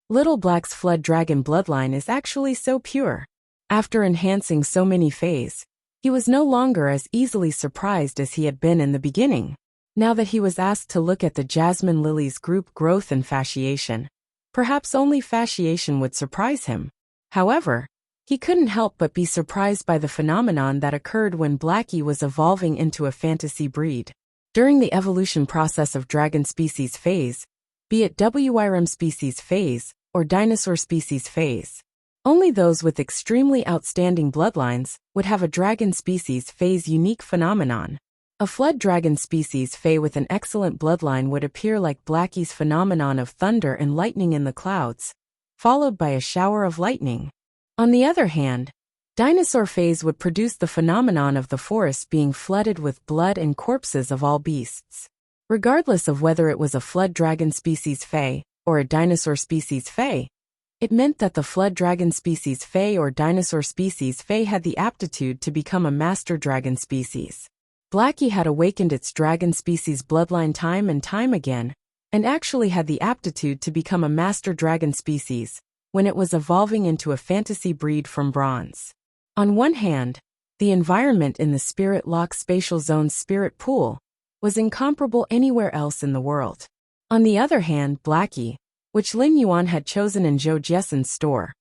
Little Black's flood dragon bloodline is actually so pure. After enhancing so many phases, he was no longer as easily surprised as he had been in the beginning. Now that he was asked to look at the jasmine lily's group growth and fasciation, perhaps only fasciation would surprise him. However, he couldn't help but be surprised by the phenomenon that occurred when Blackie was evolving into a fantasy breed. During the evolution process of dragon species phase, be it WRM species phase or dinosaur species phase, only those with extremely outstanding bloodlines would have a dragon species phase unique phenomenon. A flood dragon species phase with an excellent bloodline would appear like Blackie's phenomenon of thunder and lightning in the clouds, followed by a shower of lightning. On the other hand, dinosaur phase would produce the phenomenon of the forest being flooded with blood and corpses of all beasts. Regardless of whether it was a flood dragon species phase or a dinosaur species phase, it meant that the flood dragon species phase or dinosaur species phase had the aptitude to become a master dragon species. Blackie had awakened its dragon species bloodline time and time again, and actually had the aptitude to become a master dragon species when it was evolving into a fantasy breed from bronze. On one hand, the environment in the Spirit Lock Spatial Zone's spirit pool was incomparable anywhere else in the world. On the other hand, Blackie, which Lin Yuan had chosen in Zhou Jessen's store,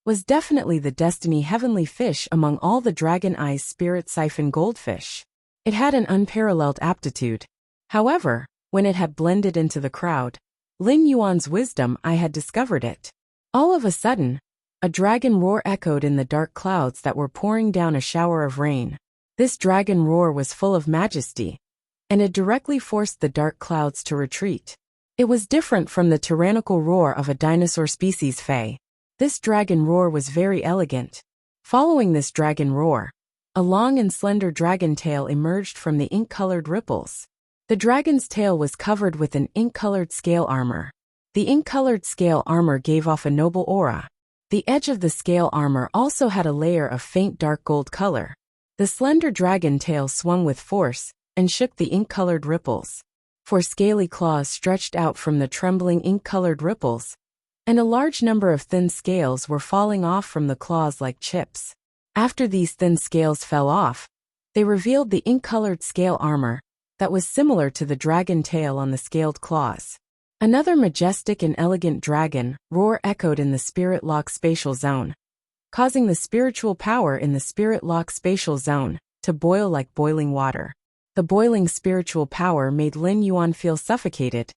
was definitely the destiny heavenly fish among all the dragon eyes spirit siphon goldfish. It had an unparalleled aptitude. However, when it had blended into the crowd, Lin Yuan's wisdom eye had discovered it. All of a sudden, a dragon roar echoed in the dark clouds that were pouring down a shower of rain. This dragon roar was full of majesty, and it directly forced the dark clouds to retreat. It was different from the tyrannical roar of a dinosaur species phase. This dragon roar was very elegant. Following this dragon roar, a long and slender dragon tail emerged from the ink-colored ripples. The dragon's tail was covered with an ink-colored scale armor. The ink-colored scale armor gave off a noble aura. The edge of the scale armor also had a layer of faint dark gold color. The slender dragon tail swung with force and shook the ink-colored ripples. Four scaly claws stretched out from the trembling ink-colored ripples, and a large number of thin scales were falling off from the claws like chips. After these thin scales fell off, they revealed the ink-colored scale armor that was similar to the dragon tail on the scaled claws. Another majestic and elegant dragon roar echoed in the spirit lock spatial zone, causing the spiritual power in the spirit lock spatial zone to boil like boiling water. The boiling spiritual power made Lin Yuan feel suffocated,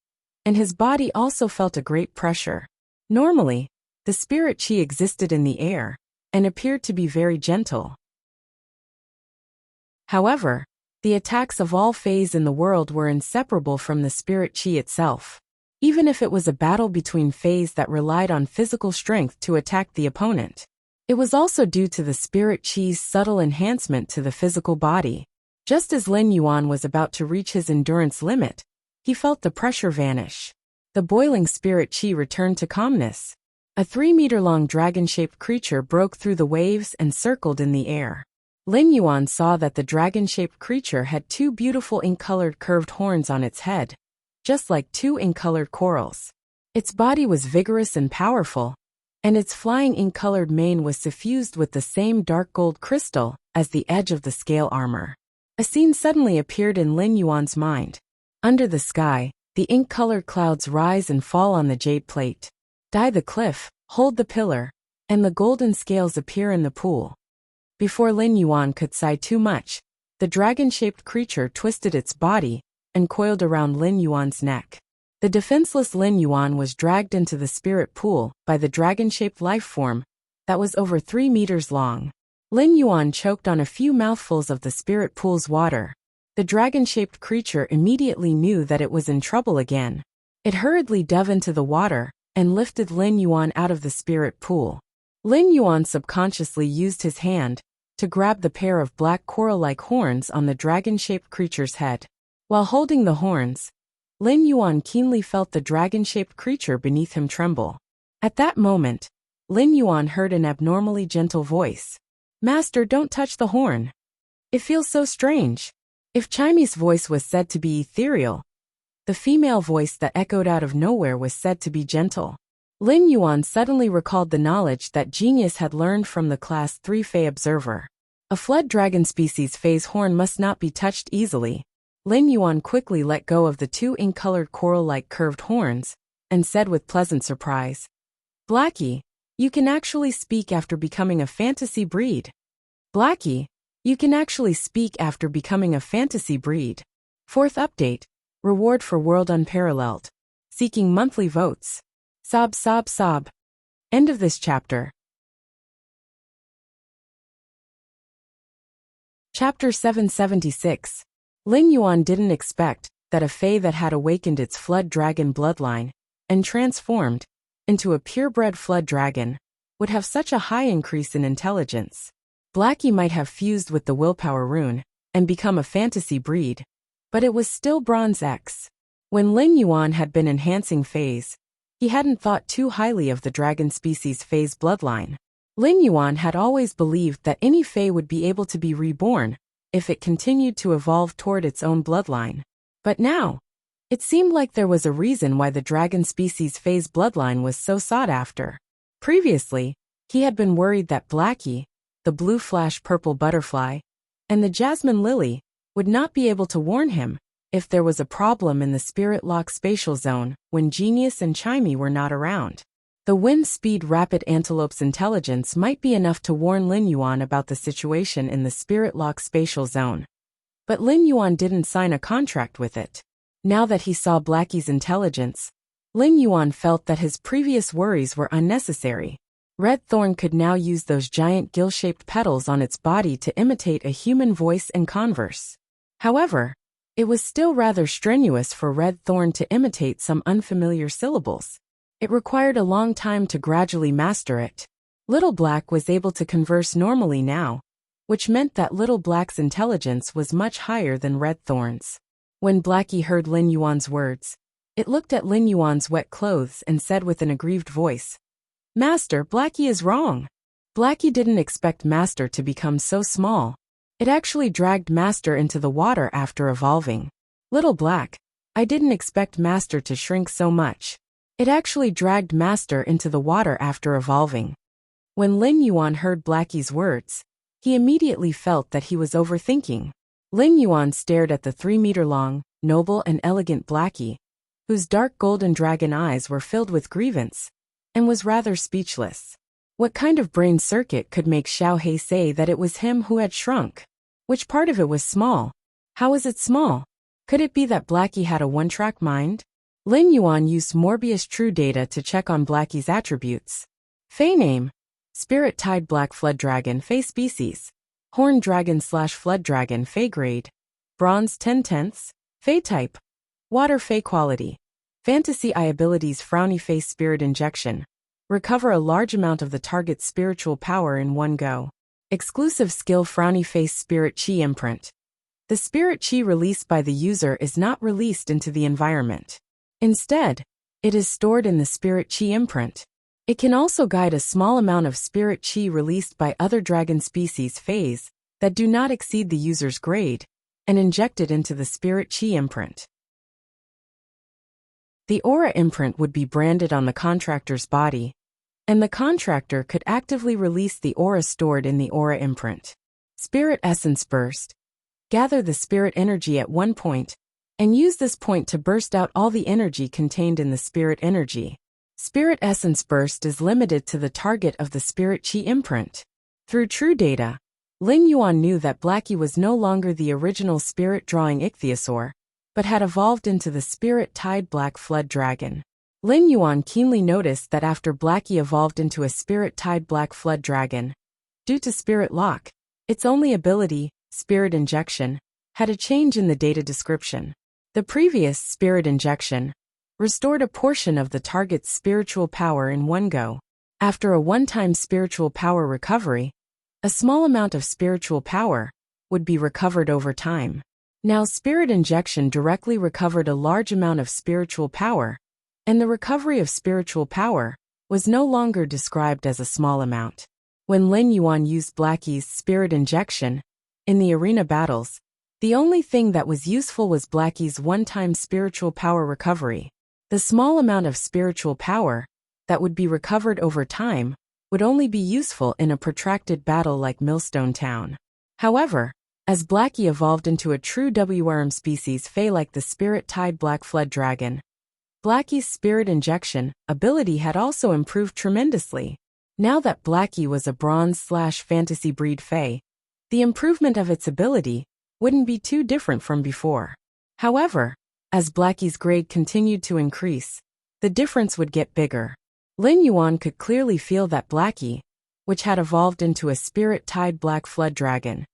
and his body also felt a great pressure. Normally, the spirit qi existed in the air and appeared to be very gentle. However, the attacks of all fays in the world were inseparable from the spirit qi itself. Even if it was a battle between fays that relied on physical strength to attack the opponent, it was also due to the spirit qi's subtle enhancement to the physical body. Just as Lin Yuan was about to reach his endurance limit, he felt the pressure vanish. The boiling spirit qi returned to calmness. A 3-meter-long dragon-shaped creature broke through the waves and circled in the air. Lin Yuan saw that the dragon-shaped creature had 2 beautiful ink-colored curved horns on its head, just like 2 ink-colored corals. Its body was vigorous and powerful, and its flying ink-colored mane was suffused with the same dark gold crystal as the edge of the scale armor. A scene suddenly appeared in Lin Yuan's mind. Under the sky, the ink-colored clouds rise and fall on the jade plate. Die the cliff, hold the pillar, and the golden scales appear in the pool. Before Lin Yuan could sigh too much, the dragon-shaped creature twisted its body and coiled around Lin Yuan's neck. The defenseless Lin Yuan was dragged into the spirit pool by the dragon-shaped life form that was over 3 meters long. Lin Yuan choked on a few mouthfuls of the spirit pool's water. The dragon-shaped creature immediately knew that it was in trouble again. It hurriedly dove into the water and lifted Lin Yuan out of the spirit pool. Lin Yuan subconsciously used his hand to grab the pair of black coral-like horns on the dragon-shaped creature's head. While holding the horns, Lin Yuan keenly felt the dragon-shaped creature beneath him tremble. At that moment, Lin Yuan heard an abnormally gentle voice. "Master, don't touch the horn. It feels so strange." If Chimy's voice was said to be ethereal, the female voice that echoed out of nowhere was said to be gentle. Lin Yuan suddenly recalled the knowledge that Genius had learned from the Class 3 Fey Observer. A flood dragon species Fey's horn must not be touched easily. Lin Yuan quickly let go of the 2 ink-colored coral-like curved horns and said with pleasant surprise, "Blackie, you can actually speak after becoming a fantasy breed." Blackie, you can actually speak after becoming a fantasy breed. 4th update, reward for World Unparalleled. Seeking monthly votes. Sob sob sob. End of this chapter. Chapter 776. Lin Yuan didn't expect that a Fey that had awakened its flood dragon bloodline and transformed into a purebred flood dragon would have such a high increase in intelligence. Blackie might have fused with the willpower rune and become a fantasy breed, but it was still Bronze X. When Lin Yuan had been enhancing Fays, he hadn't thought too highly of the dragon species Fey's bloodline. Lin Yuan had always believed that any Fey would be able to be reborn if it continued to evolve toward its own bloodline. But now, it seemed like there was a reason why the dragon species Fey's bloodline was so sought after. Previously, he had been worried that Blackie, the blue flash purple butterfly, and the jasmine lily would not be able to warn him if there was a problem in the spirit lock spatial zone when Genius and Chimey were not around. The wind speed rapid antelope's intelligence might be enough to warn Lin Yuan about the situation in the spirit lock spatial zone. But Lin Yuan didn't sign a contract with it. Now that he saw Blackie's intelligence, Lin Yuan felt that his previous worries were unnecessary. Red Thorn could now use those giant gill-shaped petals on its body to imitate a human voice and converse. However, it was still rather strenuous for Red Thorn to imitate some unfamiliar syllables. It required a long time to gradually master it. Little Black was able to converse normally now, which meant that Little Black's intelligence was much higher than Red Thorn's. When Blackie heard Lin Yuan's words, it looked at Lin Yuan's wet clothes and said with an aggrieved voice, "Master, Blackie is wrong." Blackie didn't expect Master to become so small. It actually dragged Master into the water after evolving. "Little Black, I didn't expect Master to shrink so much." It actually dragged Master into the water after evolving. When Lin Yuan heard Blackie's words, he immediately felt that he was overthinking. Lin Yuan stared at the 3-meter-long, noble and elegant Blackie, whose dark golden dragon eyes were filled with grievance, and was rather speechless. What kind of brain circuit could make Xiao He say that it was him who had shrunk? Which part of it was small? How was it small? Could it be that Blackie had a one-track mind? Lin Yuan used Morbius True Data to check on Blackie's attributes. Fey name: Spirit-Tide Black Flood Dragon Fey species. Horned Dragon / Flood Dragon Fey grade. Bronze 10/10. Fey type: Water Fey quality. Fantasy I abilities: Frowny Face Spirit Injection. Recover a large amount of the target's spiritual power in one go. Exclusive skill: Frowny Face Spirit Chi Imprint. The spirit chi released by the user is not released into the environment. Instead, it is stored in the spirit chi imprint. It can also guide a small amount of spirit chi released by other dragon species Feys that do not exceed the user's grade, and inject it into the spirit chi imprint. The aura imprint would be branded on the contractor's body, and the contractor could actively release the aura stored in the aura imprint. Spirit Essence Burst. Gather the spirit energy at one point, and use this point to burst out all the energy contained in the spirit energy. Spirit Essence Burst is limited to the target of the spirit chi imprint. Through True Data, Lin Yuan knew that Blackie was no longer the original spirit-drawing ichthyosaur, but had evolved into the Spirit-Tide Black Flood Dragon. Lin Yuan keenly noticed that after Blackie evolved into a Spirit-Tide Black Flood Dragon, due to Spirit Lock, its only ability, Spirit Injection, had a change in the data description. The previous Spirit Injection restored a portion of the target's spiritual power in one go. After a one-time spiritual power recovery, a small amount of spiritual power would be recovered over time. Now Spirit Injection directly recovered a large amount of spiritual power, and the recovery of spiritual power was no longer described as a small amount. When Lin Yuan used Blackie's Spirit Injection in the arena battles, the only thing that was useful was Blackie's one-time spiritual power recovery. The small amount of spiritual power that would be recovered over time would only be useful in a protracted battle like Millstone Town. However, as Blackie evolved into a true WRM species Fey like the Spirit-Tide Black Flood Dragon, Blackie's Spirit Injection ability had also improved tremendously. Now that Blackie was a bronze/fantasy breed Fey, the improvement of its ability wouldn't be too different from before. However, as Blackie's grade continued to increase, the difference would get bigger. Lin Yuan could clearly feel that Blackie, which had evolved into a Spirit-Tide Black Flood Dragon,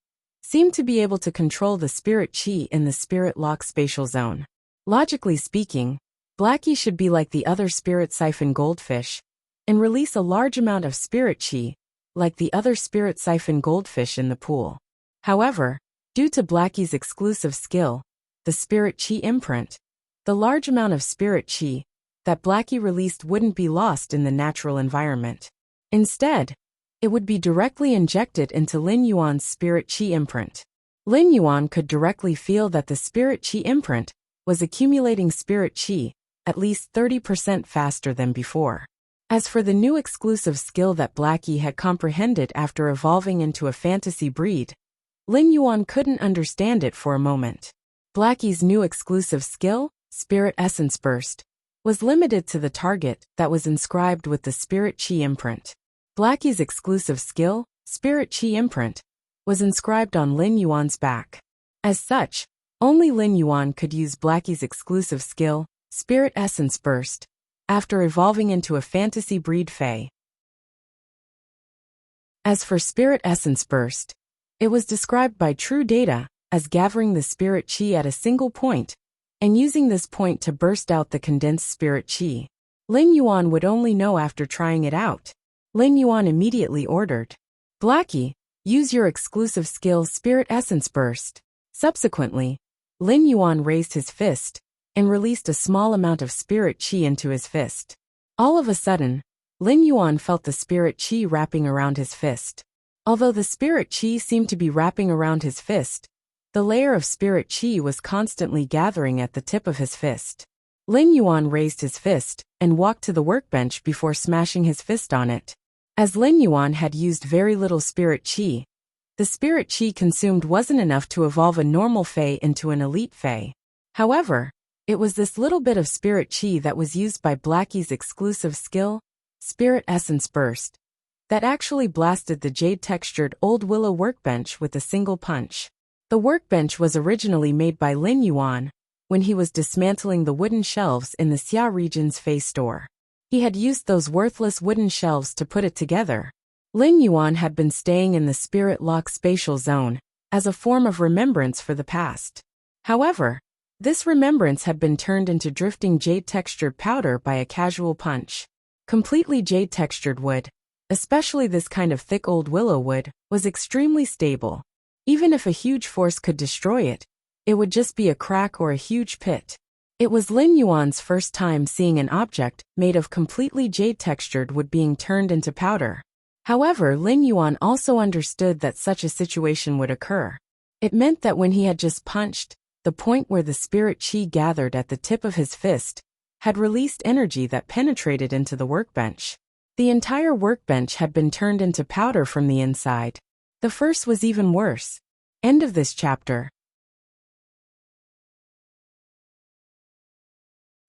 seemed to be able to control the spirit chi in the Spirit Lock spatial zone. Logically speaking, Blackie should be like the other Spirit Siphon Goldfish, and release a large amount of spirit chi, like the other Spirit Siphon Goldfish in the pool. However, due to Blackie's exclusive skill, the Spirit Chi Imprint, the large amount of Spirit Chi that Blackie released wouldn't be lost in the natural environment. Instead, it would be directly injected into Lin Yuan's Spirit Chi Imprint. Lin Yuan could directly feel that the Spirit Chi Imprint was accumulating Spirit Chi at least 30% faster than before. As for the new exclusive skill that Blackie had comprehended after evolving into a fantasy breed, Lin Yuan couldn't understand it for a moment. Blackie's new exclusive skill, Spirit Essence Burst, was limited to the target that was inscribed with the Spirit Chi Imprint. Blackie's exclusive skill, Spirit Chi Imprint, was inscribed on Lin Yuan's back. As such, only Lin Yuan could use Blackie's exclusive skill, Spirit Essence Burst, after evolving into a fantasy breed Fey. As for Spirit Essence Burst, it was described by True Data as gathering the spirit chi at a single point, and using this point to burst out the condensed spirit chi. Lin Yuan would only know after trying it out. Lin Yuan immediately ordered, "Blackie, use your exclusive skill Spirit Essence Burst." Subsequently, Lin Yuan raised his fist and released a small amount of spirit chi into his fist. All of a sudden, Lin Yuan felt the spirit chi wrapping around his fist. Although the spirit chi seemed to be wrapping around his fist, the layer of spirit chi was constantly gathering at the tip of his fist. Lin Yuan raised his fist and walked to the workbench before smashing his fist on it. As Lin Yuan had used very little spirit chi, The spirit chi consumed wasn't enough to evolve a normal fae into an elite fae. However, it was this little bit of spirit chi that was used by Blackie's exclusive skill, Spirit Essence Burst, that actually blasted the jade-textured Old Willow workbench with a single punch. The workbench was originally made by Lin Yuan when he was dismantling the wooden shelves in the Xia region's Fae store. He had used those worthless wooden shelves to put it together. Lin Yuan had been staying in the Spirit Lock spatial zone as a form of remembrance for the past. However, this remembrance had been turned into drifting jade-textured powder by a casual punch. Completely jade-textured wood, especially this kind of thick old willow wood, was extremely stable. Even if a huge force could destroy it, it would just be a crack or a huge pit. It was Lin Yuan's first time seeing an object made of completely jade-textured wood being turned into powder. However, Lin Yuan also understood that such a situation would occur. It meant that when he had just punched, the point where the spirit chi gathered at the tip of his fist had released energy that penetrated into the workbench. The entire workbench had been turned into powder from the inside. The first was even worse. End of this chapter.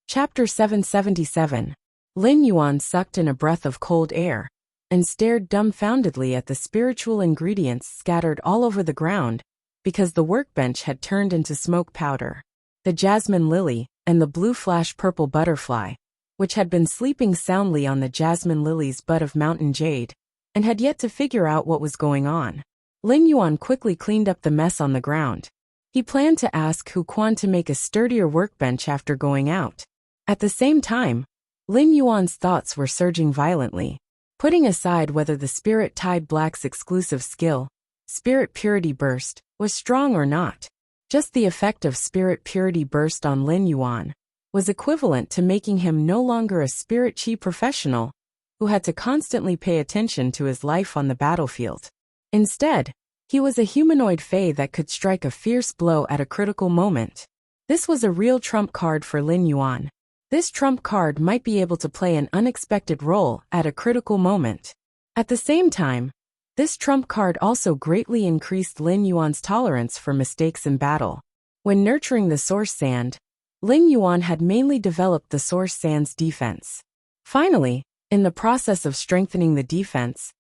Chapter 777. Lin Yuan sucked in a breath of cold air and stared dumbfoundedly at the spiritual ingredients scattered all over the ground because the workbench had turned into smoke powder. The jasmine lily and the blue flash purple butterfly, which had been sleeping soundly on the jasmine lily's bud of mountain jade and had yet to figure out what was going on. Lin Yuan quickly cleaned up the mess on the ground. He planned to ask Hu Quan to make a sturdier workbench after going out. At the same time, Lin Yuan's thoughts were surging violently. Putting aside whether the Spirit Tide Black's exclusive skill, Spirit Purity Burst, was strong or not, just the effect of Spirit Purity Burst on Lin Yuan was equivalent to making him no longer a spirit chi professional who had to constantly pay attention to his life on the battlefield. Instead, he was a humanoid fae that could strike a fierce blow at a critical moment. This was a real trump card for Lin Yuan. This trump card might be able to play an unexpected role at a critical moment. At the same time, this trump card also greatly increased Lin Yuan's tolerance for mistakes in battle. When nurturing the source sand, Lin Yuan had mainly developed the source sand's defense. Finally, in the process of strengthening the defense,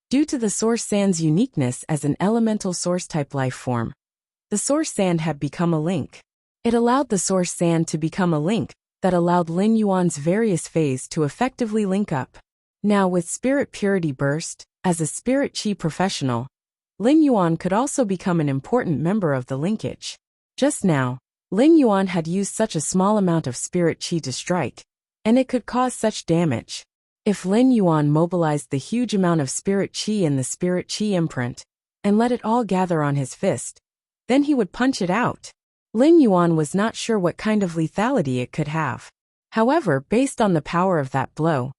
due to the source sand's uniqueness as an elemental source-type life form, the source sand had become a link. It allowed the source sand to become a link that allowed Lin Yuan's various phases to effectively link up. Now with Spirit Purity Burst, as a spirit chi professional, Lin Yuan could also become an important member of the linkage. Just now, Lin Yuan had used such a small amount of spirit chi to strike, and it could cause such damage. If Lin Yuan mobilized the huge amount of spirit chi in the spirit chi imprint, and let it all gather on his fist, then he would punch it out. Lin Yuan was not sure what kind of lethality it could have. However, based on the power of that blow,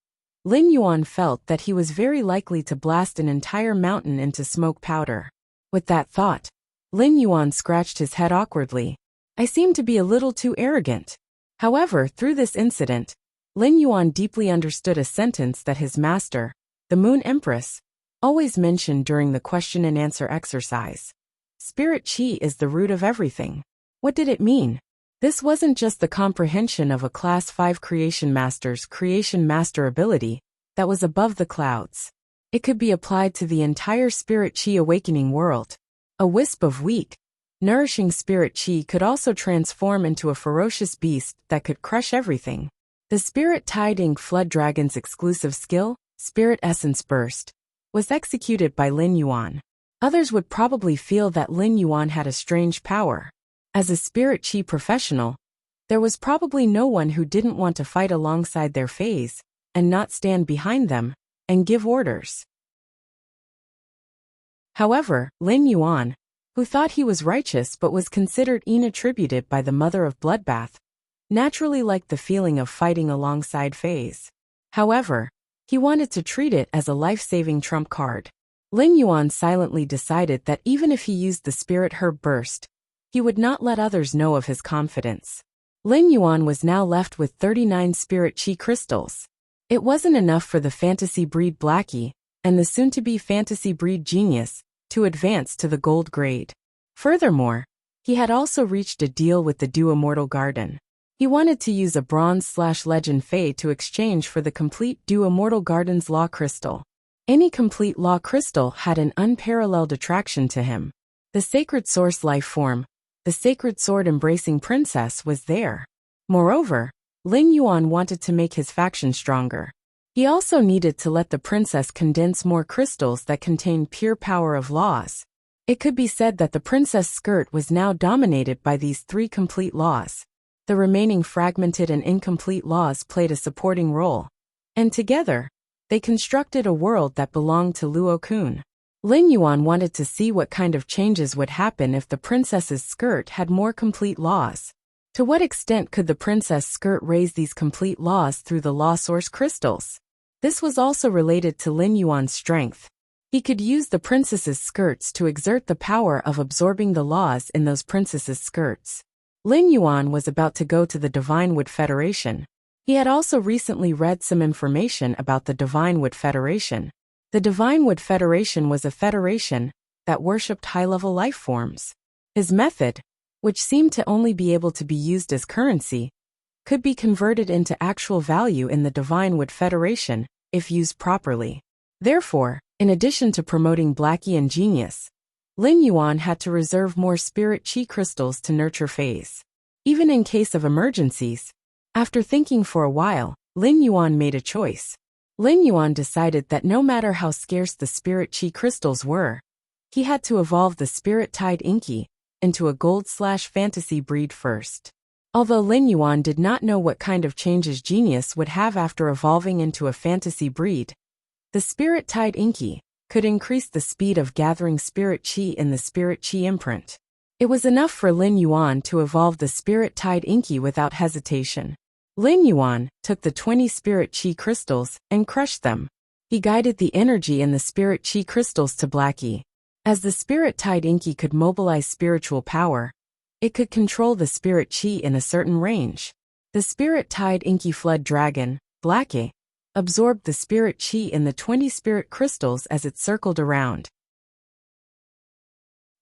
Lin Yuan felt that he was very likely to blast an entire mountain into smoke powder. With that thought, Lin Yuan scratched his head awkwardly. I seem to be a little too arrogant. However, through this incident, Lin Yuan deeply understood a sentence that his master, the Moon Empress, always mentioned during the question and answer exercise. Spirit chi is the root of everything. What did it mean? This wasn't just the comprehension of a Class 5 Creation Master's Creation Master ability that was above the clouds. It could be applied to the entire Spirit Chi awakening world. A wisp of weak, nourishing Spirit Chi could also transform into a ferocious beast that could crush everything. The Spirit Tide Ink Flood Dragon's exclusive skill, Spirit Essence Burst, was executed by Lin Yuan. Others would probably feel that Lin Yuan had a strange power. As a spirit chi professional, there was probably no one who didn't want to fight alongside their fays and not stand behind them and give orders. However, Lin Yuan, who thought he was righteous but was considered inattributed by the mother of bloodbath, naturally liked the feeling of fighting alongside fays. However, he wanted to treat it as a life-saving trump card. Lin Yuan silently decided that even if he used the Spirit Herb Burst, he would not let others know of his confidence. Lin Yuan was now left with 39 Spirit Chi crystals. It wasn't enough for the fantasy breed Blackie and the soon-to-be fantasy breed genius to advance to the gold grade. Furthermore, he had also reached a deal with the Dew Immortal Garden. He wanted to use a bronze/legend Fae to exchange for the complete Dew Immortal Garden's Law Crystal. Any complete Law Crystal had an unparalleled attraction to him. The sacred source life form, the sacred sword-embracing princess, was there. Moreover, Lin Yuan wanted to make his faction stronger. He also needed to let the princess condense more crystals that contained pure power of laws. It could be said that the princess' skirt was now dominated by these 3 complete laws. The remaining fragmented and incomplete laws played a supporting role. And together, they constructed a world that belonged to Luo Kun. Lin Yuan wanted to see what kind of changes would happen if the princess's skirt had more complete laws. To what extent could the princess' skirt raise these complete laws through the law source crystals? This was also related to Lin Yuan's strength. He could use the princess's skirts to exert the power of absorbing the laws in those princess's skirts. Lin Yuan was about to go to the Divine Wood Federation. He had also recently read some information about the Divine Wood Federation. The Divine Wood Federation was a federation that worshipped high-level life forms. His method, which seemed to only be able to be used as currency, could be converted into actual value in the Divine Wood Federation if used properly. Therefore, in addition to promoting Blackie and Genius, Lin Yuan had to reserve more spirit chi crystals to nurture Faes. Even in case of emergencies. After thinking for a while, Lin Yuan made a choice. Lin Yuan decided that no matter how scarce the spirit chi crystals were, he had to evolve the spirit tide Inky into a gold/fantasy breed first. Although Lin Yuan did not know what kind of changes Genius would have after evolving into a fantasy breed, the spirit tide Inky could increase the speed of gathering spirit chi in the spirit chi imprint. It was enough for Lin Yuan to evolve the spirit tide Inky without hesitation. Lin Yuan took the 20 spirit chi crystals and crushed them. He guided the energy in the spirit chi crystals to Blackie. As the spirit tide Inky could mobilize spiritual power, it could control the spirit chi in a certain range. The spirit tide Inky flood dragon, Blackie, absorbed the spirit chi in the 20 spirit crystals as it circled around.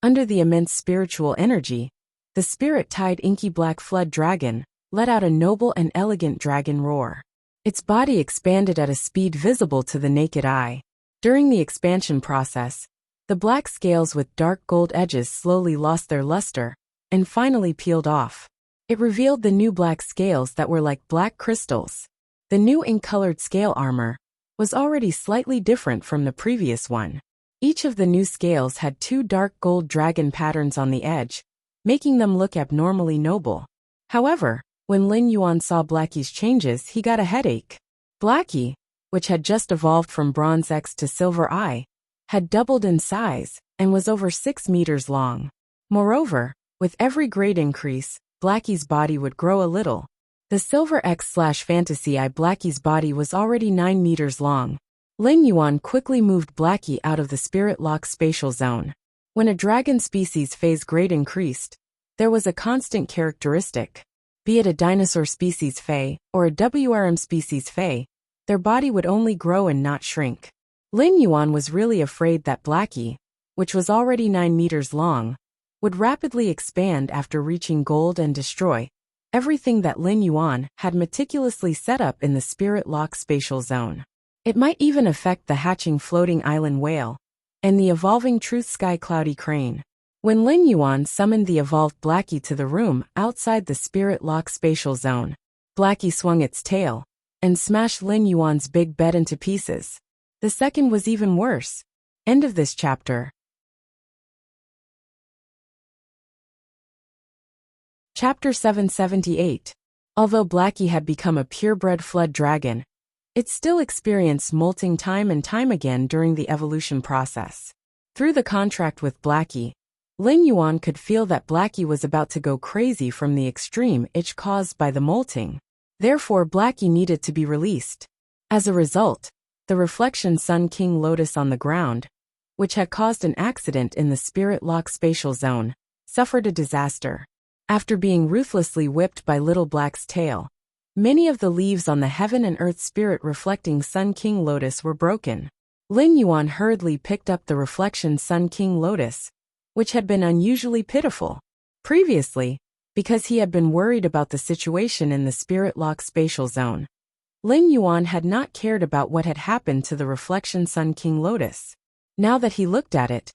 Under the immense spiritual energy, the spirit tide Inky black flood dragon let out a noble and elegant dragon roar. Its body expanded at a speed visible to the naked eye. During the expansion process, the black scales with dark gold edges slowly lost their luster and finally peeled off. It revealed the new black scales that were like black crystals. The new ink-colored scale armor was already slightly different from the previous one. Each of the new scales had 2 dark gold dragon patterns on the edge, making them look abnormally noble. However, when Lin Yuan saw Blackie's changes, he got a headache. Blackie, which had just evolved from Bronze X to Silver Eye, had doubled in size and was over 6 meters long. Moreover, with every grade increase, Blackie's body would grow a little. The Silver X/Fantasy Eye Blackie's body was already 9 meters long. Lin Yuan quickly moved Blackie out of the Spirit Lock spatial zone. When a dragon species phase grade increased, there was a constant characteristic. Be it a dinosaur species Fae or a WRM species Fae, their body would only grow and not shrink. Lin Yuan was really afraid that Blackie, which was already 9 meters long, would rapidly expand after reaching gold and destroy everything that Lin Yuan had meticulously set up in the Spirit Lock spatial zone. It might even affect the hatching floating island whale and the evolving truth sky cloudy crane. When Lin Yuan summoned the evolved Blackie to the room outside the Spirit Lock spatial zone, Blackie swung its tail and smashed Lin Yuan's big bed into pieces. The second was even worse. End of this chapter. Chapter 778. Although Blackie had become a purebred flood dragon, it still experienced molting time and time again during the evolution process. Through the contract with Blackie, Lin Yuan could feel that Blackie was about to go crazy from the extreme itch caused by the molting. Therefore, Blackie needed to be released. As a result, the reflection Sun King Lotus on the ground, which had caused an accident in the Spirit Lock spatial zone, suffered a disaster. After being ruthlessly whipped by Little Black's tail, many of the leaves on the heaven and earth spirit reflecting Sun King Lotus were broken. Lin Yuan hurriedly picked up the Reflection Sun King Lotus, which had been unusually pitiful. Previously, because he had been worried about the situation in the Spirit Lock spatial zone, Lin Yuan had not cared about what had happened to the Reflection Sun King Lotus. Now that he looked at it,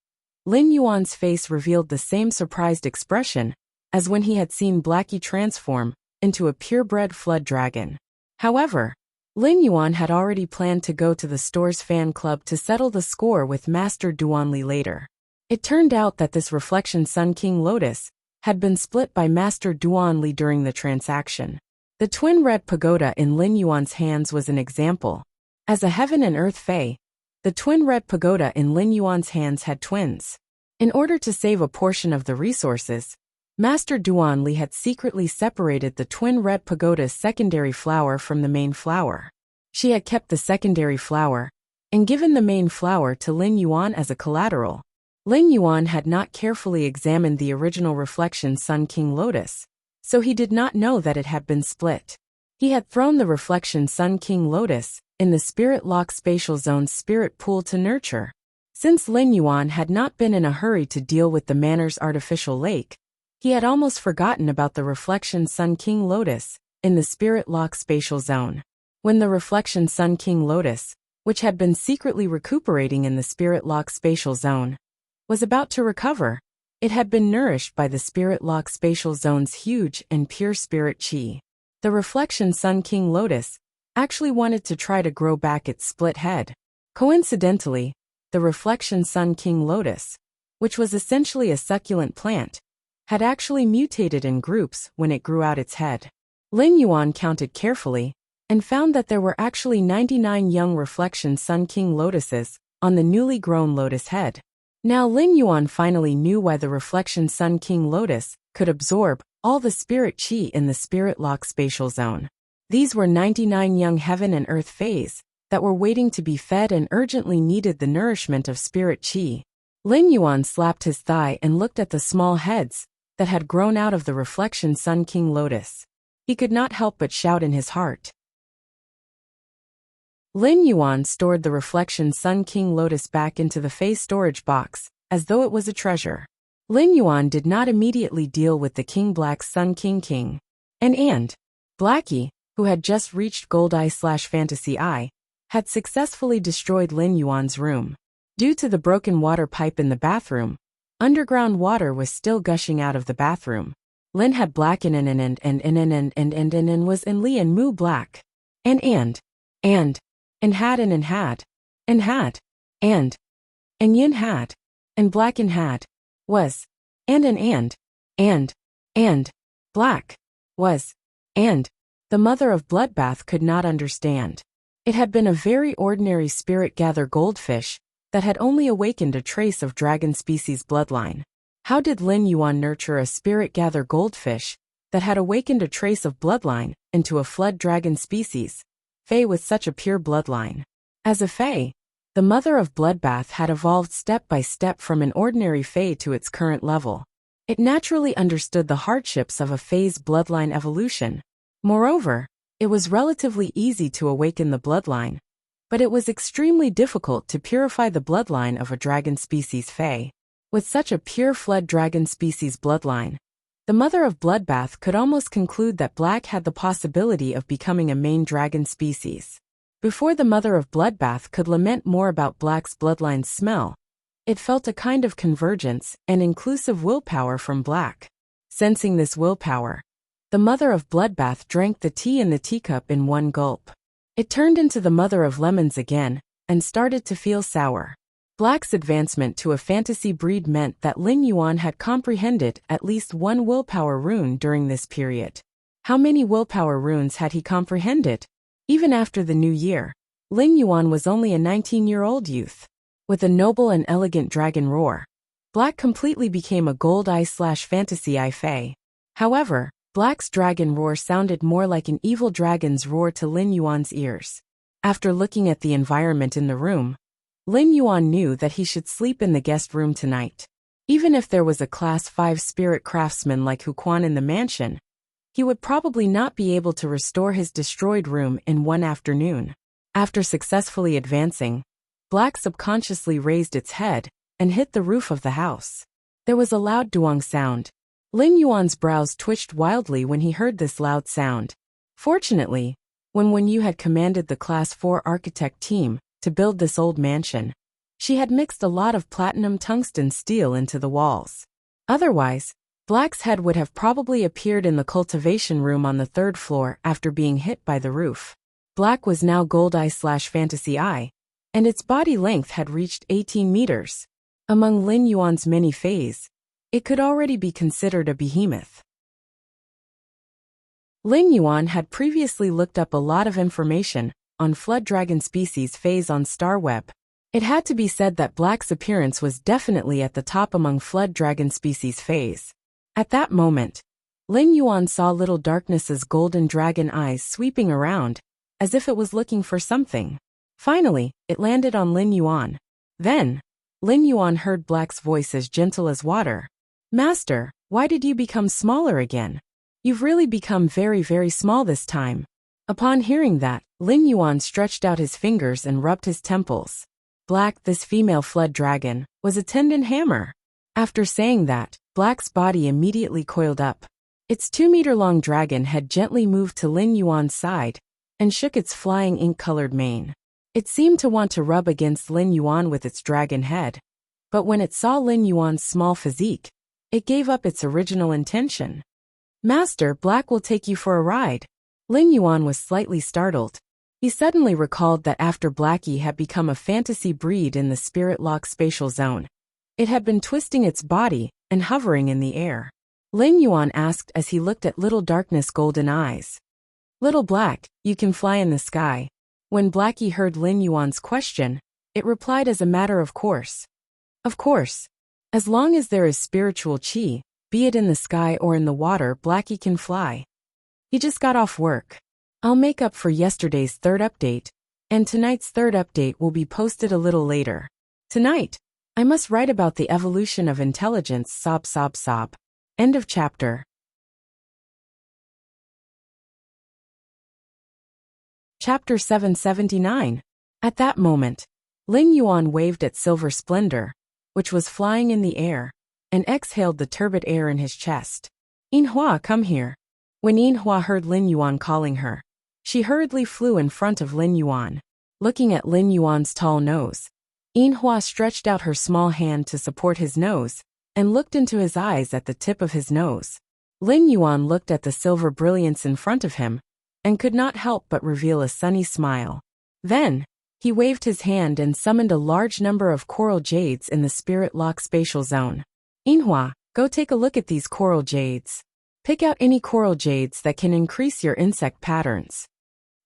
Lin Yuan's face revealed the same surprised expression as when he had seen Blackie transform into a purebred flood dragon. However, Lin Yuan had already planned to go to the store's fan club to settle the score with Master Duanli later. It turned out that this Reflection Sun King Lotus had been split by Master Duanli during the transaction. The twin red pagoda in Lin Yuan's hands was an example. As a heaven and earth fae, the twin red pagoda in Lin Yuan's hands had twins. In order to save a portion of the resources, Master Duanli had secretly separated the twin red pagoda's secondary flower from the main flower. She had kept the secondary flower and given the main flower to Lin Yuan as a collateral. Lin Yuan had not carefully examined the original Reflection Sun King Lotus, so he did not know that it had been split. He had thrown the Reflection Sun King Lotus in the Spirit Lock Spatial Zone's spirit pool to nurture. Since Lin Yuan had not been in a hurry to deal with the manor's artificial lake, he had almost forgotten about the Reflection Sun King Lotus in the Spirit Lock Spatial Zone. When the Reflection Sun King Lotus, which had been secretly recuperating in the Spirit Lock Spatial Zone, was about to recover, it had been nourished by the Spirit Lock Spatial Zone's huge and pure spirit chi. The Reflection Sun King Lotus actually wanted to try to grow back its split head. Coincidentally, the Reflection Sun King Lotus, which was essentially a succulent plant, had actually mutated in groups when it grew out its head. Lin Yuan counted carefully and found that there were actually 99 young Reflection Sun King Lotuses on the newly grown lotus head. Now Lin Yuan finally knew why the Reflection Sun King Lotus could absorb all the spirit chi in the Spirit Lock Spatial Zone. These were 99 young heaven and earth fays that were waiting to be fed and urgently needed the nourishment of spirit chi. Lin Yuan slapped his thigh and looked at the small heads that had grown out of the Reflection Sun King Lotus. He could not help but shout in his heart. Lin Yuan stored the Reflection Sun King Lotus back into the Fae storage box, as though it was a treasure. Lin Yuan did not immediately deal with the King Black's Sun King. And Blackie, who had just reached Gold Eye/Fantasy Eye, had successfully destroyed Lin Yuan's room. Due to the broken water pipe in the bathroom, underground water was still gushing out of the bathroom. Lin had black and was in Li and Mu black. And had yin had and black and had was and black was and the mother of Bloodbath could not understand. It had been a very ordinary spirit gather goldfish that had only awakened a trace of dragon species bloodline. How did Lin Yuan nurture a spirit gather goldfish that had awakened a trace of bloodline into a flood dragon species, fae with such a pure bloodline? As a fae, the mother of Bloodbath had evolved step by step from an ordinary fae to its current level. It naturally understood the hardships of a fae's bloodline evolution. Moreover, it was relatively easy to awaken the bloodline, but it was extremely difficult to purify the bloodline of a dragon species fae. With such a pure flood dragon species bloodline, the mother of Bloodbath could almost conclude that Black had the possibility of becoming a main dragon species. Before the mother of Bloodbath could lament more about Black's bloodline's smell, it felt a kind of convergence and inclusive willpower from Black. Sensing this willpower, the mother of Bloodbath drank the tea in the teacup in one gulp. It turned into the mother of lemons again and started to feel sour. Black's advancement to a fantasy breed meant that Lin Yuan had comprehended at least one willpower rune during this period. How many willpower runes had he comprehended? Even after the new year, Lin Yuan was only a 19-year-old youth. With a noble and elegant dragon roar, Black completely became a Gold Eye/Fantasy Eye fae. However, Black's dragon roar sounded more like an evil dragon's roar to Lin Yuan's ears. After looking at the environment in the room, Lin Yuan knew that he should sleep in the guest room tonight. Even if there was a Class 5 spirit craftsman like Huquan in the mansion, he would probably not be able to restore his destroyed room in one afternoon. After successfully advancing, Black subconsciously raised its head and hit the roof of the house. There was a loud duong sound. Lin Yuan's brows twitched wildly when he heard this loud sound. Fortunately, when Wen Yu had commanded the Class 4 architect team to build this old mansion, she had mixed a lot of platinum tungsten steel into the walls. Otherwise, Black's head would have probably appeared in the cultivation room on the 3rd floor after being hit by the roof. Black was now Gold Eye/Fantasy Eye, and its body length had reached 18 meters. Among Lin Yuan's many fays, it could already be considered a behemoth. Lin Yuan had previously looked up a lot of information on flood dragon species fays on StarWeb. It had to be said that Black's appearance was definitely at the top among flood dragon species fays. At that moment, Lin Yuan saw Little Darkness's golden dragon eyes sweeping around, as if it was looking for something. Finally, it landed on Lin Yuan. Then, Lin Yuan heard Black's voice as gentle as water. "Master, why did you become smaller again? You've really become very, very small this time." Upon hearing that, Lin Yuan stretched out his fingers and rubbed his temples. Black, this female flood dragon, was a tendon hammer. After saying that, Black's body immediately coiled up. Its 2-meter-long dragon head gently moved to Lin Yuan's side and shook its flying ink-colored mane. It seemed to want to rub against Lin Yuan with its dragon head, but when it saw Lin Yuan's small physique, it gave up its original intention. "Master, Black will take you for a ride." Lin Yuan was slightly startled. He suddenly recalled that after Blackie had become a fantasy breed in the Spirit Lock spatial zone, it had been twisting its body and hovering in the air. Lin Yuan asked as he looked at Little Darkness' golden eyes. "Little Black, you can fly in the sky." When Blackie heard Lin Yuan's question, it replied as a matter of course. "Of course. As long as there is spiritual chi, be it in the sky or in the water, Blackie can fly. He just got off work. I'll make up for yesterday's 3rd update, and tonight's 3rd update will be posted a little later. Tonight, I must write about the evolution of intelligence. Sob sob sob." End of chapter. Chapter 779. At that moment, Lin Yuan waved at Silver Splendor, which was flying in the air, and exhaled the turbid air in his chest. "Yinhua, come here." When Yinhua heard Lin Yuan calling her, she hurriedly flew in front of Lin Yuan. Looking at Lin Yuan's tall nose, Yinhua stretched out her small hand to support his nose, and looked into his eyes at the tip of his nose. Lin Yuan looked at the silver brilliance in front of him, and could not help but reveal a sunny smile. Then, he waved his hand and summoned a large number of coral jades in the Spirit Lock spatial zone. "Yinhua, go take a look at these coral jades. Pick out any coral jades that can increase your insect patterns."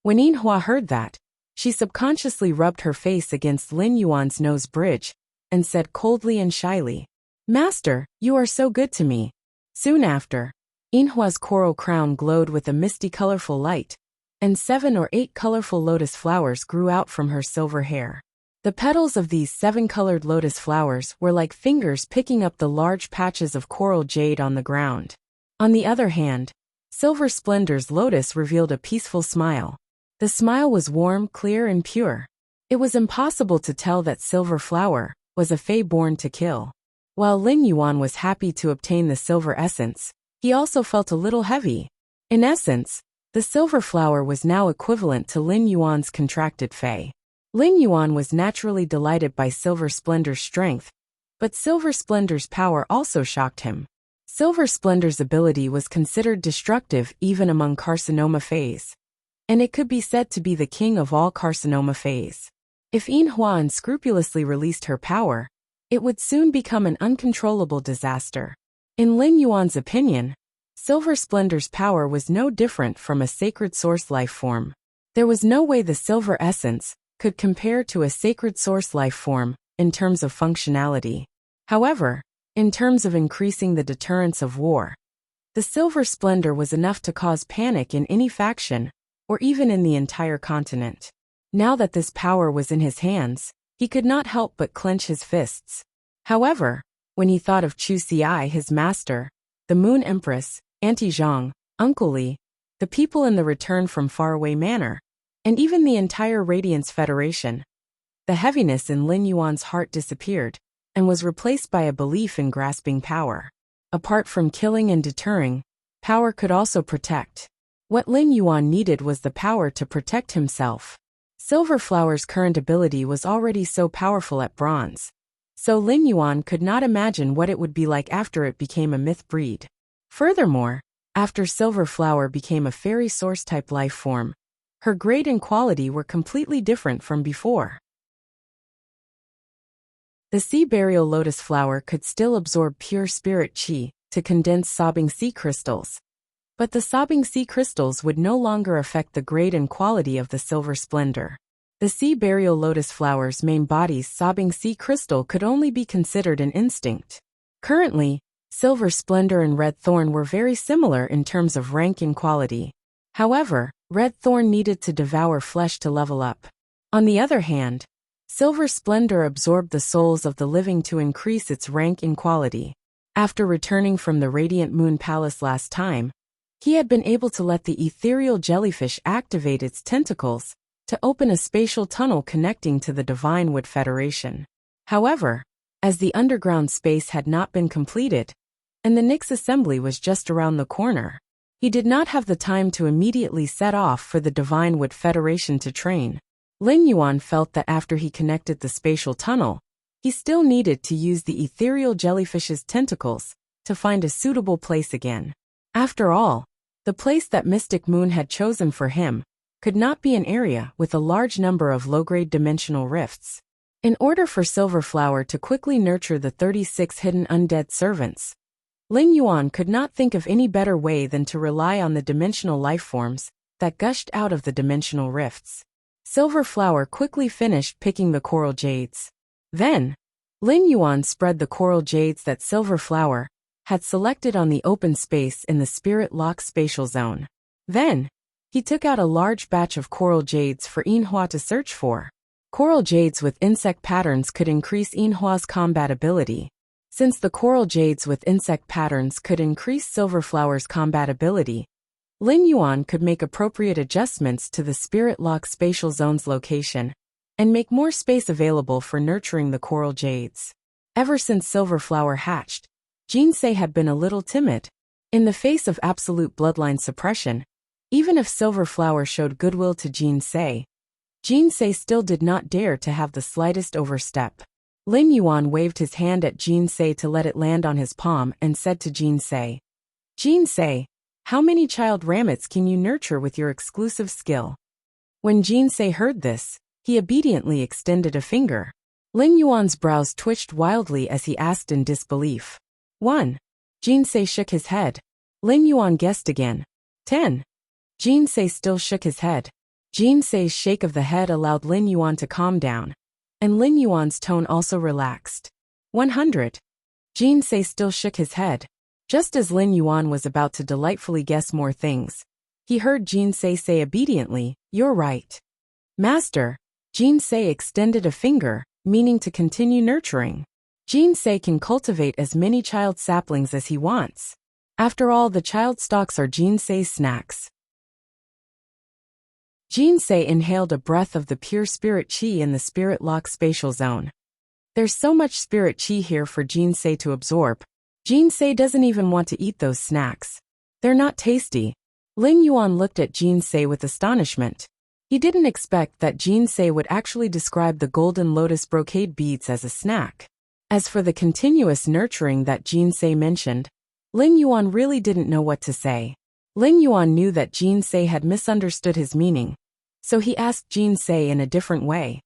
When Yinhua heard that, she subconsciously rubbed her face against Lin Yuan's nose bridge and said coldly and shyly, "Master, you are so good to me." Soon after, Yinhua's coral crown glowed with a misty colorful light, and 7 or 8 colorful lotus flowers grew out from her silver hair. The petals of these 7-colored lotus flowers were like fingers picking up the large patches of coral jade on the ground. On the other hand, Silver Splendor's lotus revealed a peaceful smile. The smile was warm, clear, and pure. It was impossible to tell that Silver Flower was a fae born to kill. While Lin Yuan was happy to obtain the silver essence, he also felt a little heavy. In essence, the silver flower was now equivalent to Lin Yuan's contracted fae. Lin Yuan was naturally delighted by Silver Splendor's strength, but Silver Splendor's power also shocked him. Silver Splendor's ability was considered destructive even among carcinoma fays, and it could be said to be the king of all carcinoma fays. If Yinhua unscrupulously released her power, it would soon become an uncontrollable disaster. In Lin Yuan's opinion, Silver Splendor's power was no different from a sacred source life form. There was no way the silver essence could compare to a sacred source life form in terms of functionality. However, in terms of increasing the deterrence of war, the Silver Splendor was enough to cause panic in any faction, or even in the entire continent. Now that this power was in his hands, he could not help but clench his fists. However, when he thought of Chu Xi, his master, the Moon Empress, Auntie Zhang, Uncle Li, the people in the Return from Faraway Manor, and even the entire Radiance Federation, The heaviness in Lin Yuan's heart disappeared and was replaced by a belief in grasping power. Apart from killing and deterring, power could also protect. What Lin Yuan needed was the power to protect himself. Silver Flower's current ability was already so powerful at bronze, so Lin Yuan could not imagine what it would be like after it became a myth breed. Furthermore, after Silver Flower became a fairy source-type life form, her grade and quality were completely different from before. The sea burial lotus flower could still absorb pure spirit qi to condense sobbing sea crystals, but the sobbing sea crystals would no longer affect the grade and quality of the silver splendor. The sea burial lotus flower's main body's sobbing sea crystal could only be considered an instinct. Currently, silver splendor and red thorn were very similar in terms of rank and quality. However, red thorn needed to devour flesh to level up. On the other hand, silver splendor absorbed the souls of the living to increase its rank and quality. After returning from the Radiant Moon Palace last time, he had been able to let the ethereal jellyfish activate its tentacles to open a spatial tunnel connecting to the Divine Wood Federation. However, as the underground space had not been completed, and the Nyx assembly was just around the corner, he did not have the time to immediately set off for the Divine Wood Federation to train. Lin Yuan felt that after he connected the spatial tunnel, he still needed to use the ethereal jellyfish's tentacles to find a suitable place again. After all, the place that Mystic Moon had chosen for him could not be an area with a large number of low-grade dimensional rifts. In order for Silver Flower to quickly nurture the 36 hidden undead servants, Lin Yuan could not think of any better way than to rely on the dimensional lifeforms that gushed out of the dimensional rifts. Silver Flower quickly finished picking the coral jades. Then, Lin Yuan spread the coral jades that Silver Flower had selected on the open space in the Spirit Lock spatial zone. Then, he took out a large batch of coral jades for Yinhua to search for. Coral jades with insect patterns could increase Yinhua's combat ability. Since the coral jades with insect patterns could increase Silver Flower's combat ability, Lin Yuan could make appropriate adjustments to the Spirit Lock spatial zone's location and make more space available for nurturing the coral jades. Ever since Silver Flower hatched, Jinsei had been a little timid. In the face of absolute bloodline suppression, even if Silver Flower showed goodwill to Jinsei still did not dare to have the slightest overstep. Lin Yuan waved his hand at Jinsei to let it land on his palm and said to Jinsei, "Jinsei, how many child rabbits can you nurture with your exclusive skill?" When Jinsei heard this, he obediently extended a finger. Lin Yuan's brows twitched wildly as he asked in disbelief. 1. Jinsei shook his head. Lin Yuan guessed again. 10. Jinsei still shook his head. Jinsei's shake of the head allowed Lin Yuan to calm down, and Lin Yuan's tone also relaxed. 100. Jinsei still shook his head. Just as Lin Yuan was about to delightfully guess more things, he heard Jinsei say obediently, "You're right, Master." Jinsei extended a finger, meaning to continue nurturing. Jinsei can cultivate as many child saplings as he wants. After all, the child stalks are Jinsei's snacks. Jinsei inhaled a breath of the pure spirit qi in the Spirit Lock spatial zone. There's so much spirit qi here for Jinsei to absorb. Jinsei doesn't even want to eat those snacks. They're not tasty. Lin Yuan looked at Jinsei with astonishment. He didn't expect that Jinsei would actually describe the golden lotus brocade beads as a snack. As for the continuous nurturing that Jinsei mentioned, Lin Yuan really didn't know what to say. Lin Yuan knew that Jinsei had misunderstood his meaning, so he asked Jinsei in a different way.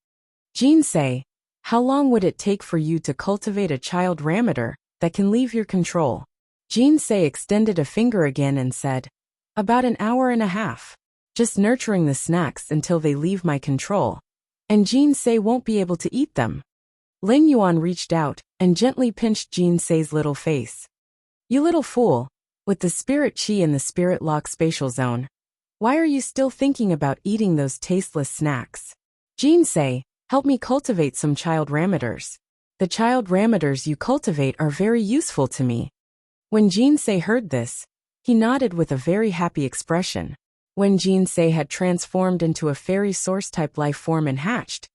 "Jinsei, how long would it take for you to cultivate a child rammeter that can leave your control?" Jinsei extended a finger again and said, "About an hour and a half. Just nurturing the snacks until they leave my control, and Jinsei won't be able to eat them." Lin Yuan reached out and gently pinched Jinsei's little face. "You little fool, with the spirit qi in the Spirit Lock spatial zone, why are you still thinking about eating those tasteless snacks? Jinsei, help me cultivate some child rammeters. The child rammeters you cultivate are very useful to me." When Jinsei heard this, he nodded with a very happy expression. When Jinsei had transformed into a fairy source-type life form and hatched,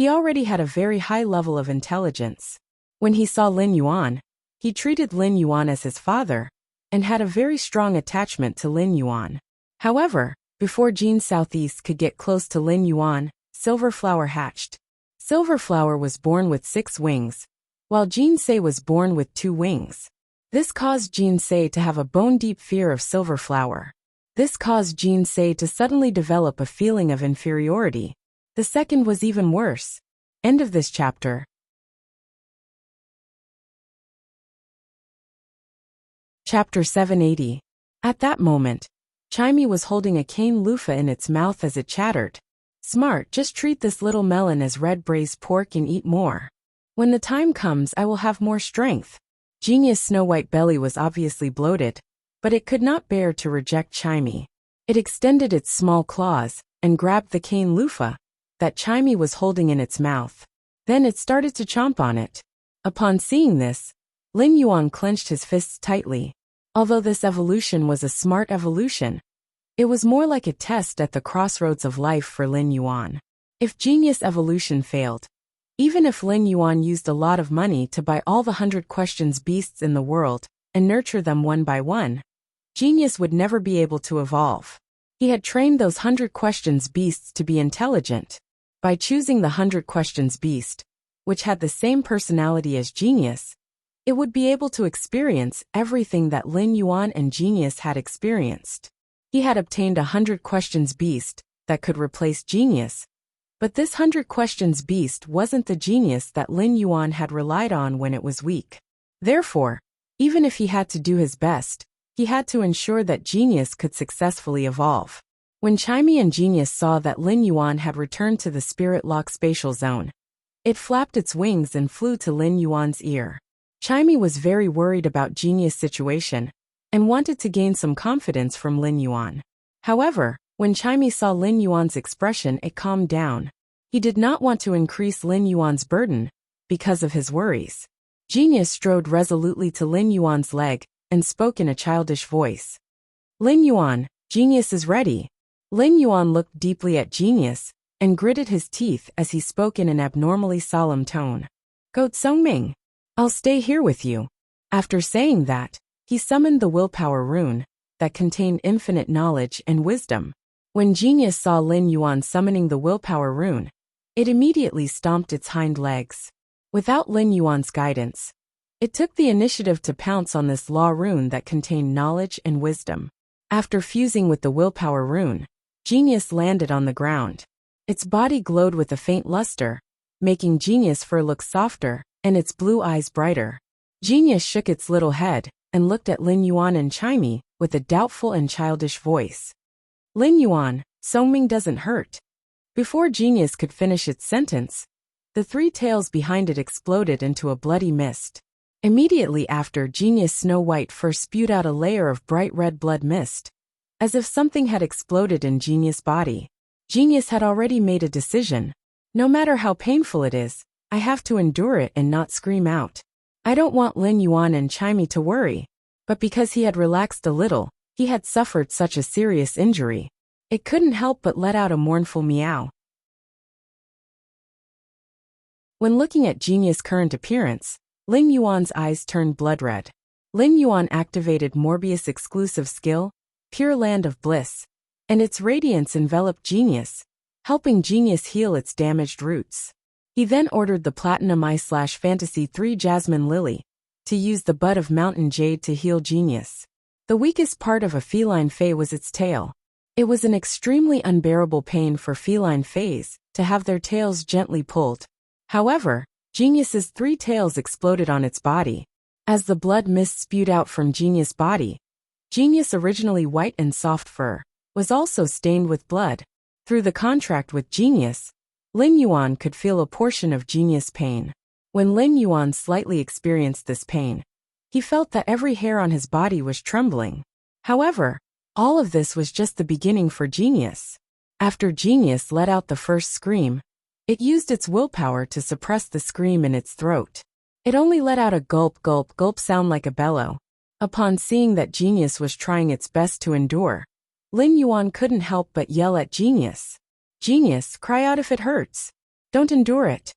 He already had a very high level of intelligence. When he saw Lin Yuan, he treated Lin Yuan as his father, and had a very strong attachment to Lin Yuan. However, before Jin Southeast could get close to Lin Yuan, Silverflower hatched. Silverflower was born with 6 wings, while Jin Se was born with 2 wings. This caused Jin Se to have a bone-deep fear of Silverflower. This caused Jin Se to suddenly develop a feeling of inferiority. The second was even worse. End of this chapter. Chapter 780. At that moment, Chimey was holding a cane loofah in its mouth as it chattered. Smart, just treat this little melon as red braised pork and eat more. When the time comes, I will have more strength. Genius Snow White belly was obviously bloated, but it could not bear to reject Chimey. It extended its small claws and grabbed the cane loofah that Chimey was holding in its mouth. Then it started to chomp on it. Upon seeing this, Lin Yuan clenched his fists tightly. Although this evolution was a smart evolution, it was more like a test at the crossroads of life for Lin Yuan. If genius evolution failed, even if Lin Yuan used a lot of money to buy all the 100 questions beasts in the world and nurture them one by one, genius would never be able to evolve. He had trained those 100 questions beasts to be intelligent. By choosing the 100 questions beast, which had the same personality as genius, it would be able to experience everything that Lin Yuan and genius had experienced. He had obtained a 100 questions beast that could replace genius, but this 100 questions beast wasn't the genius that Lin Yuan had relied on when it was weak. Therefore, even if he had to do his best, he had to ensure that genius could successfully evolve. When Chimey and genius saw that Lin Yuan had returned to the Spirit Lock spatial zone, it flapped its wings and flew to Lin Yuan's ear. Chimey was very worried about genius' situation and wanted to gain some confidence from Lin Yuan. However, when Chimey saw Lin Yuan's expression, it calmed down. He did not want to increase Lin Yuan's burden because of his worries. Genius strode resolutely to Lin Yuan's leg and spoke in a childish voice. Lin Yuan, genius is ready. Lin Yuan looked deeply at genius and gritted his teeth as he spoke in an abnormally solemn tone. Goat Songming, I'll stay here with you. After saying that, he summoned the willpower rune that contained infinite knowledge and wisdom. When genius saw Lin Yuan summoning the willpower rune, it immediately stomped its hind legs. Without Lin Yuan's guidance, it took the initiative to pounce on this law rune that contained knowledge and wisdom. After fusing with the willpower rune, genius landed on the ground. Its body glowed with a faint luster, making genius' fur look softer and its blue eyes brighter. Genius shook its little head and looked at Lin Yuan and Chimey with a doubtful and childish voice. Lin Yuan, Songming doesn't hurt. Before genius could finish its sentence, the 3 tails behind it exploded into a bloody mist. Immediately after, genius Snow White first spewed out a layer of bright red blood mist, as if something had exploded in genius' body. Genius had already made a decision. No matter how painful it is, I have to endure it and not scream out. I don't want Lin Yuan and Chimey to worry, but because he had relaxed a little, he had suffered such a serious injury. It couldn't help but let out a mournful meow. When looking at genius' current appearance, Lin Yuan's eyes turned blood red. Lin Yuan activated Morbius' exclusive skill, Pure Land of Bliss, and its radiance enveloped genius, helping genius heal its damaged roots. He then ordered the Platinum Eye/Fantasy 3 Jasmine Lily to use the bud of Mountain Jade to heal genius. The weakest part of a feline fae was its tail. It was an extremely unbearable pain for feline faes to have their tails gently pulled. However, genius's 3 tails exploded on its body. As the blood mist spewed out from genius' body, genius' originally white and soft fur was also stained with blood. Through the contract with genius, Lin Yuan could feel a portion of genius' pain. When Lin Yuan slightly experienced this pain, he felt that every hair on his body was trembling. However, all of this was just the beginning for genius. After genius let out the first scream, it used its willpower to suppress the scream in its throat. It only let out a gulp gulp gulp sound like a bellow. Upon seeing that genius was trying its best to endure, Lin Yuan couldn't help but yell at genius. Genius, cry out if it hurts. Don't endure it.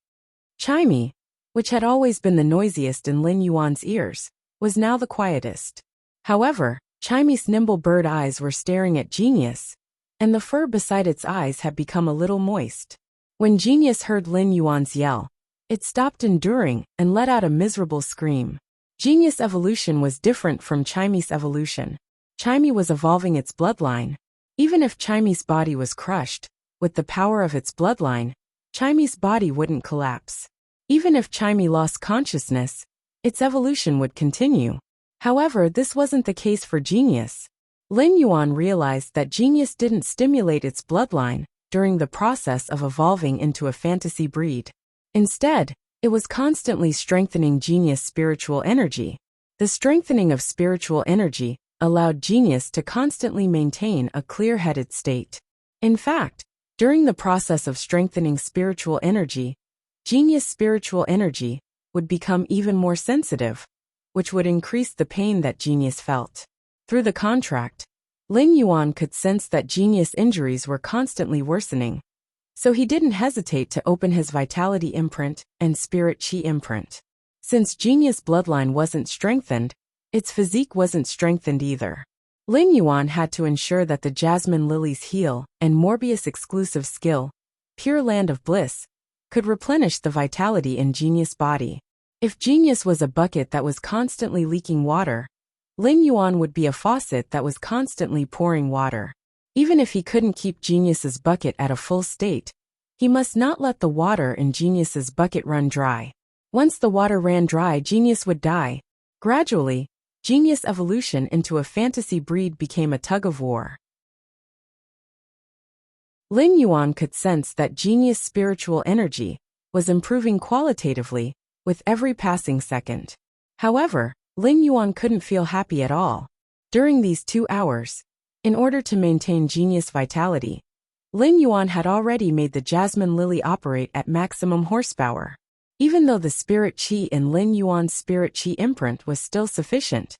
Chimey, which had always been the noisiest in Lin Yuan's ears, was now the quietest. However, Chimey's nimble bird eyes were staring at Genius, and the fur beside its eyes had become a little moist. When Genius heard Lin Yuan's yell, it stopped enduring and let out a miserable scream. Genius' evolution was different from Chimey's evolution. Chimey was evolving its bloodline. Even if Chimey's body was crushed, with the power of its bloodline, Chimey's body wouldn't collapse. Even if Chimey lost consciousness, its evolution would continue. However, this wasn't the case for Genius. Lin Yuan realized that Genius didn't stimulate its bloodline during the process of evolving into a fantasy breed. Instead, it was constantly strengthening Genius' spiritual energy. The strengthening of spiritual energy allowed Genius to constantly maintain a clear-headed state. In fact, during the process of strengthening spiritual energy, Genius' spiritual energy would become even more sensitive, which would increase the pain that Genius felt. Through the contract, Lin Yuan could sense that Genius' injuries were constantly worsening, so he didn't hesitate to open his vitality imprint and spirit chi imprint. Since Genius' bloodline wasn't strengthened, its physique wasn't strengthened either. Lin Yuan had to ensure that the Jasmine Lily's heal and Morbius exclusive skill, Pure Land of Bliss, could replenish the vitality in Genius' body. If Genius was a bucket that was constantly leaking water, Lin Yuan would be a faucet that was constantly pouring water. Even if he couldn't keep Genius's bucket at a full state, he must not let the water in Genius's bucket run dry. Once the water ran dry, Genius would die. Gradually, Genius' evolution into a fantasy breed became a tug-of-war. Lin Yuan could sense that Genius' spiritual energy was improving qualitatively with every passing second. However, Lin Yuan couldn't feel happy at all. During these 2 hours, in order to maintain Genius vitality, Lin Yuan had already made the Jasmine Lily operate at maximum horsepower. Even though the spirit chi in Lin Yuan's spirit chi imprint was still sufficient,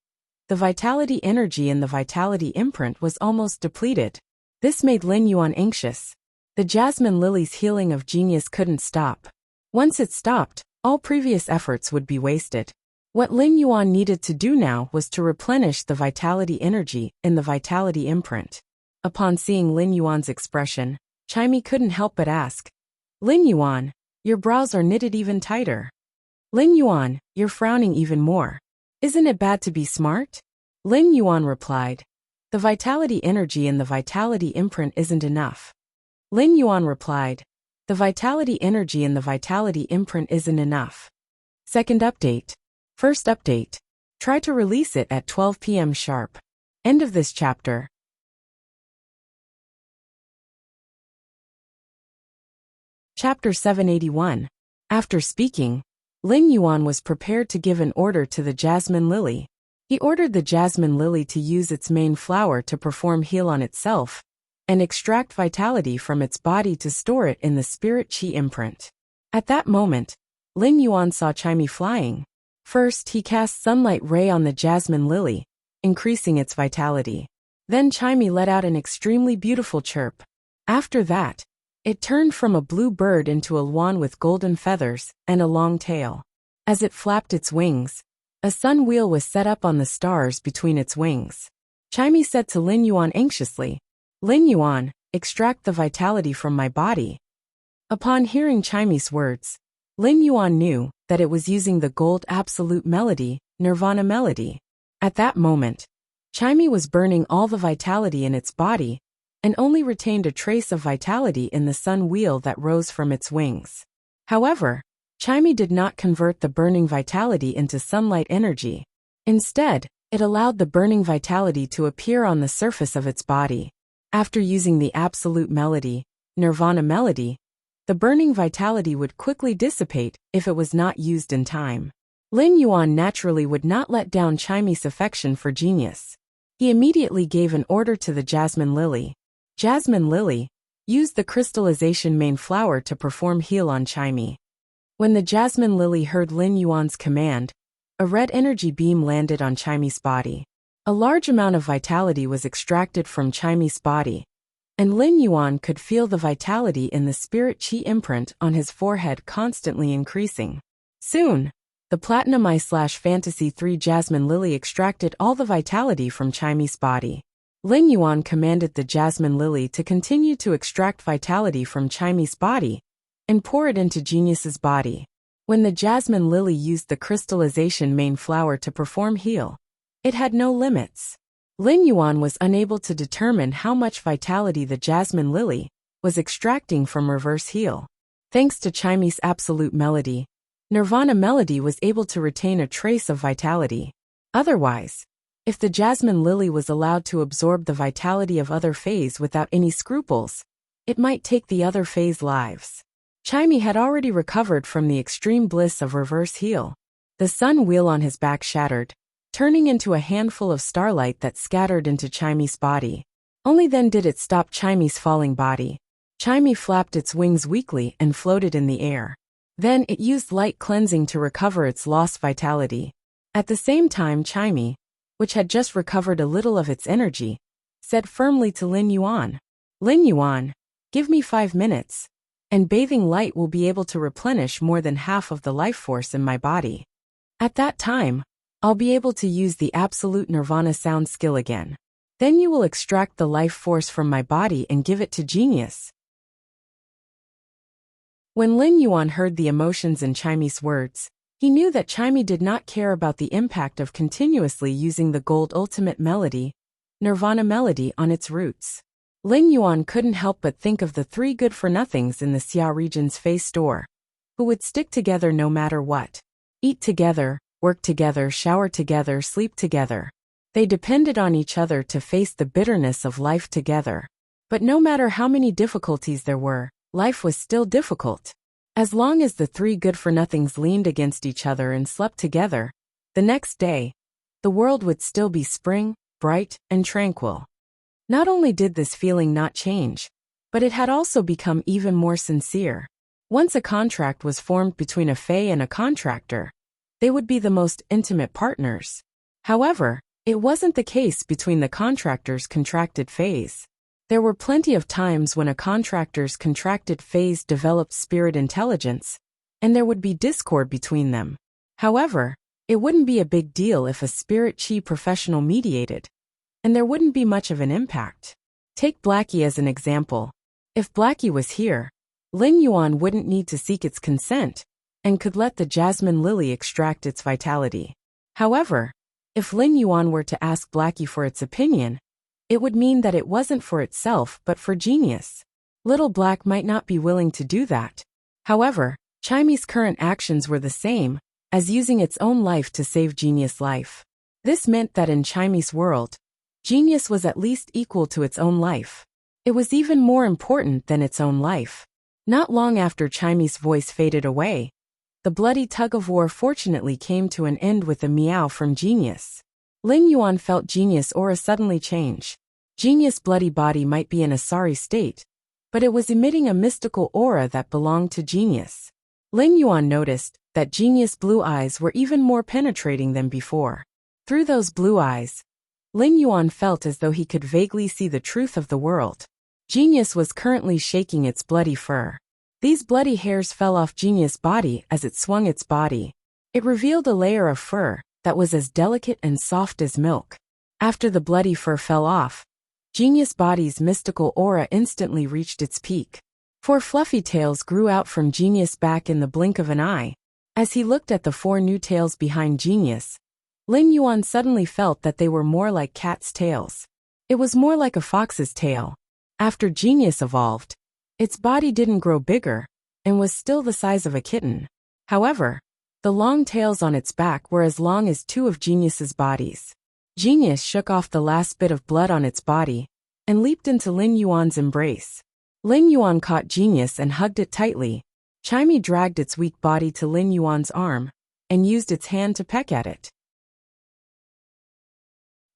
the vitality energy in the vitality imprint was almost depleted. This made Lin Yuan anxious. The Jasmine Lily's healing of Genius couldn't stop. Once it stopped, all previous efforts would be wasted. What Lin Yuan needed to do now was to replenish the vitality energy in the vitality imprint. Upon seeing Lin Yuan's expression, Chimey couldn't help but ask, "Lin Yuan, your brows are knitted even tighter. Lin Yuan, you're frowning even more. Isn't it bad to be smart?" Lin Yuan replied, "The vitality energy in the vitality imprint isn't enough." Lin Yuan replied, "The vitality energy in the vitality imprint isn't enough." Second update. First update. Try to release it at 12 p.m. sharp. End of this chapter. Chapter 781. After speaking, Lin Yuan was prepared to give an order to the Jasmine Lily. He ordered the Jasmine Lily to use its main flower to perform heal on itself, and extract vitality from its body to store it in the spirit chi imprint. At that moment, Lin Yuan saw Chimey flying. First, he cast sunlight ray on the Jasmine Lily, increasing its vitality. Then Chimey let out an extremely beautiful chirp. After that, it turned from a blue bird into a swan with golden feathers and a long tail. As it flapped its wings, a sun wheel was set up on the stars between its wings. Chimey said to Lin Yuan anxiously, "Lin Yuan, extract the vitality from my body." Upon hearing Chimey's words, Lin Yuan knew that it was using the gold absolute melody, Nirvana melody. At that moment, Chimey was burning all the vitality in its body and only retained a trace of vitality in the sun wheel that rose from its wings. However, Chimey did not convert the burning vitality into sunlight energy. Instead, it allowed the burning vitality to appear on the surface of its body. After using the absolute melody, Nirvana melody, the burning vitality would quickly dissipate if it was not used in time. Lin Yuan naturally would not let down Chimey's affection for Genius. He immediately gave an order to the Jasmine Lily. "Jasmine Lily, use the crystallization main flower to perform heal on Chimey." When the Jasmine Lily heard Lin Yuan's command, a red energy beam landed on Chimey's body. A large amount of vitality was extracted from Chimey's body, and Lin Yuan could feel the vitality in the spirit qi imprint on his forehead constantly increasing. Soon, the Platinum Eye/Fantasy 3 Jasmine Lily extracted all the vitality from Chimy's body. Lin Yuan commanded the Jasmine Lily to continue to extract vitality from Chimy's body and pour it into Genius's body. When the Jasmine Lily used the crystallization main flower to perform heal, it had no limits. Lin Yuan was unable to determine how much vitality the Jasmine Lily was extracting from reverse heal. Thanks to Chimy's absolute melody, Nirvana melody was able to retain a trace of vitality. Otherwise, if the Jasmine Lily was allowed to absorb the vitality of other Fays without any scruples, it might take the other Fays' lives. Chimy had already recovered from the extreme bliss of reverse heal. The sun wheel on his back shattered, turning into a handful of starlight that scattered into Chimy's body. Only then did it stop Chimy's falling body. Chimy flapped its wings weakly and floated in the air. Then it used light cleansing to recover its lost vitality. At the same time, Chimy, which had just recovered a little of its energy, said firmly to Lin Yuan, "Lin Yuan, give me 5 minutes, and bathing light will be able to replenish more than half of the life force in my body. At that time, I'll be able to use the absolute Nirvana sound skill again. Then you will extract the life force from my body and give it to Genius." When Lin Yuan heard the emotions in Chimy's words, he knew that Chimy did not care about the impact of continuously using the gold ultimate melody, Nirvana melody, on its roots. Lin Yuan couldn't help but think of the 3 good-for-nothings in the Xia region's Fei store, who would stick together no matter what. Eat together, work together, shower together, sleep together. They depended on each other to face the bitterness of life together. But no matter how many difficulties there were, life was still difficult. As long as the 3 good-for-nothings leaned against each other and slept together, the next day, the world would still be spring, bright, and tranquil. Not only did this feeling not change, but it had also become even more sincere. Once a contract was formed between a Fae and a contractor, they would be the most intimate partners. However, it wasn't the case between the contractor's contracted Faes. There were plenty of times when a contractor's contracted Faes developed spirit intelligence, and there would be discord between them. However, it wouldn't be a big deal if a spirit qi professional mediated, and there wouldn't be much of an impact. Take Blackie as an example. If Blackie was here, Lin Yuan wouldn't need to seek its consent, and could let the Jasmine Lily extract its vitality. However, if Lin Yuan were to ask Blackie for its opinion, it would mean that it wasn't for itself but for Genius. Little Black might not be willing to do that. However, Chimy's current actions were the same as using its own life to save Genius' life. This meant that in Chimy's world, Genius was at least equal to its own life. It was even more important than its own life. Not long after Chimy's voice faded away, the bloody tug-of-war fortunately came to an end with a meow from Genius. Lin Yuan felt Genius' aura suddenly change. Genius' bloody body might be in a sorry state, but it was emitting a mystical aura that belonged to Genius. Lin Yuan noticed that Genius' blue eyes were even more penetrating than before. Through those blue eyes, Lin Yuan felt as though he could vaguely see the truth of the world. Genius was currently shaking its bloody fur. These bloody hairs fell off Genius' body as it swung its body. It revealed a layer of fur that was as delicate and soft as milk. After the bloody fur fell off, Genius' body's mystical aura instantly reached its peak. 4 fluffy tails grew out from Genius' back in the blink of an eye. As he looked at the 4 new tails behind Genius, Lin Yuan suddenly felt that they were more like cats' tails. It was more like a fox's tail. After Genius evolved, its body didn't grow bigger, and was still the size of a kitten. However, the long tails on its back were as long as 2 of Genius's bodies. Genius shook off the last bit of blood on its body, and leaped into Lin Yuan's embrace. Lin Yuan caught Genius and hugged it tightly. Chimy dragged its weak body to Lin Yuan's arm, and used its hand to peck at it.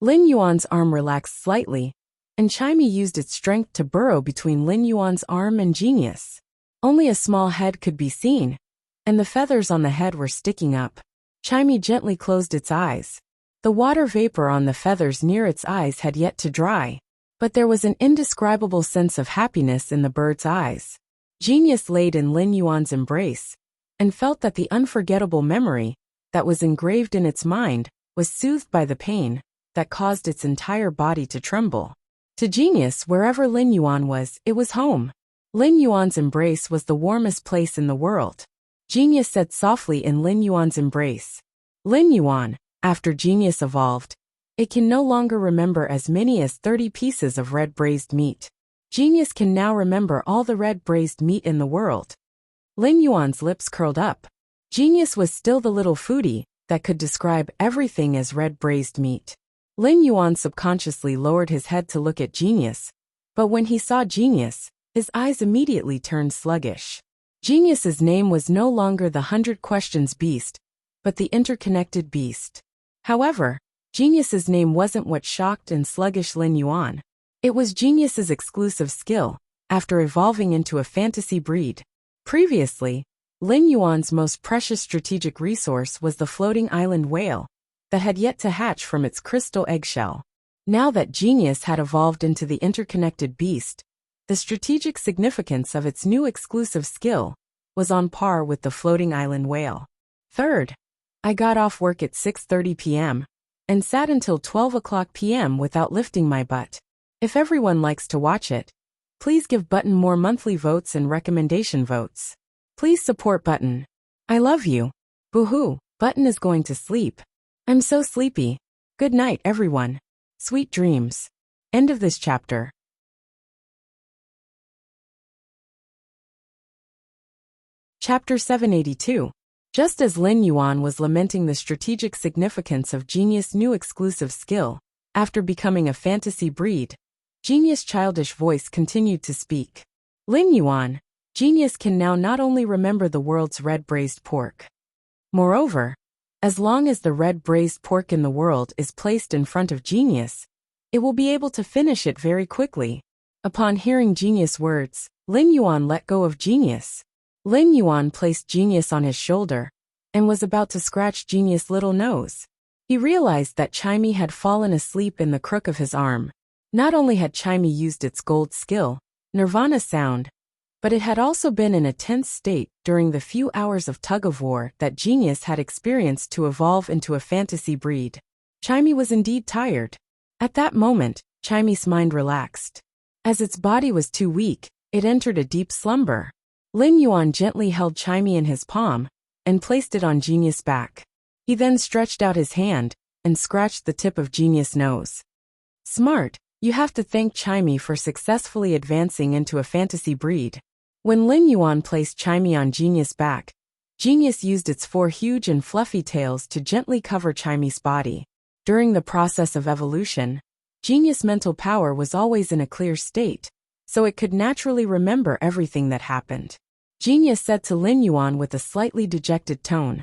Lin Yuan's arm relaxed slightly, and Chimy used its strength to burrow between Lin Yuan's arm and Genius. Only a small head could be seen, and the feathers on the head were sticking up. Chimy gently closed its eyes. The water vapor on the feathers near its eyes had yet to dry. But there was an indescribable sense of happiness in the bird's eyes. Genius laid in Lin Yuan's embrace and felt that the unforgettable memory that was engraved in its mind was soothed by the pain that caused its entire body to tremble. To Genius, wherever Lin Yuan was, it was home. Lin Yuan's embrace was the warmest place in the world. Genius said softly in Lin Yuan's embrace. Lin Yuan, after Genius evolved, it can no longer remember as many as 30 pieces of red braised meat. Genius can now remember all the red braised meat in the world. Lin Yuan's lips curled up. Genius was still the little foodie that could describe everything as red braised meat. Lin Yuan subconsciously lowered his head to look at Genius, but when he saw Genius, his eyes immediately turned sluggish. Genius's name was no longer the 100 Questions Beast, but the Interconnected Beast. However, Genius's name wasn't what shocked and sluggish Lin Yuan. It was Genius's exclusive skill, after evolving into a fantasy breed. Previously, Lin Yuan's most precious strategic resource was the floating island whale that had yet to hatch from its crystal eggshell. Now that Genius had evolved into the interconnected beast, the strategic significance of its new exclusive skill was on par with the floating island whale. Third, I got off work at 6:30 p.m. and sat until 12 o'clock p.m. without lifting my butt. If everyone likes to watch it, please give button more monthly votes and recommendation votes. Please support button. I love you. Boo-hoo, button is going to sleep. I'm so sleepy. Good night, everyone. Sweet dreams. End of this chapter. Chapter 782. Just as Lin Yuan was lamenting the strategic significance of Genius' new exclusive skill, after becoming a fantasy breed, Genius' childish voice continued to speak. Lin Yuan, Genius can now not only remember the world's red braised pork. Moreover, as long as the red braised pork in the world is placed in front of Genius, it will be able to finish it very quickly. Upon hearing Genius' words, Lin Yuan let go of Genius. Lin Yuan placed Genius on his shoulder and was about to scratch Genius' little nose. He realized that Chimey had fallen asleep in the crook of his arm. Not only had Chimey used its gold skill, Nirvana sound, but it had also been in a tense state during the few hours of tug-of-war that Genius had experienced to evolve into a fantasy breed. Chimey was indeed tired. At that moment, Chimey's mind relaxed. As its body was too weak, it entered a deep slumber. Lin Yuan gently held Chimey in his palm and placed it on Genius' back. He then stretched out his hand and scratched the tip of Genius' nose. Smart, you have to thank Chimey for successfully advancing into a fantasy breed. When Lin Yuan placed Chimey on Genius' back, Genius used its 4 huge and fluffy tails to gently cover Chimey's body. During the process of evolution, Genius' mental power was always in a clear state, so it could naturally remember everything that happened. Genius said to Lin Yuan with a slightly dejected tone.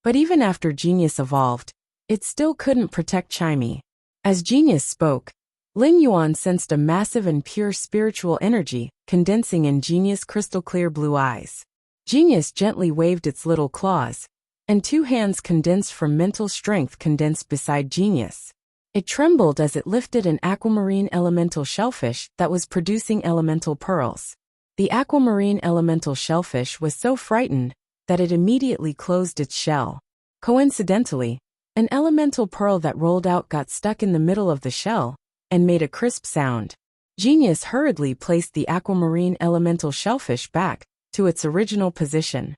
But even after Genius evolved, it still couldn't protect Chimey. As Genius spoke, Lin Yuan sensed a massive and pure spiritual energy condensing in Genius' crystal-clear blue eyes. Genius gently waved its little claws, and 2 hands condensed from mental strength condensed beside Genius. It trembled as it lifted an aquamarine elemental shellfish that was producing elemental pearls. The aquamarine elemental shellfish was so frightened that it immediately closed its shell. Coincidentally, an elemental pearl that rolled out got stuck in the middle of the shell and made a crisp sound. Genius hurriedly placed the aquamarine elemental shellfish back to its original position.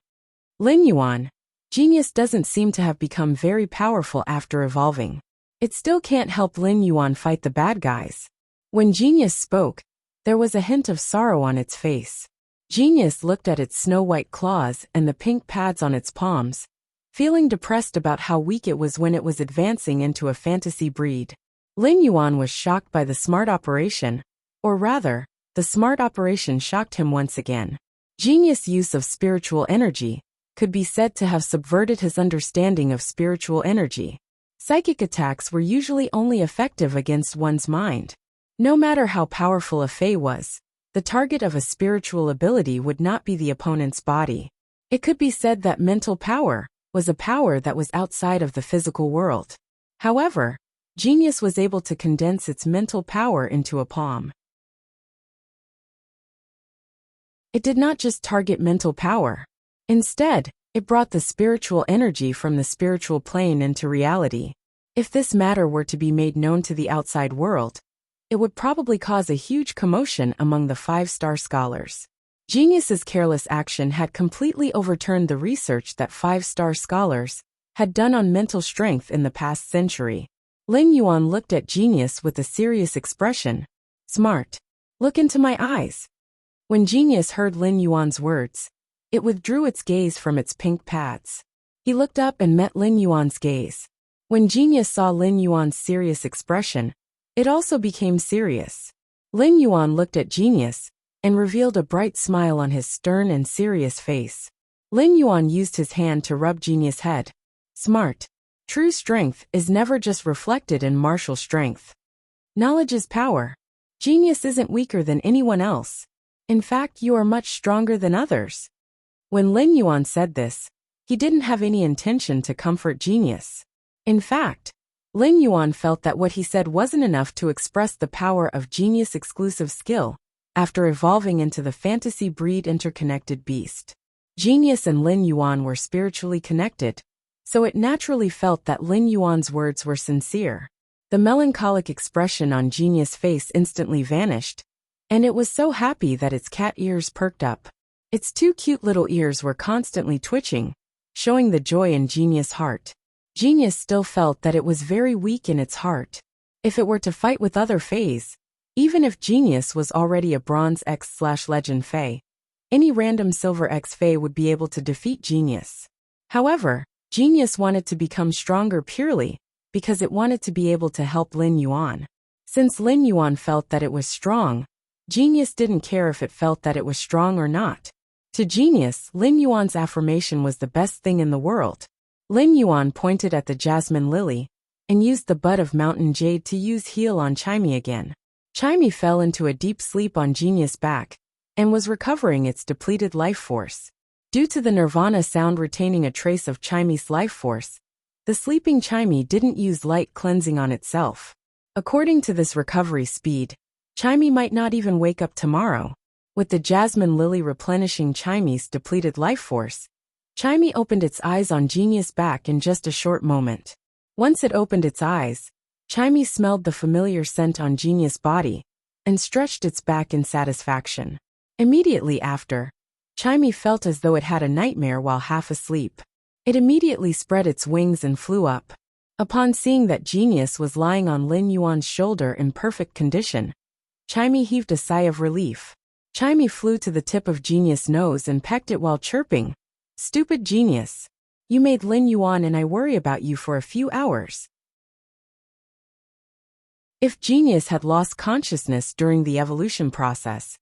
Lin Yuan, Genius doesn't seem to have become very powerful after evolving. It still can't help Lin Yuan fight the bad guys. When Genius spoke, there was a hint of sorrow on its face. Genius looked at its snow-white claws and the pink pads on its palms, feeling depressed about how weak it was when it was advancing into a fantasy breed. Lin Yuan was shocked by the smart operation, or rather, the smart operation shocked him once again. Genius' use of spiritual energy could be said to have subverted his understanding of spiritual energy. Psychic attacks were usually only effective against one's mind. No matter how powerful a Fae was, the target of a spiritual ability would not be the opponent's body. It could be said that mental power was a power that was outside of the physical world. However, Genius was able to condense its mental power into a palm. It did not just target mental power. Instead, it brought the spiritual energy from the spiritual plane into reality. If this matter were to be made known to the outside world, it would probably cause a huge commotion among the 5-star scholars. Genius's careless action had completely overturned the research that 5-star scholars had done on mental strength in the past century. Lin Yuan looked at Genius with a serious expression. "Smart. Look into my eyes." When Genius heard Lin Yuan's words, it withdrew its gaze from its pink pads. He looked up and met Lin Yuan's gaze. When Genius saw Lin Yuan's serious expression, it also became serious. Lin Yuan looked at Genius and revealed a bright smile on his stern and serious face. Lin Yuan used his hand to rub Genius' head. "Smart. True strength is never just reflected in martial strength. Knowledge is power. Genius isn't weaker than anyone else. In fact, you are much stronger than others." When Lin Yuan said this, he didn't have any intention to comfort Genius. In fact, Lin Yuan felt that what he said wasn't enough to express the power of Genius' exclusive skill after evolving into the fantasy breed interconnected beast. Genius and Lin Yuan were spiritually connected, so it naturally felt that Lin Yuan's words were sincere. The melancholic expression on Genius' face instantly vanished, and it was so happy that its cat ears perked up. Its 2 cute little ears were constantly twitching, showing the joy in Genius' heart. Genius still felt that it was very weak in its heart. If it were to fight with other Fays, even if Genius was already a Bronze X/Legend Fae, any random Silver X Fae would be able to defeat Genius. However, Genius wanted to become stronger purely because it wanted to be able to help Lin Yuan. Since Lin Yuan felt that it was strong, Genius didn't care if it felt that it was strong or not. To Genius, Lin Yuan's affirmation was the best thing in the world. Lin Yuan pointed at the jasmine lily and used the bud of mountain jade to use heal on Chimey again. Chimey fell into a deep sleep on Genius' back and was recovering its depleted life force. Due to the Nirvana sound retaining a trace of Chimey's life force, the sleeping Chimey didn't use light cleansing on itself. According to this recovery speed, Chimey might not even wake up tomorrow. With the jasmine lily replenishing Chimey's depleted life force, Chimey opened its eyes on Genius' back in just a short moment. Once it opened its eyes, Chimey smelled the familiar scent on Genius' body and stretched its back in satisfaction. Immediately after, Chimey felt as though it had a nightmare while half asleep. It immediately spread its wings and flew up. Upon seeing that Genius was lying on Lin Yuan's shoulder in perfect condition, Chimey heaved a sigh of relief. Chimey flew to the tip of Genius' nose and pecked it while chirping. "Stupid Genius. You made Lin Yuan and I worry about you for a few hours." If Genius had lost consciousness during the evolution process,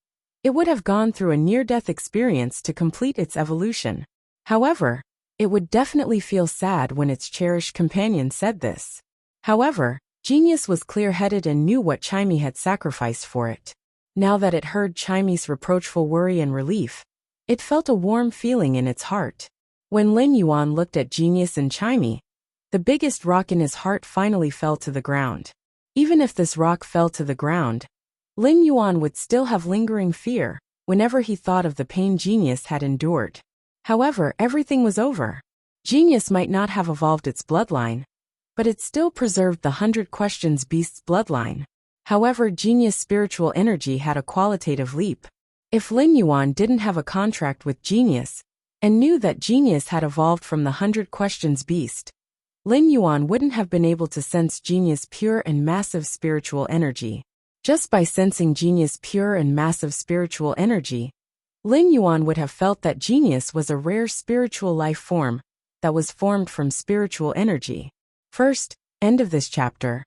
it would have gone through a near-death experience to complete its evolution. However, it would definitely feel sad when its cherished companion said this. However, Genius was clear-headed and knew what Chimey had sacrificed for it. Now that it heard Chimey's reproachful worry and relief, it felt a warm feeling in its heart. When Lin Yuan looked at Genius and Chimey, the biggest rock in his heart finally fell to the ground. Even if this rock fell to the ground, Lin Yuan would still have lingering fear whenever he thought of the pain Genius had endured. However, everything was over. Genius might not have evolved its bloodline, but it still preserved the 100 Questions Beast's bloodline. However, Genius' spiritual energy had a qualitative leap. If Lin Yuan didn't have a contract with Genius and knew that Genius had evolved from the 100 Questions Beast, Lin Yuan wouldn't have been able to sense Genius' pure and massive spiritual energy. Just by sensing Genius' pure and massive spiritual energy, Lin Yuan would have felt that Genius was a rare spiritual life form that was formed from spiritual energy. First, end of this chapter.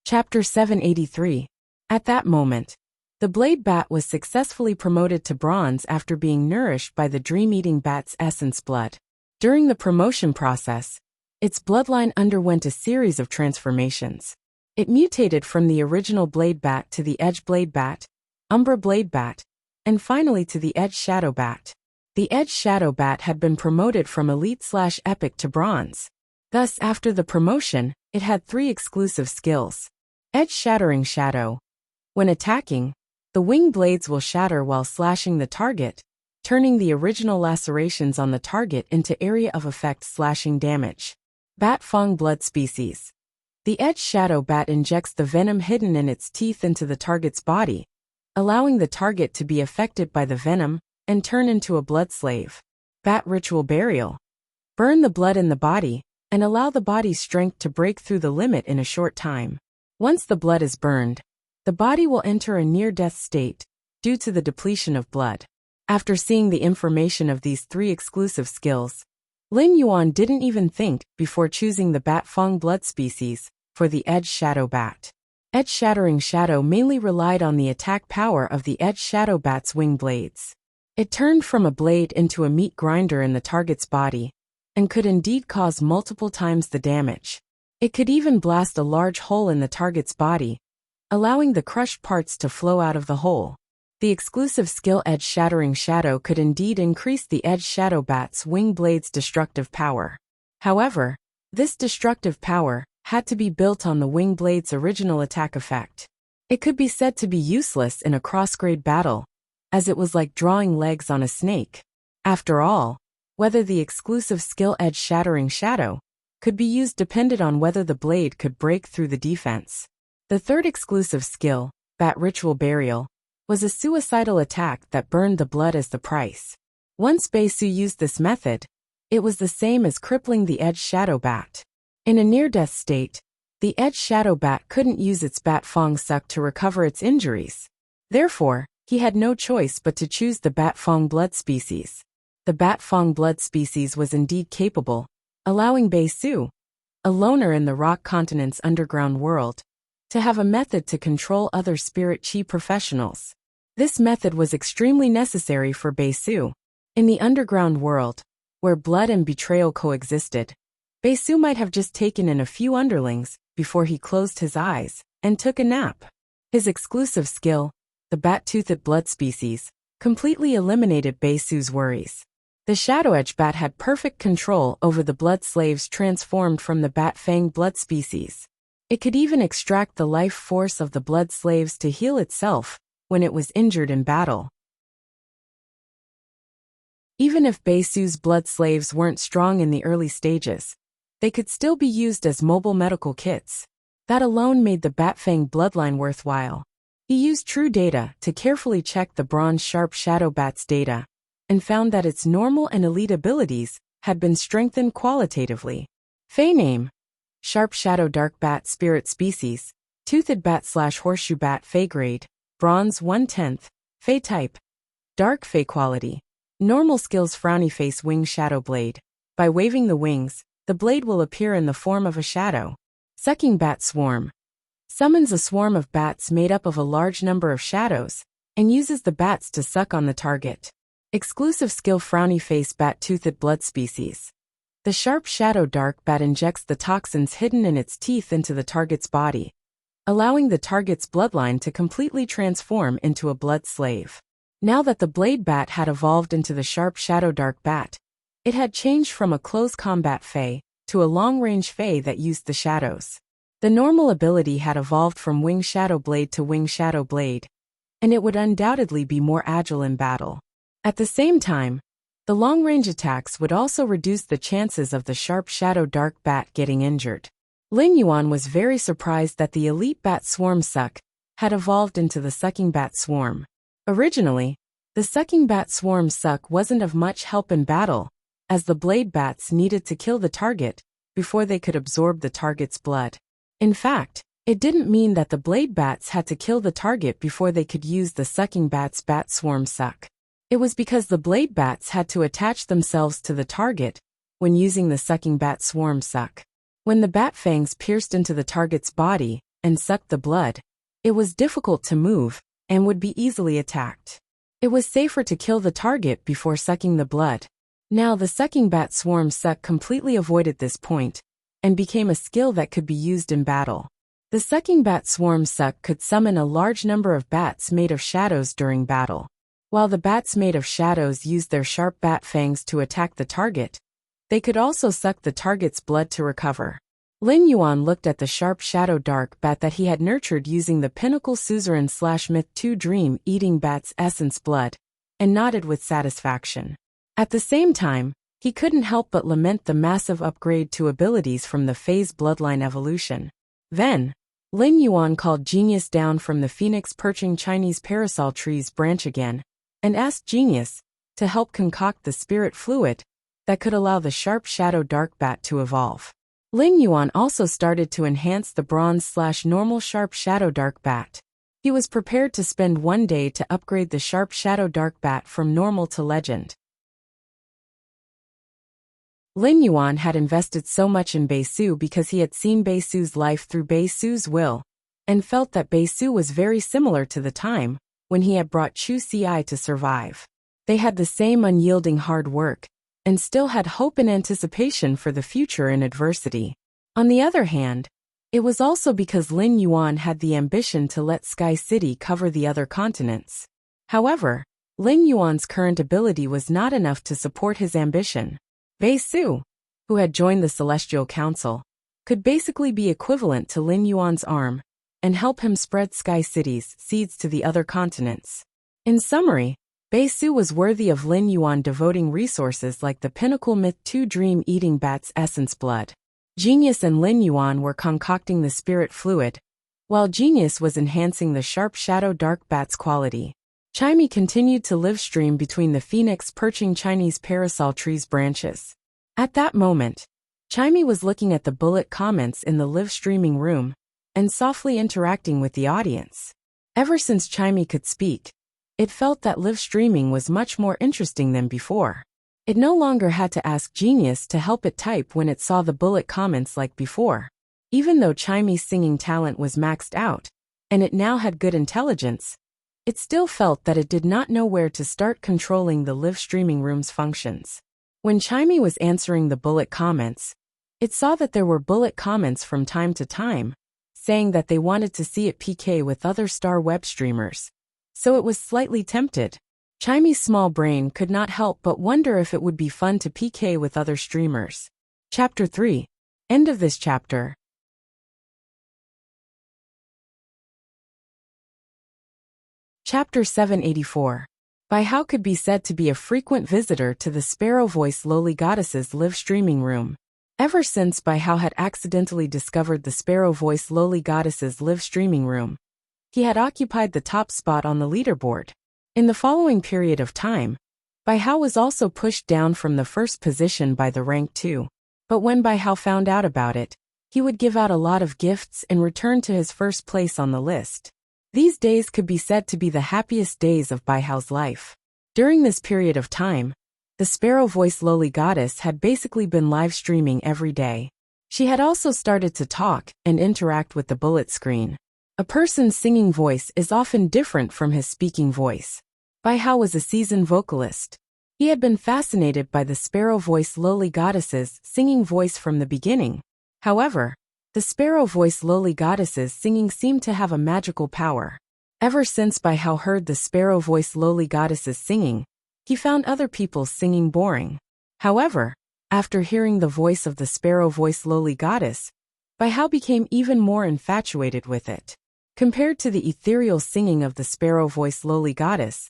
Chapter 783. At that moment, the blade bat was successfully promoted to bronze after being nourished by the dream-eating bat's essence blood. During the promotion process, its bloodline underwent a series of transformations. It mutated from the original blade bat to the edge blade bat, umbra blade bat, and finally to the edge shadow bat. The Edge Shadow Bat had been promoted from Elite/Epic to Bronze. Thus, after the promotion, it had 3 exclusive skills. Edge Shattering Shadow. When attacking, the wing blades will shatter while slashing the target, turning the original lacerations on the target into area of effect slashing damage. Bat Fang Blood Species. The Edge Shadow Bat injects the venom hidden in its teeth into the target's body, allowing the target to be affected by the venom and turn into a blood slave. Bat Ritual Burial. Burn the blood in the body and allow the body's strength to break through the limit in a short time. Once the blood is burned, the body will enter a near-death state due to the depletion of blood. After seeing the information of these 3 exclusive skills, Lin Yuan didn't even think before choosing the Bat Fang Blood Species for the Edge Shadow Bat. Edge Shattering Shadow mainly relied on the attack power of the Edge Shadow Bat's wing blades. It turned from a blade into a meat grinder in the target's body, and could indeed cause multiple times the damage. It could even blast a large hole in the target's body, allowing the crushed parts to flow out of the hole. The exclusive skill Edge Shattering Shadow could indeed increase the Edge Shadow Bat's wing blade's destructive power. However, this destructive power had to be built on the wing blade's original attack effect. It could be said to be useless in a cross-grade battle, as it was like drawing legs on a snake. After all, whether the exclusive skill Edge Shattering Shadow could be used depended on whether the blade could break through the defense. The third exclusive skill, Bat Ritual Burial, was a suicidal attack that burned the blood as the price. Once Bei-Su used this method, it was the same as crippling the Edge Shadow Bat. In a near-death state, the Edge Shadow Bat couldn't use its Bat Fang Suck to recover its injuries. Therefore, he had no choice but to choose the Bat Fang Blood Species. The Bat Fang Blood Species was indeed capable, allowing Bei-Su, a loner in the Rock Continent's underground world, to have a method to control other spirit chi professionals. This method was extremely necessary for Bei-Su. In the underground world, where blood and betrayal coexisted, Bei-Su might have just taken in a few underlings before he closed his eyes and took a nap. His exclusive skill, the Bat-Toothed Blood Species, completely eliminated Bei-Su's worries. The Shadow Edge Bat had perfect control over the blood slaves transformed from the Bat Fang Blood Species. It could even extract the life force of the blood slaves to heal itself when it was injured in battle. Even if Bei-Su's blood slaves weren't strong in the early stages, they could still be used as mobile medical kits. That alone made the Bat Fang bloodline worthwhile. He used True Data to carefully check the Bronze Sharp Shadow Bat's data, and found that its normal and elite abilities had been strengthened qualitatively. Fey Name: Sharp Shadow Dark Bat Spirit Species, Toothed Bat/Horseshoe Bat Fey Grade, Bronze 1/10, Fey Type, Dark Fey Quality. Normal Skills: Frowny Face Wing Shadow Blade. By waving the wings, the blade will appear in the form of a shadow. Sucking Bat Swarm. Summons a swarm of bats made up of a large number of shadows, and uses the bats to suck on the target. Exclusive skill: Frowny Face Bat Toothed Blood Species. The Sharp Shadow Dark Bat injects the toxins hidden in its teeth into the target's body, allowing the target's bloodline to completely transform into a blood slave. Now that the Blade Bat had evolved into the Sharp Shadow Dark Bat, it had changed from a close combat Fey to a long-range Fey that used the shadows. The normal ability had evolved from Wing Shadow Blade to Wing Shadow Blade, and it would undoubtedly be more agile in battle. At the same time, the long-range attacks would also reduce the chances of the Sharp Shadow Dark Bat getting injured. Lin Yuan was very surprised that the Elite Bat Swarm Suck had evolved into the Sucking Bat Swarm. Originally, the Sucking Bat Swarm Suck wasn't of much help in battle, as the Blade Bats needed to kill the target before they could absorb the target's blood. In fact, it didn't mean that the Blade Bats had to kill the target before they could use the Sucking Bat's Bat Swarm Suck. It was because the Blade Bats had to attach themselves to the target when using the Sucking Bat Swarm Suck. When the bat fangs pierced into the target's body and sucked the blood, it was difficult to move and would be easily attacked. It was safer to kill the target before sucking the blood. Now the Sucking Bat Swarm Suck completely avoided this point and became a skill that could be used in battle. The Sucking Bat Swarm Suck could summon a large number of bats made of shadows during battle. While the bats made of shadows used their sharp bat fangs to attack the target, they could also suck the target's blood to recover. Lin Yuan looked at the sharp shadow dark bat that he had nurtured using the pinnacle suzerain/myth 2 dream-eating bat's essence blood, and nodded with satisfaction. At the same time, he couldn't help but lament the massive upgrade to abilities from the phase bloodline evolution. Then, Lin Yuan called Genius down from the phoenix perching Chinese parasol tree's branch again, and asked Genius to help concoct the spirit fluid that could allow the sharp shadow dark bat to evolve. Lin Yuan also started to enhance the bronze/normal sharp shadow dark bat. He was prepared to spend one day to upgrade the sharp shadow dark bat from normal to legend. Lin Yuan had invested so much in Bei Su because he had seen Bei Su's life through Bei Su's will, and felt that Bei Su was very similar to the time when he had brought Chu Ci to survive. They had the same unyielding hard work, and still had hope and anticipation for the future in adversity. On the other hand, it was also because Lin Yuan had the ambition to let Sky City cover the other continents. However, Lin Yuan's current ability was not enough to support his ambition. Bei Su, who had joined the Celestial Council, could basically be equivalent to Lin Yuan's arm and help him spread Sky City's seeds to the other continents. In summary, Bei Su was worthy of Lin Yuan devoting resources like the pinnacle myth 2 dream-eating bat's essence blood. Genius and Lin Yuan were concocting the spirit fluid, while Genius was enhancing the sharp shadow dark bat's quality. Chimey continued to live stream between the phoenix perching Chinese parasol tree's branches. At that moment, Chimey was looking at the bullet comments in the live streaming room and softly interacting with the audience. Ever since Chimey could speak, it felt that live streaming was much more interesting than before. It no longer had to ask Genius to help it type when it saw the bullet comments like before. Even though Chimey's singing talent was maxed out, and it now had good intelligence, it still felt that it did not know where to start controlling the live streaming room's functions. When Chimey was answering the bullet comments, it saw that there were bullet comments from time to time, saying that they wanted to see it PK with other star web streamers. So it was slightly tempted. Chimey's small brain could not help but wonder if it would be fun to PK with other streamers. Chapter 3. End of this chapter. Chapter 784. Bai Hao could be said to be a frequent visitor to the Sparrow Voice Lowly Goddess's live streaming room. Ever since Bai Hao had accidentally discovered the Sparrow Voice Lowly Goddess's live streaming room, he had occupied the top spot on the leaderboard. In the following period of time, Bai Hao was also pushed down from the first position by the rank 2. But when Bai Hao found out about it, he would give out a lot of gifts and return to his first place on the list. These days could be said to be the happiest days of Bai Hao's life. During this period of time, the Sparrow Voice Lowly Goddess had basically been live streaming every day. She had also started to talk and interact with the bullet screen. A person's singing voice is often different from his speaking voice. Bai Hao was a seasoned vocalist. He had been fascinated by the Sparrow Voice Lowly Goddess's singing voice from the beginning. However, the Sparrow Voice Lowly Goddess's singing seemed to have a magical power. Ever since Bai Hao heard the Sparrow Voice Lowly Goddess's singing, he found other people's singing boring. However, after hearing the voice of the Sparrow Voice Lowly Goddess, Bai Hao became even more infatuated with it. Compared to the ethereal singing of the Sparrow Voice Lowly Goddess,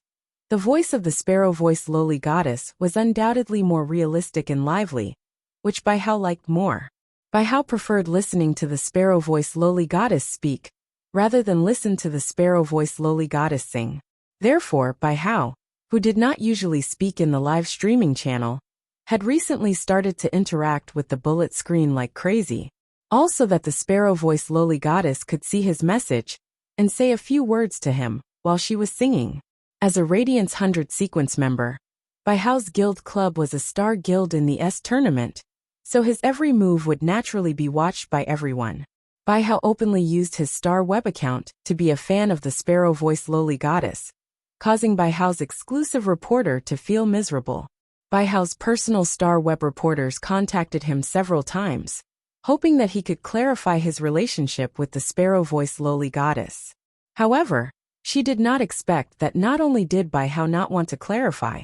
the voice of the Sparrow Voice Lowly Goddess was undoubtedly more realistic and lively, which Bai Hao liked more. Bai Hao preferred listening to the Sparrow Voice Lowly Goddess speak, rather than listen to the Sparrow Voice Lowly Goddess sing. Therefore, Bai Hao, who did not usually speak in the live streaming channel, had recently started to interact with the bullet screen like crazy. Also that the Sparrow Voice Lowly Goddess could see his message and say a few words to him while she was singing. As a Radiance 100 sequence member, Bai Hao's guild club was a star guild in the S tournament, so his every move would naturally be watched by everyone. Bai Hao openly used his star web account to be a fan of the Sparrow Voice Lowly Goddess, causing Bai Hao's exclusive reporter to feel miserable. Bai Hao's personal star web reporters contacted him several times, hoping that he could clarify his relationship with the Sparrow Voice Lowly Goddess. However, She did not expect that not only did Bai Hao not want to clarify,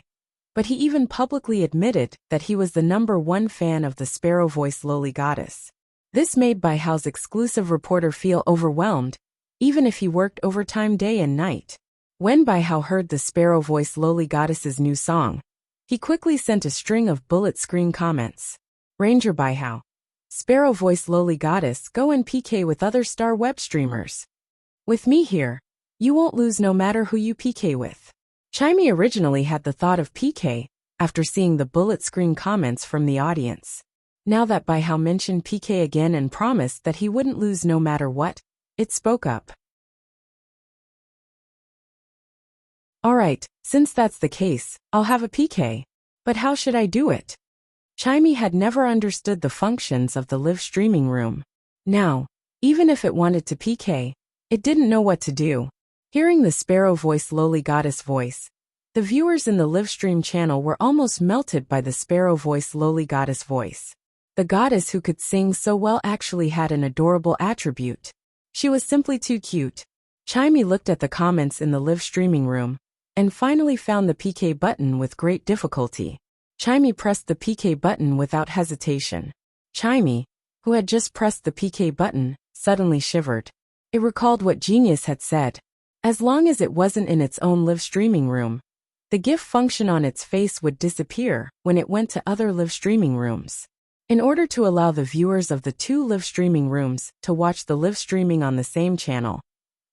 but he even publicly admitted that he was the #1 fan of the sparrow-voiced lowly goddess. This made Bai Hao's exclusive reporter feel overwhelmed, even if he worked overtime day and night. When Bai Hao heard the sparrow-voiced lowly goddess's new song, he quickly sent a string of bullet screen comments. Ranger Bai Hao. Sparrow-voiced lowly goddess, go and PK with other star web streamers. With me here, you won't lose no matter who you PK with. Chimey originally had the thought of PK after seeing the bullet screen comments from the audience. Now that Bai Hao mentioned PK again and promised that he wouldn't lose no matter what, it spoke up. Alright, since that's the case, I'll have a PK. But how should I do it? Chimey had never understood the functions of the live streaming room. Now, even if it wanted to PK, it didn't know what to do. Hearing the sparrow-voiced lowly goddess voice, the viewers in the live stream channel were almost melted by the sparrow-voiced lowly goddess voice. The goddess who could sing so well actually had an adorable attribute. She was simply too cute. Chimey looked at the comments in the live streaming room and finally found the PK button with great difficulty. Chimey pressed the PK button without hesitation. Chimey, who had just pressed the PK button, suddenly shivered. It recalled what Genius had said. As long as it wasn't in its own live streaming room, the GIF function on its face would disappear when it went to other live streaming rooms. In order to allow the viewers of the two live streaming rooms to watch the live streaming on the same channel,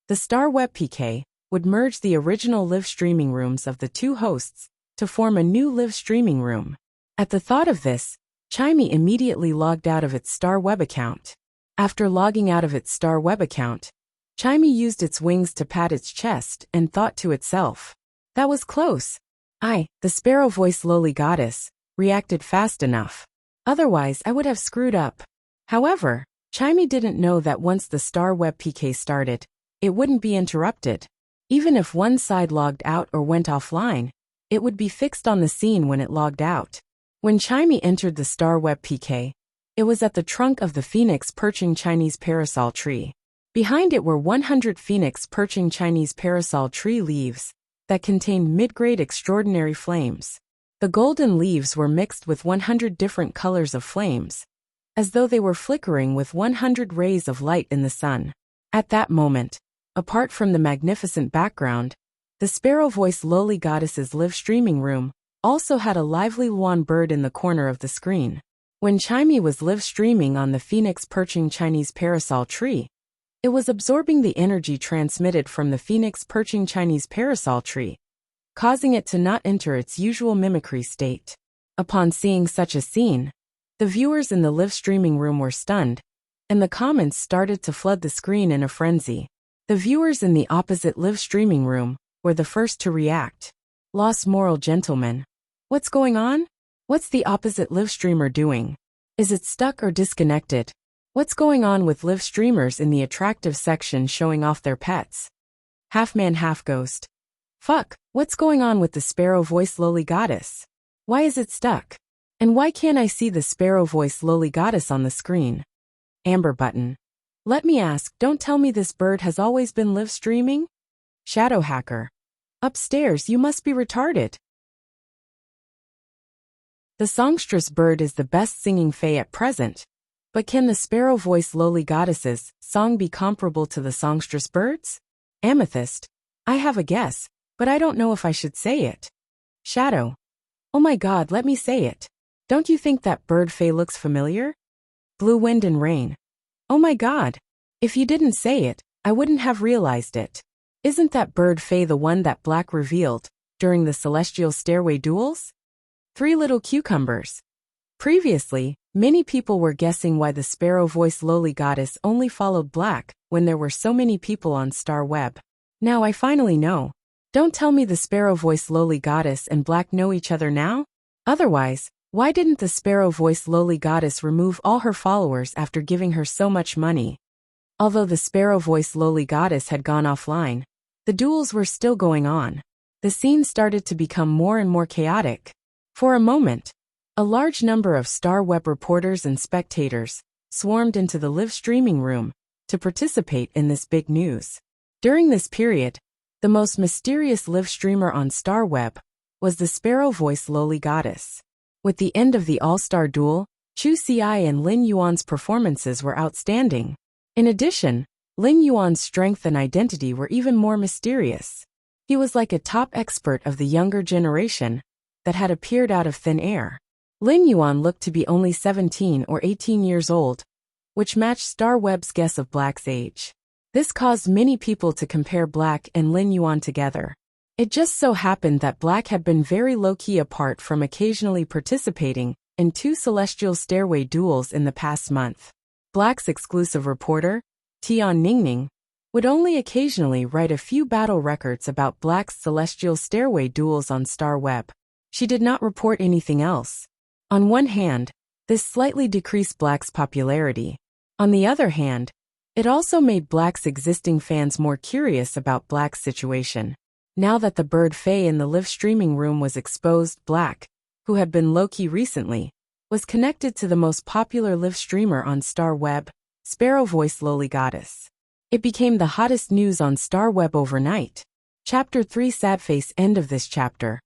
the Star Web PK would merge the original live streaming rooms of the two hosts to form a new live streaming room. At the thought of this, Chimey immediately logged out of its Star Web account. After logging out of its Star Web account, Chimey used its wings to pat its chest and thought to itself, that was close. The sparrow-voiced lowly goddess, reacted fast enough. Otherwise, I would have screwed up. However, Chimey didn't know that once the Star Web PK started, it wouldn't be interrupted. Even if one side logged out or went offline, it would be fixed on the scene when it logged out. When Chimey entered the Star Web PK, it was at the trunk of the phoenix perching Chinese parasol tree. Behind it were 100 phoenix perching Chinese parasol tree leaves that contained mid-grade extraordinary flames. The golden leaves were mixed with 100 different colors of flames, as though they were flickering with 100 rays of light in the sun. At that moment, apart from the magnificent background, the sparrow-voiced lowly goddess's live streaming room also had a lively Luan bird in the corner of the screen. When Chimey was live streaming on the phoenix perching Chinese parasol tree, it was absorbing the energy transmitted from the phoenix perching Chinese parasol tree, causing it to not enter its usual mimicry state. Upon seeing such a scene, the viewers in the live streaming room were stunned, and the comments started to flood the screen in a frenzy. The viewers in the opposite live streaming room were the first to react. Lost moral gentleman. What's going on? What's the opposite live streamer doing? Is it stuck or disconnected? What's going on with live streamers in the attractive section showing off their pets? Half man, half ghost. Fuck, what's going on with the sparrow-voiced lowly goddess? Why is it stuck? And why can't I see the sparrow-voiced lowly goddess on the screen? Amber button. Let me ask, don't tell me this bird has always been live streaming? Shadow hacker. Upstairs, you must be retarded. The songstress bird is the best singing fae at present. But can the sparrow-voiced lowly goddess's song be comparable to the songstress bird's? Amethyst. I have a guess, but I don't know if I should say it. Shadow. Oh my god, let me say it. Don't you think that bird fae looks familiar? Blue wind and rain. Oh my god. If you didn't say it, I wouldn't have realized it. Isn't that bird fae the one that Black revealed during the celestial stairway duels? Three little cucumbers. Previously, many people were guessing why the sparrow-voiced lowly goddess only followed Black when there were so many people on Star Web. Now I finally know. Don't tell me the sparrow-voiced lowly goddess and Black know each other now? Otherwise, why didn't the sparrow-voiced lowly goddess remove all her followers after giving her so much money? Although the sparrow-voiced lowly goddess had gone offline, the duels were still going on. The scene started to become more and more chaotic. For a moment, a large number of Star Web reporters and spectators swarmed into the live streaming room to participate in this big news. During this period, The most mysterious live streamer on StarWeb was the Sparrow Voice Lowly Goddess. With the end of the All-Star Duel, Chu Xiai and Lin Yuan's performances were outstanding. In addition, Lin Yuan's strength and identity were even more mysterious. He was like a top expert of the younger generation that had appeared out of thin air. Lin Yuan looked to be only 17 or 18 years old, which matched StarWeb's guess of Black's age. This caused many people to compare Black and Lin Yuan together. It just so happened that Black had been very low-key apart from occasionally participating in 2 celestial stairway duels in the past month. Black's exclusive reporter, Tian Ningning, would only occasionally write a few battle records about Black's celestial stairway duels on StarWeb. She did not report anything else. On one hand, this slightly decreased Black's popularity. On the other hand, it also made Black's existing fans more curious about Black's situation. Now that the bird Faye in the live streaming room was exposed, Black, who had been low-key recently, was connected to the most popular live streamer on StarWeb, Sparrow Voice Lowly Goddess. It became the hottest news on StarWeb overnight. Chapter 3 Sad Face. End of this chapter.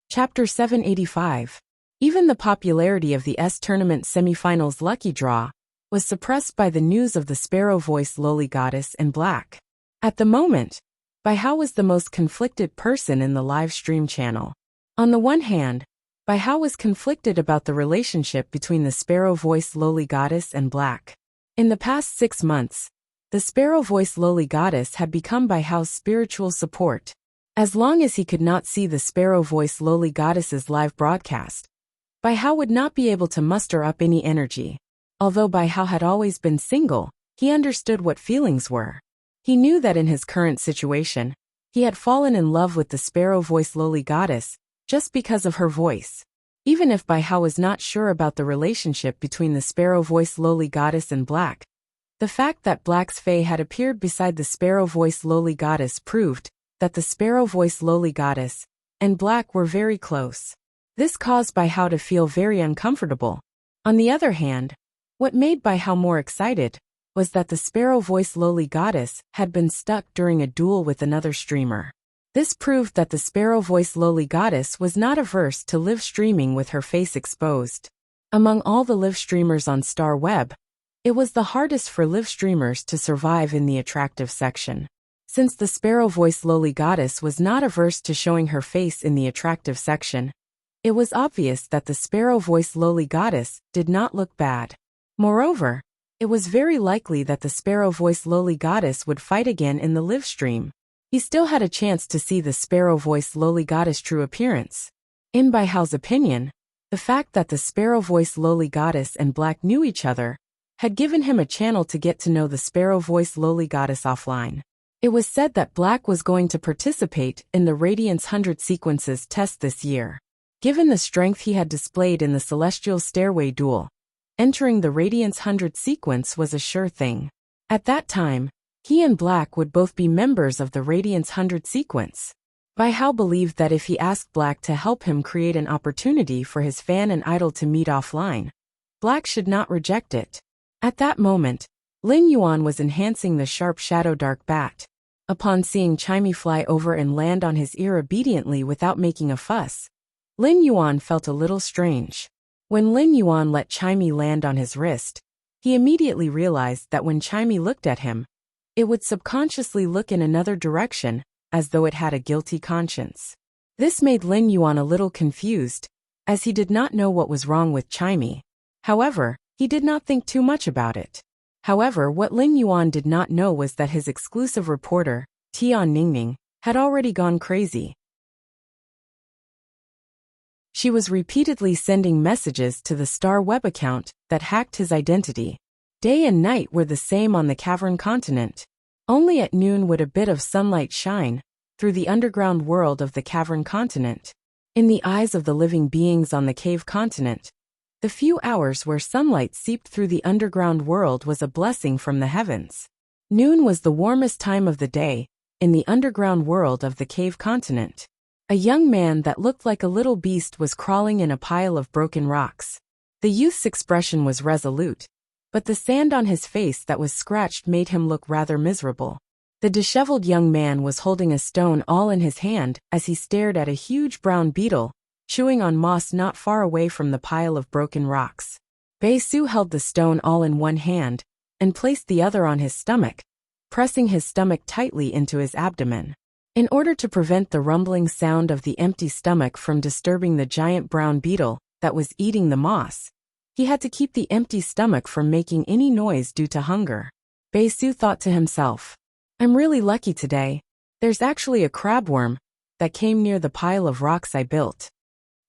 Chapter 785. Even the popularity of the S-Tournament semifinals lucky draw was suppressed by the news of the Sparrow Voice Lowly Goddess and Black. At the moment, Bai Hao was the most conflicted person in the live stream channel. On the one hand, Bai Hao was conflicted about the relationship between the Sparrow Voice Lowly Goddess and Black. In the past 6 months, the Sparrow Voice Lowly Goddess had become Bai Hao's spiritual support. As long as he could not see the Sparrow Voice Lowly Goddess's live broadcast, Bai Hao would not be able to muster up any energy. Although Bai Hao had always been single, he understood what feelings were. He knew that in his current situation, he had fallen in love with the Sparrow Voice Lowly Goddess just because of her voice. Even if Bai Hao was not sure about the relationship between the Sparrow Voice Lowly Goddess and Black, the fact that Black's Fae had appeared beside the Sparrow Voice Lowly Goddess proved that the Sparrow Voice Lowly Goddess and Black were very close. This caused Bai Hao to feel very uncomfortable. On the other hand, what made Bai Hao more excited was that the Sparrow Voice Lowly Goddess had been stuck during a duel with another streamer. This proved that the Sparrow Voice Lowly Goddess was not averse to live streaming with her face exposed. Among all the live streamers on StarWeb, it was the hardest for live streamers to survive in the attractive section. Since the Sparrow Voice Lowly Goddess was not averse to showing her face in the attractive section, it was obvious that the Sparrow Voice Lowly Goddess did not look bad. Moreover, it was very likely that the Sparrow Voice Lowly Goddess would fight again in the live stream. He still had a chance to see the Sparrow Voice Lowly Goddess' true appearance. In Bai Hao's opinion, the fact that the Sparrow Voice Lowly Goddess and Black knew each other had given him a channel to get to know the Sparrow Voice Lowly Goddess offline. It was said that Black was going to participate in the Radiance 100 Sequences test this year. Given the strength he had displayed in the Celestial Stairway duel, entering the Radiance 100 sequence was a sure thing. At that time, he and Black would both be members of the Radiance 100 sequence. Bai Hao believed that if he asked Black to help him create an opportunity for his fan and idol to meet offline, Black should not reject it. At that moment, Lin Yuan was enhancing the sharp shadow dark bat. Upon seeing Chimey fly over and land on his ear obediently without making a fuss, Lin Yuan felt a little strange. When Lin Yuan let Chimey land on his wrist, he immediately realized that when Chimey looked at him, it would subconsciously look in another direction, as though it had a guilty conscience. This made Lin Yuan a little confused, as he did not know what was wrong with Chimey. However, he did not think too much about it. However, what Lin Yuan did not know was that his exclusive reporter, Tian Ningning, had already gone crazy. She was repeatedly sending messages to the StarWeb account that hacked his identity. Day and night were the same on the cavern continent. Only at noon would a bit of sunlight shine through the underground world of the cavern continent. In the eyes of the living beings on the cave continent, the few hours where sunlight seeped through the underground world was a blessing from the heavens. Noon was the warmest time of the day in the underground world of the cave continent. A young man that looked like a little beast was crawling in a pile of broken rocks. The youth's expression was resolute, but the sand on his face that was scratched made him look rather miserable. The disheveled young man was holding a stone awl in his hand as he stared at a huge brown beetle, chewing on moss not far away from the pile of broken rocks. Bae-su held the stone awl in one hand and placed the other on his stomach, pressing his stomach tightly into his abdomen. In order to prevent the rumbling sound of the empty stomach from disturbing the giant brown beetle that was eating the moss, he had to keep the empty stomach from making any noise due to hunger. Bae-su thought to himself, "I'm really lucky today. There's actually a crabworm that came near the pile of rocks I built.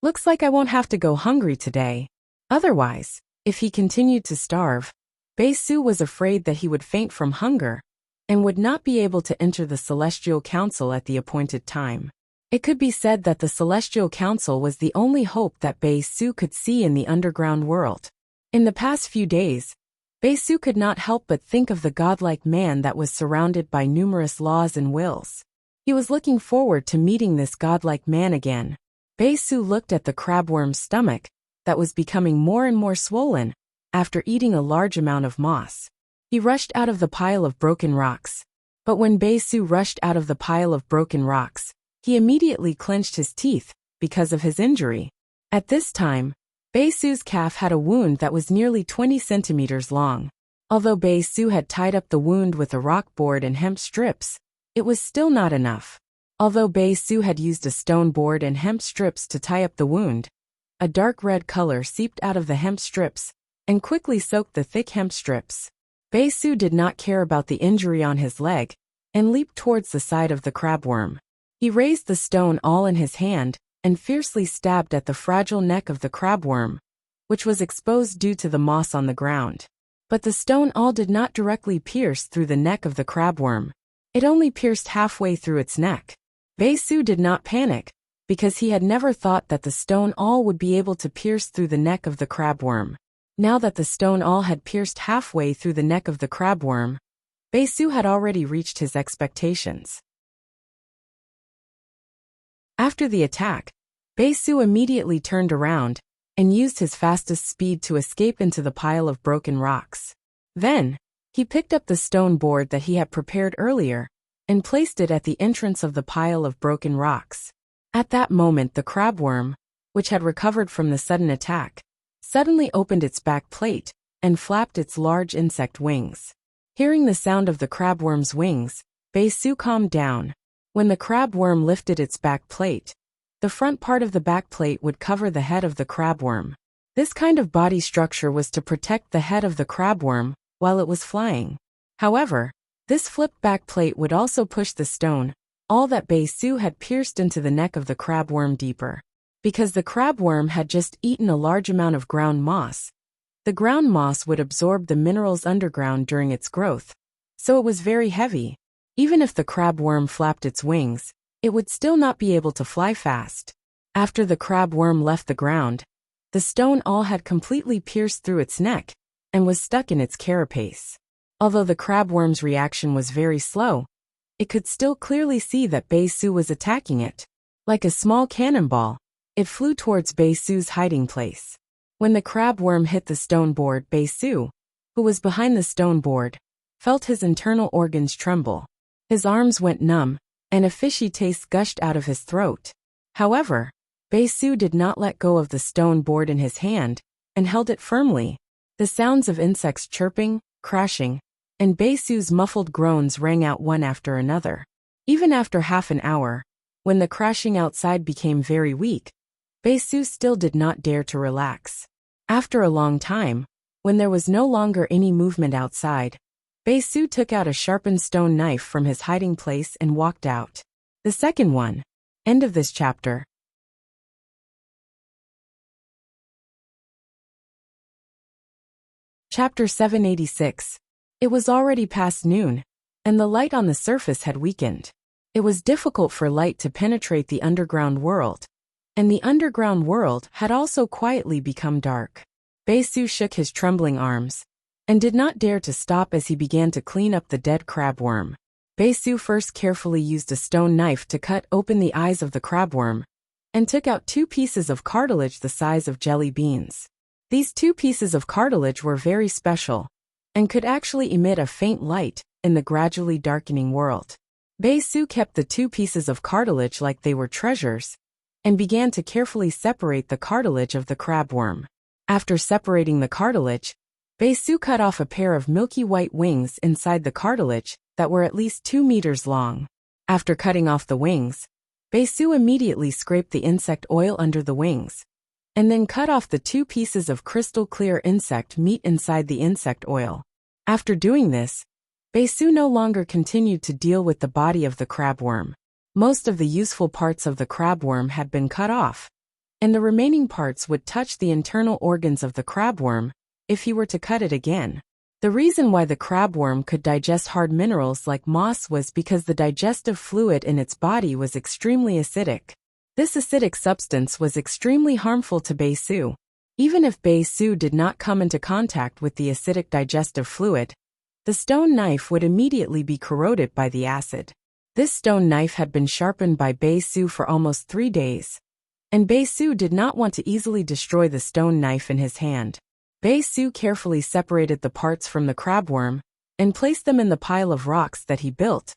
Looks like I won't have to go hungry today." Otherwise, if he continued to starve, Bae-su was afraid that he would faint from hunger and would not be able to enter the Celestial Council at the appointed time. It could be said that the Celestial Council was the only hope that Bae-su could see in the underground world. In the past few days, Bae-su could not help but think of the godlike man that was surrounded by numerous laws and wills. He was looking forward to meeting this godlike man again. Bae-su looked at the crabworm's stomach that was becoming more and more swollen after eating a large amount of moss. He rushed out of the pile of broken rocks. But when Bae-su rushed out of the pile of broken rocks, he immediately clenched his teeth because of his injury. At this time, Bae-su's calf had a wound that was nearly 20 centimeters long. Although Bae-su had tied up the wound with a rock board and hemp strips, it was still not enough. Although Bae-su had used a stone board and hemp strips to tie up the wound, a dark red color seeped out of the hemp strips and quickly soaked the thick hemp strips. Bae-su did not care about the injury on his leg and leaped towards the side of the crabworm. He raised the stone awl in his hand and fiercely stabbed at the fragile neck of the crabworm, which was exposed due to the moss on the ground. But the stone awl did not directly pierce through the neck of the crabworm. It only pierced halfway through its neck. Bae-su did not panic, because he had never thought that the stone awl would be able to pierce through the neck of the crabworm. Now that the stone awl had pierced halfway through the neck of the crabworm, Bae-su had already reached his expectations. After the attack, Bae-su immediately turned around and used his fastest speed to escape into the pile of broken rocks. Then, he picked up the stone board that he had prepared earlier and placed it at the entrance of the pile of broken rocks. At that moment, the crabworm, which had recovered from the sudden attack, suddenly opened its back plate and flapped its large insect wings. Hearing the sound of the crabworm's wings, Bae-su calmed down. When the crabworm lifted its back plate, the front part of the back plate would cover the head of the crabworm. This kind of body structure was to protect the head of the crabworm while it was flying. However, this flipped back plate would also push the stone awl that Bae-su had pierced into the neck of the crabworm deeper. Because the crabworm had just eaten a large amount of ground moss, the ground moss would absorb the minerals underground during its growth, so it was very heavy. Even if the crabworm flapped its wings, it would still not be able to fly fast. After the crabworm left the ground, the stone awl had completely pierced through its neck and was stuck in its carapace. Although the crabworm's reaction was very slow, it could still clearly see that Bae-su was attacking it. Like a small cannonball, it flew towards Bae-su's hiding place. When the crabworm hit the stone board, Bae-su, who was behind the stone board, felt his internal organs tremble. His arms went numb, and a fishy taste gushed out of his throat. However, Bae-su did not let go of the stone board in his hand and held it firmly. The sounds of insects chirping, crashing, and Bae-su's muffled groans rang out one after another. Even after half an hour, when the crashing outside became very weak, Bae-su still did not dare to relax. After a long time, when there was no longer any movement outside, Bae-su took out a sharpened stone knife from his hiding place and walked out. The second one. End of this chapter. Chapter 786. It was already past noon, and the light on the surface had weakened. It was difficult for light to penetrate the underground world, and the underground world had also quietly become dark. Bae-su shook his trembling arms and did not dare to stop as he began to clean up the dead crabworm. Bae-su first carefully used a stone knife to cut open the eyes of the crabworm and took out 2 pieces of cartilage the size of jelly beans. These 2 pieces of cartilage were very special, and could actually emit a faint light in the gradually darkening world. Bae-su kept the two pieces of cartilage like they were treasures, and began to carefully separate the cartilage of the crabworm. After separating the cartilage, Bae-su cut off a pair of milky white wings inside the cartilage that were at least 2 meters long. After cutting off the wings, Bae-su immediately scraped the insect oil under the wings, and then cut off the 2 pieces of crystal clear insect meat inside the insect oil. After doing this, Bae-su no longer continued to deal with the body of the crabworm. Most of the useful parts of the crabworm had been cut off, and the remaining parts would touch the internal organs of the crabworm if he were to cut it again. The reason why the crabworm could digest hard minerals like moss was because the digestive fluid in its body was extremely acidic. This acidic substance was extremely harmful to Bae-su. Even if Bae-su did not come into contact with the acidic digestive fluid, the stone knife would immediately be corroded by the acid. This stone knife had been sharpened by Bae-su for almost 3 days, and Bae-su did not want to easily destroy the stone knife in his hand. Bae-su carefully separated the parts from the crabworm and placed them in the pile of rocks that he built,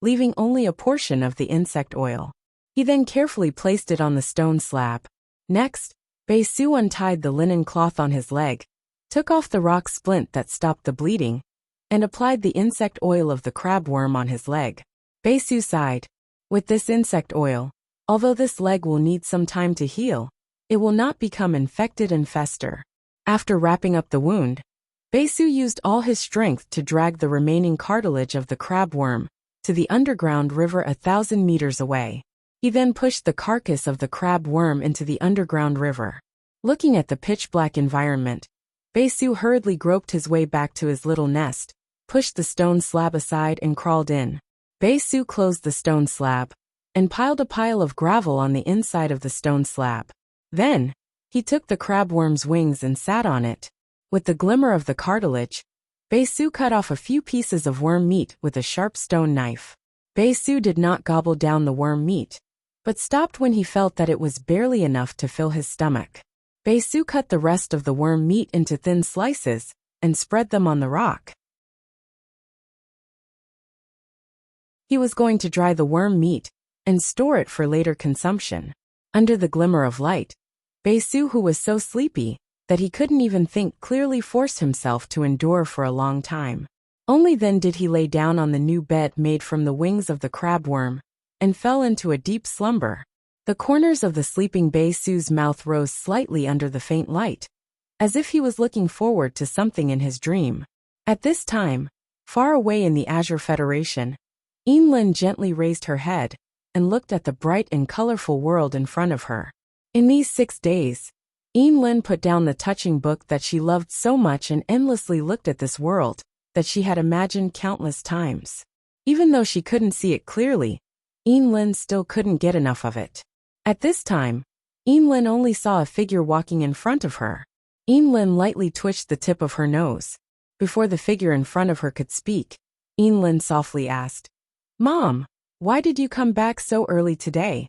leaving only a portion of the insect oil. He then carefully placed it on the stone slab. Next, Bae-su untied the linen cloth on his leg, took off the rock splint that stopped the bleeding, and applied the insect oil of the crabworm on his leg. Bae-su sighed. With this insect oil, although this leg will need some time to heal, it will not become infected and fester. After wrapping up the wound, Bae-su used all his strength to drag the remaining cartilage of the crabworm to the underground river 1,000 meters away. He then pushed the carcass of the crabworm into the underground river. Looking at the pitch-black environment, Bae-su hurriedly groped his way back to his little nest, pushed the stone slab aside and crawled in. Bae-su closed the stone slab and piled a pile of gravel on the inside of the stone slab. Then, he took the crabworm's wings and sat on it. With the glimmer of the cartilage, Bae-su cut off a few pieces of worm meat with a sharp stone knife. Bae-su did not gobble down the worm meat, but stopped when he felt that it was barely enough to fill his stomach. Bae-su cut the rest of the worm meat into thin slices and spread them on the rock. He was going to dry the worm meat and store it for later consumption. Under the glimmer of light, Bae-su, who was so sleepy that he couldn't even think clearly, forced himself to endure for a long time. Only then did he lay down on the new bed made from the wings of the crabworm and fell into a deep slumber. The corners of the sleeping Bae-su's mouth rose slightly under the faint light, as if he was looking forward to something in his dream. At this time, far away in the Azure Federation, Eunlin gently raised her head and looked at the bright and colorful world in front of her. In these 6 days, Eunlin put down the touching book that she loved so much and endlessly looked at this world that she had imagined countless times. Even though she couldn't see it clearly, Eunlin still couldn't get enough of it. At this time, Eunlin only saw a figure walking in front of her. Eunlin lightly twitched the tip of her nose. Before the figure in front of her could speak, Eunlin softly asked, "Mom, why did you come back so early today?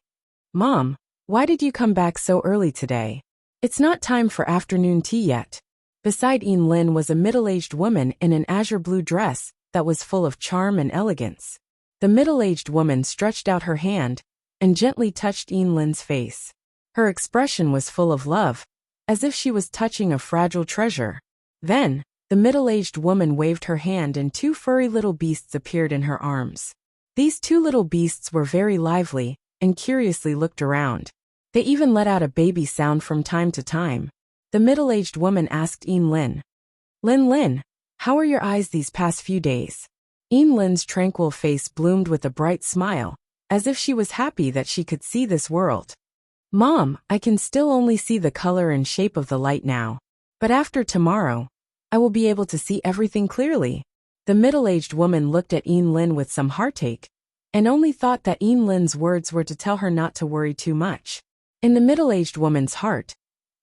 Mom, why did you come back so early today? It's not time for afternoon tea yet." Beside Eunlin was a middle-aged woman in an azure blue dress that was full of charm and elegance. The middle-aged woman stretched out her hand and gently touched Eunlin's face. Her expression was full of love, as if she was touching a fragile treasure. Then, the middle-aged woman waved her hand and 2 furry little beasts appeared in her arms. These 2 little beasts were very lively and curiously looked around. They even let out a baby sound from time to time. The middle-aged woman asked Eunlin, "Lin, how are your eyes these past few days?" Eunlin's tranquil face bloomed with a bright smile, as if she was happy that she could see this world. "Mom, I can still only see the color and shape of the light now. But after tomorrow, I will be able to see everything clearly." The middle-aged woman looked at Eunlin with some heartache, and only thought that Eunlin's words were to tell her not to worry too much. In the middle-aged woman's heart,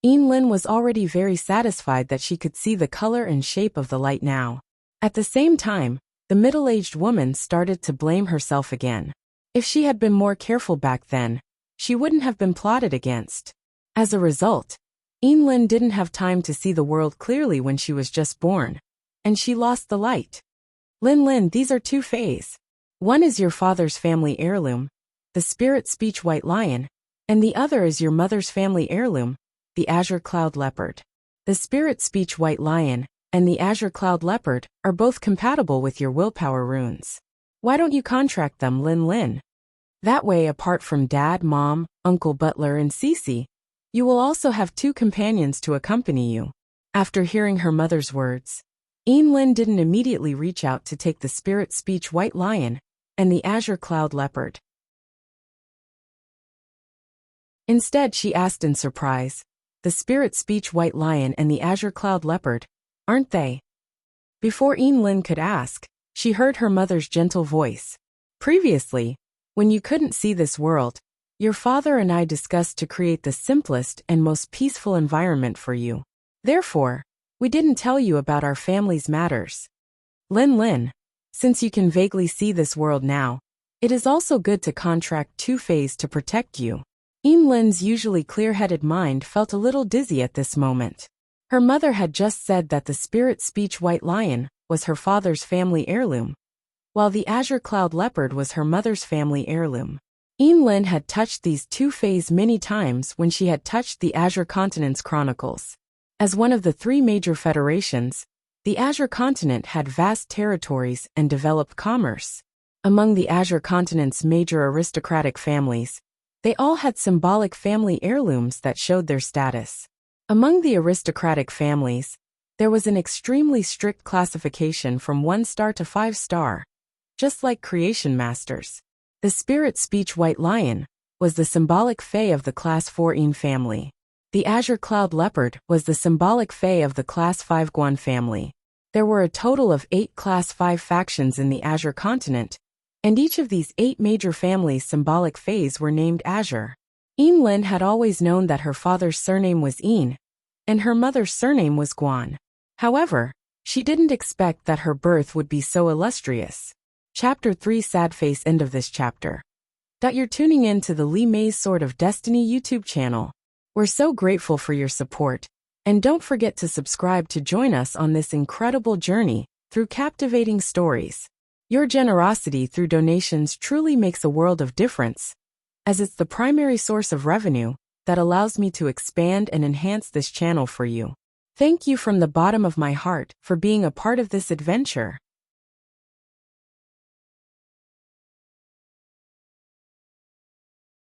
Eunlin was already very satisfied that she could see the color and shape of the light now. At the same time, the middle-aged woman started to blame herself again. If she had been more careful back then, she wouldn't have been plotted against. As a result, Eunlin didn't have time to see the world clearly when she was just born. and she lost the light. Lin, these are two fays. One is your father's family heirloom, the spirit speech white lion, and the other is your mother's family heirloom, the azure cloud leopard. The spirit speech white lion and the azure cloud leopard are both compatible with your willpower runes. Why don't you contract them, Lin? That way, apart from Dad, Mom, Uncle Butler, and Cece, you will also have two companions to accompany you. After hearing her mother's words, Lin didn't immediately reach out to take the spirit speech white lion and the azure cloud leopard. Instead, she asked in surprise, the spirit speech white lion and the azure cloud leopard, aren't they? Before Lin could ask, she heard her mother's gentle voice. Previously, when you couldn't see this world, your father and I discussed to create the simplest and most peaceful environment for you. Therefore, we didn't tell you about our family's matters. Lin, since you can vaguely see this world now, it is also good to contract two fays to protect you. Lin's usually clear-headed mind felt a little dizzy at this moment. Her mother had just said that the spirit speech white lion was her father's family heirloom, while the azure cloud leopard was her mother's family heirloom. Lin had touched these two fays many times when she had touched the Azure Continent's chronicles. As one of the three major federations, the Azure Continent had vast territories and developed commerce. Among the Azure Continent's major aristocratic families, they all had symbolic family heirlooms that showed their status. Among the aristocratic families, there was an extremely strict classification from 1 star to 5 star, just like creation masters. The spirit speech white lion was the symbolic fae of the class 4 family. The azure cloud leopard was the symbolic fae of the class 5 Guan family. There were a total of 8 class 5 factions in the Azure Continent, and each of these 8 major families' symbolic fays were named Azure. Lin had always known that her father's surname was and her mother's surname was Guan. However, she didn't expect that her birth would be so illustrious. Chapter 3 Sad Face. End of this chapter. You're tuning in to the Li Mei's Sword of Destiny YouTube channel. We're so grateful for your support, and don't forget to subscribe to join us on this incredible journey through captivating stories. Your generosity through donations truly makes a world of difference, as it's the primary source of revenue that allows me to expand and enhance this channel for you. Thank you from the bottom of my heart for being a part of this adventure.